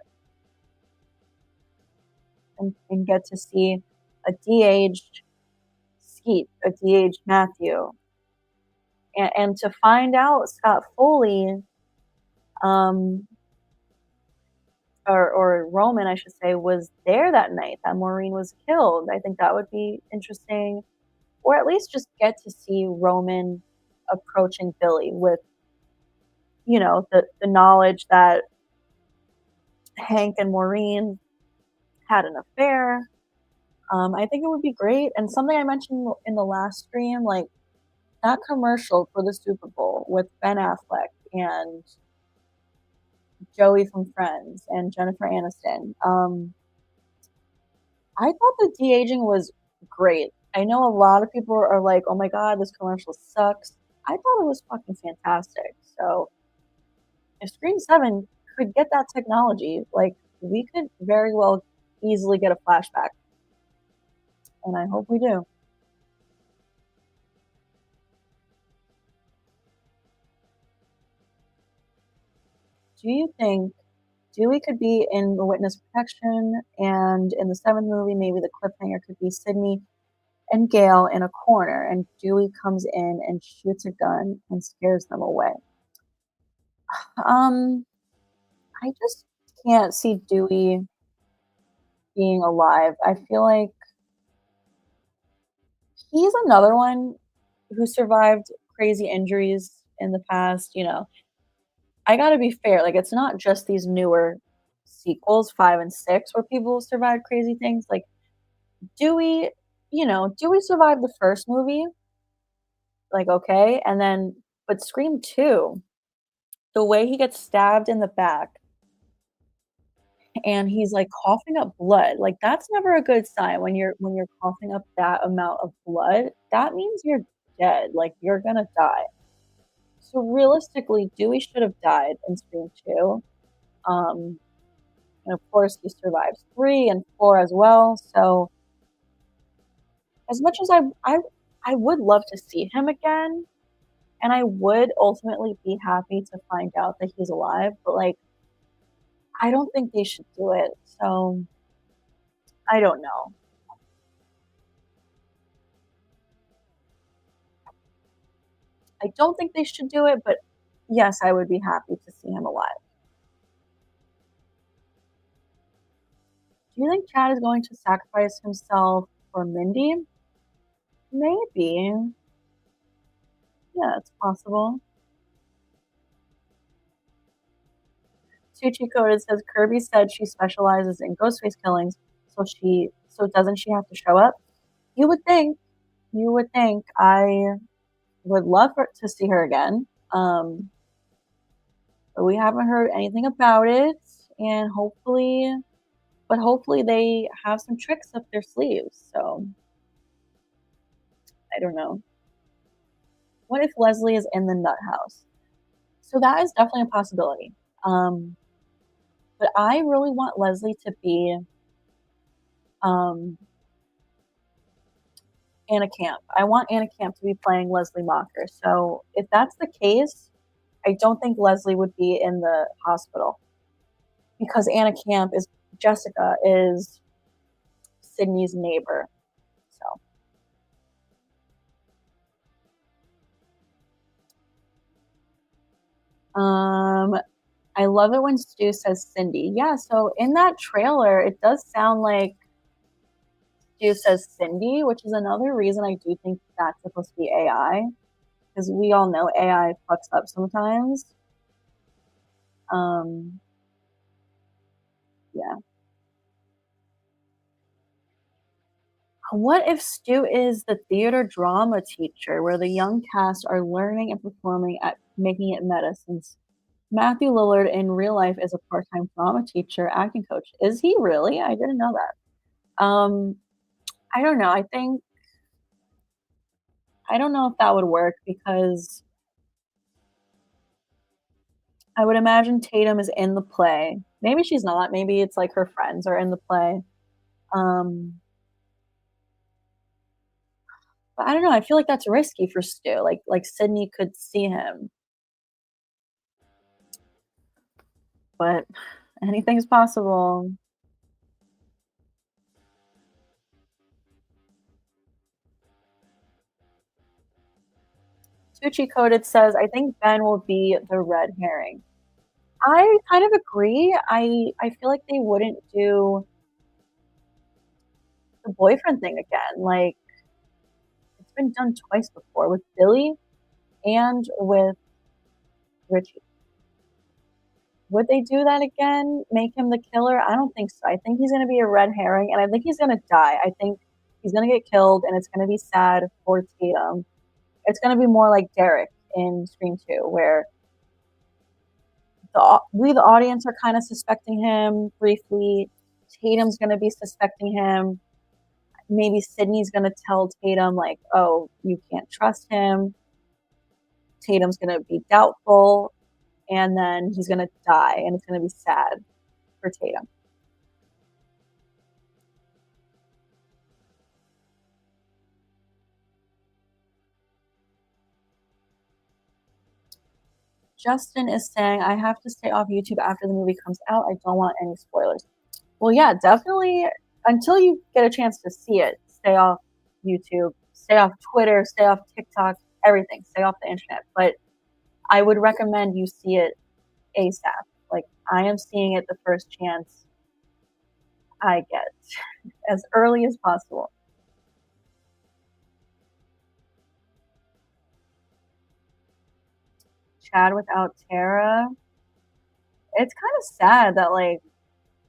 and get to see a de-aged Skeet, a de-aged Matthew, and to find out Scott Foley, um, or Roman, I should say, was there that night that Maureen was killed. I think that would be interesting, or at least just get to see Roman approaching Billy with, the knowledge that Hank and Maureen had an affair. I think it would be great. And something I mentioned in the last stream, like that commercial for the Super Bowl with Ben Affleck and Joey from Friends and Jennifer Aniston. I thought the de aging was great. I know a lot of people are like, "Oh my god, this commercial sucks." I thought it was fucking fantastic. So if Screen Seven could get that technology, like we could very well easily get a flashback, and I hope we do. Do you think Dewey could be in the witness protection, and in the 7th movie, maybe the cliffhanger could be Sidney and Gale in a corner, and Dewey comes in and shoots a gun and scares them away. I just can't see Dewey being alive. I feel like he's another one who survived crazy injuries in the past, you know. I gotta be fair, like, it's not just these newer sequels, 5 and 6, where people survive crazy things, like, Dewey, Dewey survived the first movie, like, okay, and then but Scream 2, the way he gets stabbed in the back and he's, like, coughing up blood, like, that's never a good sign when you're coughing up that amount of blood, that means you're dead, like, you're gonna die. So, realistically, Dewey should have died in Scream 2, um, and of course, he survives 3 and 4 as well, so as much as I would love to see him again, and I would ultimately be happy to find out that he's alive, but, like, I don't think they should do it, so I don't know. I don't think they should do it, but yes, I would be happy to see him alive. Do you think Chad is going to sacrifice himself for Mindy? Maybe. Yeah, it's possible. Tucci Coded says Kirby said she specializes in Ghostface killings, so doesn't she have to show up? You would think. You would think. I would love to see her again. But we haven't heard anything about it, and hopefully they have some tricks up their sleeves. So I don't know. What if Leslie is in the nut house? So that is definitely a possibility. Um, but I really want Leslie to be um, Anna Camp. I want Anna Camp to be playing Leslie Mocker. So if that's the case, I don't think Leslie would be in the hospital because Anna Camp is Jessica is Sydney's neighbor. So I love it when Stu says Cindy. Yeah, so in that trailer, it does sound like Stu says Cindy, which is another reason I do think that's supposed to be AI, because we all know AI fucks up sometimes. Um, yeah. What if Stu is the theater drama teacher where the young cast are learning and performing at making it meta since Matthew Lillard in real life is a part-time drama teacher, acting coach. Is he really? I didn't know that. I don't know. I don't know if that would work because I would imagine Tatum is in the play. Maybe she's not. Maybe it's like her friends are in the play. Um, but I don't know. I feel like that's risky for Stu. Like Sydney could see him, but anything's possible. Tucci Coded says, I think Ben will be the red herring. I kind of agree. I feel like they wouldn't do the boyfriend thing again. Like it's been done twice before with Billy and with Richie. Would they do that again? Make him the killer? I don't think so. I think he's going to be a red herring, and I think he's going to die. I think he's going to get killed, and it's going to be sad for Tatum. It's going to be more like Derek in Scream 2, where the audience are kind of suspecting him briefly. Tatum's going to be suspecting him. Maybe Sydney's going to tell Tatum, like, oh, you can't trust him. Tatum's going to be doubtful, and then he's going to die, and it's going to be sad for Tatum. Justin is saying, I have to stay off YouTube after the movie comes out. I don't want any spoilers. Well, yeah, definitely. Until you get a chance to see it, stay off YouTube, stay off Twitter, stay off TikTok, everything, stay off the internet. But I would recommend you see it ASAP. Like, I am seeing it the first chance I get, as early as possible. Chad without Tara. It's kind of sad that, like,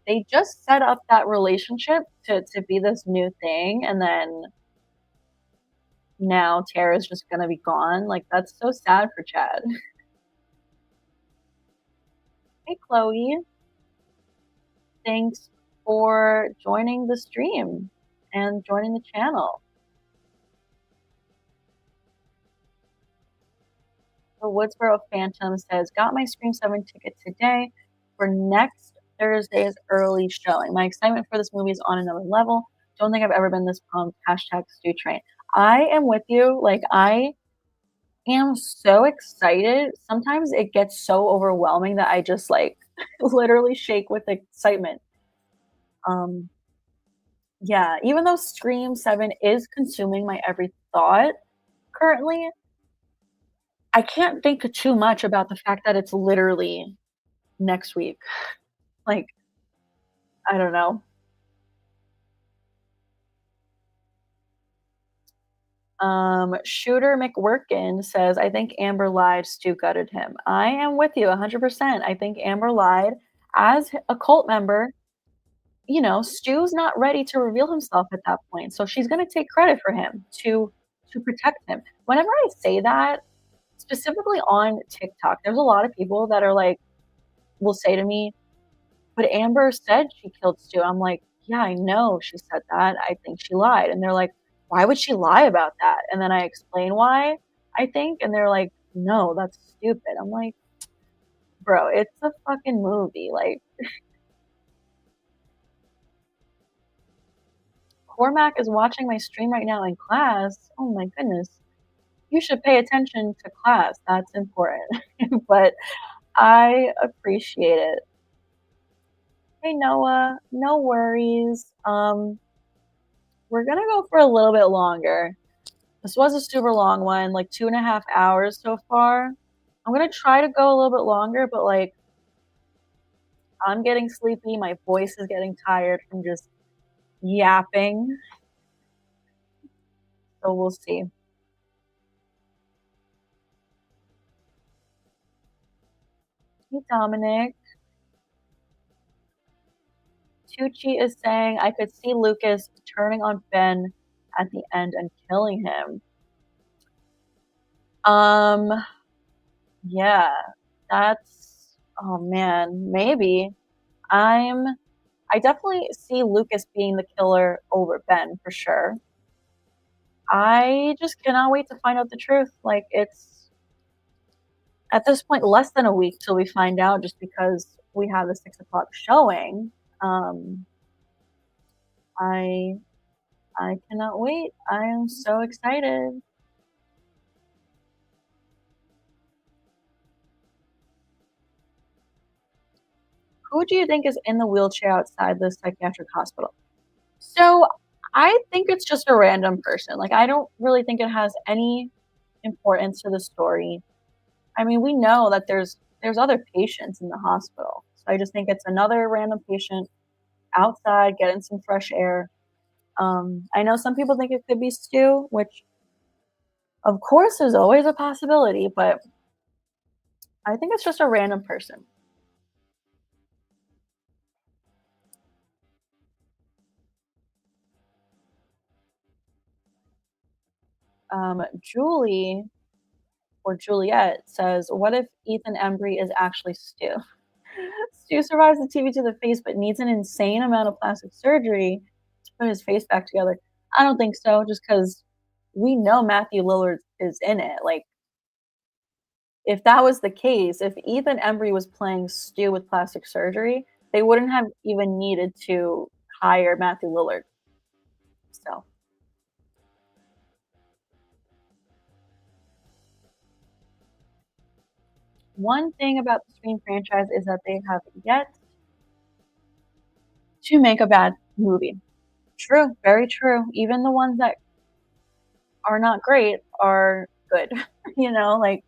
they just set up that relationship to be this new thing, and then now Tara's just gonna be gone. Like, that's so sad for Chad. Hey, Chloe. Thanks for joining the stream and joining the channel. The Woodsboro Phantom says, got my Scream 7 ticket today for next Thursday's early showing. My excitement for this movie is on another level. Don't think I've ever been this pumped. Hashtag Stu Train. I am with you. Like, I am so excited. Sometimes it gets so overwhelming that I just like literally shake with excitement. Yeah, even though Scream 7 is consuming my every thought currently, I can't think too much about the fact that it's literally next week. Like, I don't know. Shooter McWorkin says, I think Amber lied, Stu gutted him. I am with you 100%. I think Amber lied. As a cult member, you know, Stu's not ready to reveal himself at that point. So she's going to take credit for him to protect him. Whenever I say that, specifically on TikTok, there's a lot of people that are like, will say to me, but Amber said she killed Stu. I'm like, yeah, I know she said that. I think she lied. And they're like, why would she lie about that? And then I explain why, I think, and they're like, no, that's stupid. I'm like, bro, it's a fucking movie. Like, Cormac is watching my stream right now in class. Oh my goodness. You should pay attention to class. That's important. But I appreciate it. Hey Noah, no worries. We're gonna go for a little bit longer. This was a super long one, like 2.5 hours so far. I'm gonna try to go a little bit longer, but like I'm getting sleepy. My voice is getting tired from just yapping. So we'll see. Hey Dominic. Tucci is saying I could see Lucas turning on Ben at the end and killing him. Yeah, that's, oh man, maybe. I definitely see Lucas being the killer over Ben for sure. I just cannot wait to find out the truth. Like, it's at this point less than a week till we find out, just because we have the 6 o'clock showing. I cannot wait. I am so excited. Who do you think is in the wheelchair outside the psychiatric hospital? So I think it's just a random person. Like, I don't really think it has any importance to the story. I mean, we know that there's other patients in the hospital. So I just think it's another random patient outside getting some fresh air. I know some people think it could be Stu, which of course is always a possibility, but I think it's just a random person. Julie or Juliet says, what if Ethan Embry is actually Stu? Stu survives the TV to the face but needs an insane amount of plastic surgery to put his face back together. I don't think so, just because we know Matthew Lillard is in it. Like, if that was the case, if Ethan Embry was playing Stu with plastic surgery, they wouldn't have even needed to hire Matthew Lillard. So, one thing about the Scream franchise is that they have yet to make a bad movie. True, very true. Even the ones that are not great are good. Like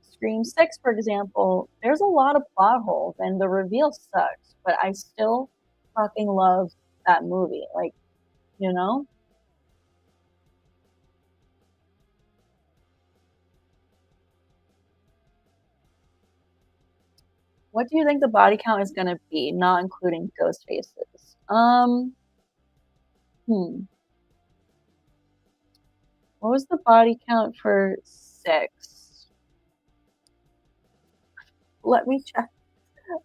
Scream 6, for example, there's a lot of plot holes and the reveal sucks, but I still fucking love that movie. Like, you know? What do you think the body count is gonna be, not including ghost faces? Hmm. What was the body count for 6? Let me check.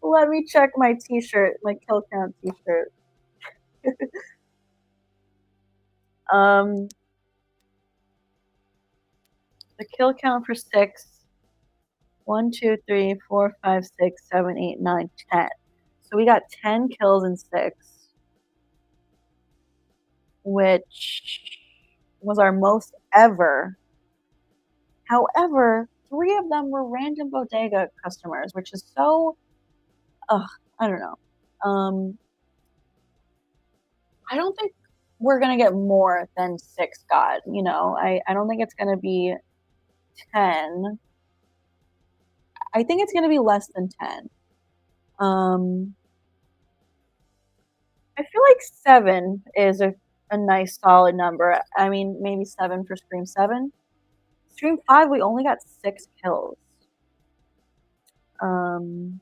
Let me check my t-shirt, my kill count t-shirt. um, the kill count for 6. 1, 2, 3, 4, 5, 6, 7, 8, 9, 10. So we got 10 kills in 6, which was our most ever. However, 3 of them were random bodega customers, which is so, ugh, I don't know. I don't think we're gonna get more than 6 God. I don't think it's gonna be 10. I think it's gonna be less than 10. I feel like 7 is a nice solid number. I mean, maybe 7 for Scream 7. Scream 5, we only got 6 kills. And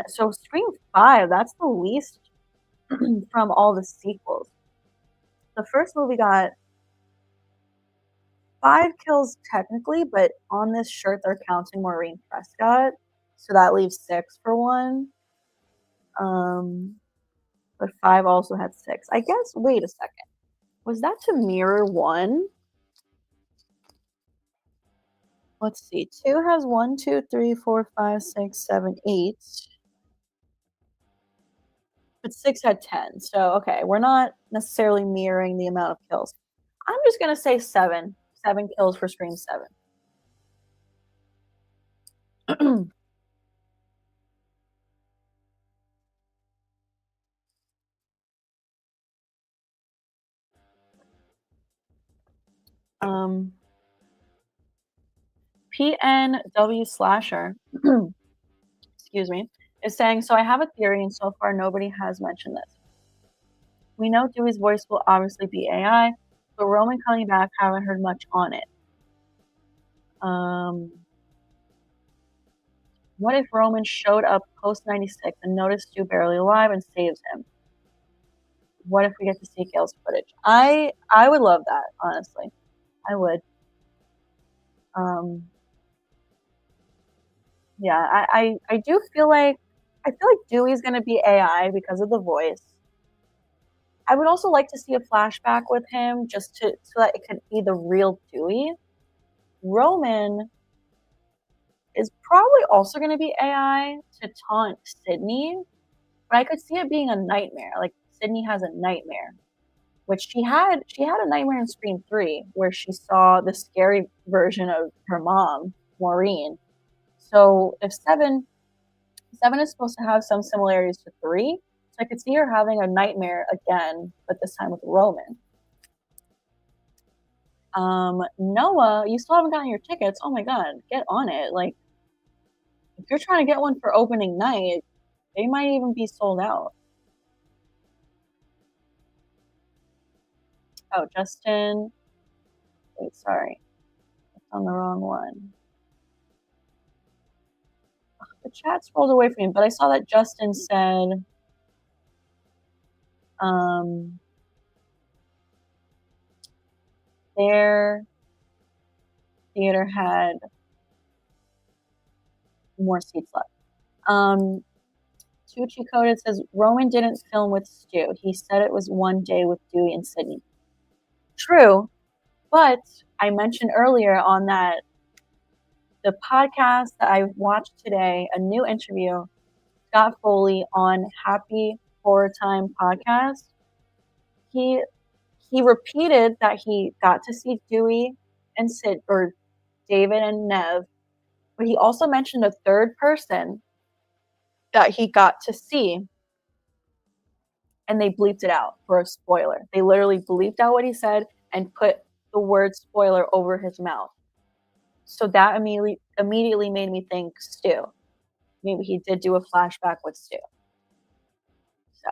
so Scream 5, that's the least from all the sequels. The first movie got 5 kills technically, but on this shirt they're counting Maureen Prescott, so that leaves 6 for 1. But 5 also had 6. I guess. Wait a second. Was that to mirror 1? Let's see. 2 has 1, 2, 3, 4, 5, 6, 7, 8. But 6 had 10. So okay, we're not necessarily mirroring the amount of kills. I'm just gonna say 7. 7 kills for Scream 7. PNW Slasher, excuse me, is saying, so I have a theory, and so far nobody has mentioned this. We know Dewey's voice will obviously be AI, but Roman coming back, haven't heard much on it. What if Roman showed up post 96 and noticed Stu barely alive and saves him? What if we get to see Gale's footage? I would love that, honestly. I would. Yeah, I do feel like Dewey's gonna be AI because of the voice. I would also like to see a flashback with him just so that it could be the real Dewey. Roman is probably also going to be AI to taunt Sidney, but I could see it being a nightmare. Like Sidney has a nightmare, which she had a nightmare in Scream 3 where she saw the scary version of her mom, Maureen. So if 7 is supposed to have some similarities to 3, so I could see her having a nightmare again, but this time with Roman. Noah, you still haven't gotten your tickets. Oh my god, get on it. Like, if you're trying to get one for opening night, they might even be sold out. Oh, Justin. Wait, sorry. That's on the wrong one. The chat scrolled away from me, but I saw that Justin said, their theater had more seats left. Tucci Coded says, Roman didn't film with Stu. He said it was one day with Dewey and Sidney. True, but I mentioned earlier on the podcast that I watched today, a new interview, Scott Foley on Happy Horror Time podcast. He he repeated that he got to see Dewey and Sid or David and Nev, but he also mentioned a third person that he got to see, and they bleeped it out for a spoiler. They literally bleeped out what he said and put the word spoiler over his mouth. So that immediately made me think Stu. Maybe he did do a flashback with Stu. So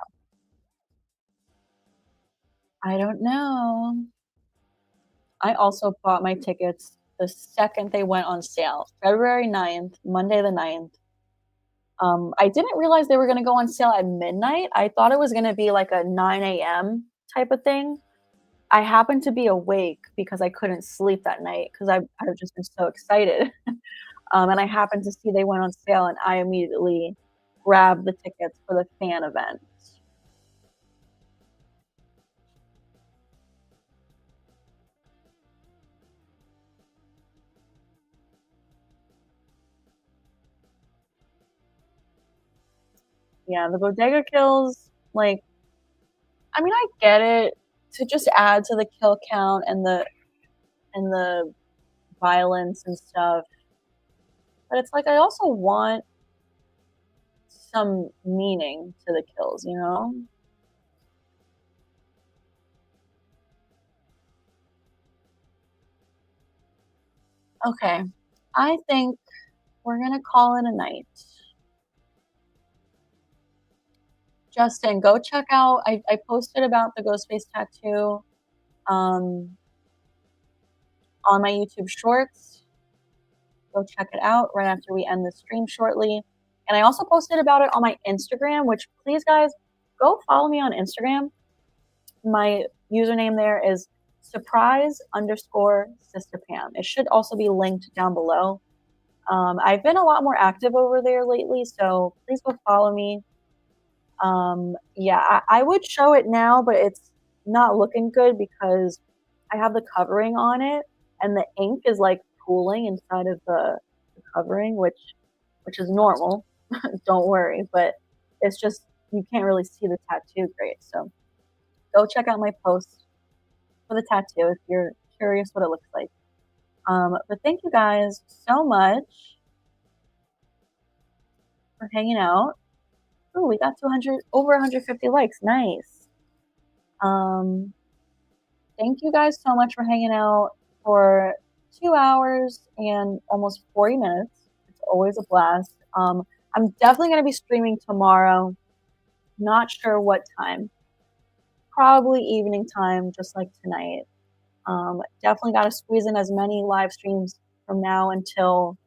I don't know. I also bought my tickets the second they went on sale, February 9th, Monday the 9th. I didn't realize they were going to go on sale at midnight. I thought it was going to be like a 9 a.m. type of thing. I happened to be awake because I couldn't sleep that night because I've just been so excited. And I happened to see they went on sale, and I immediately grabbed the tickets for the fan event. Yeah, the bodega kills, like, I mean, I get it to just add to the kill count and the violence and stuff, but it's like I also want some meaning to the kills, you know? Okay, I think we're gonna call it a night. Justin, go check out. I posted about the ghost face tattoo um, on my YouTube Shorts. Go check it out right after we end the stream shortly. And I also posted about it on my Instagram, which please, guys, go follow me on Instagram. My username there is surprise_Sistapam. It should also be linked down below. I've been a lot more active over there lately, so please go follow me. Yeah, I would show it now, but it's not looking good because I have the covering on it, and the ink is like pooling inside of the covering, which is normal. Don't worry, but it's just you can't really see the tattoo great. So go check out my post for the tattoo if you're curious what it looks like. But thank you guys so much for hanging out. Oh, we got 200 over 150 likes. Nice. Thank you guys so much for hanging out for 2 hours and almost 40 minutes. It's always a blast. I'm definitely going to be streaming tomorrow. Not sure what time. Probably evening time, just like tonight. Definitely got to squeeze in as many live streams from now until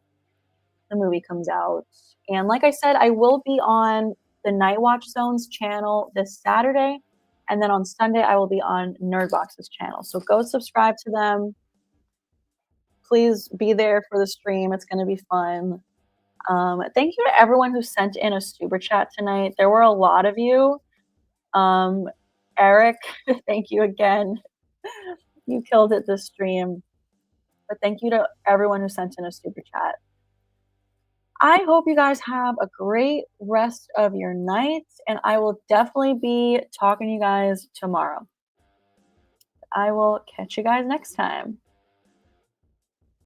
the movie comes out. And like I said, I will be on the Night Watch Zone's channel this Saturday. And then on Sunday, I will be on Nerdbox's channel. So go subscribe to them. Please be there for the stream. It's going to be fun. Thank you to everyone who sent in a super chat tonight. There were a lot of you. Eric, thank you again. You killed it this stream. But thank you to everyone who sent in a super chat. I hope you guys have a great rest of your nights, and I will definitely be talking to you guys tomorrow. I will catch you guys next time.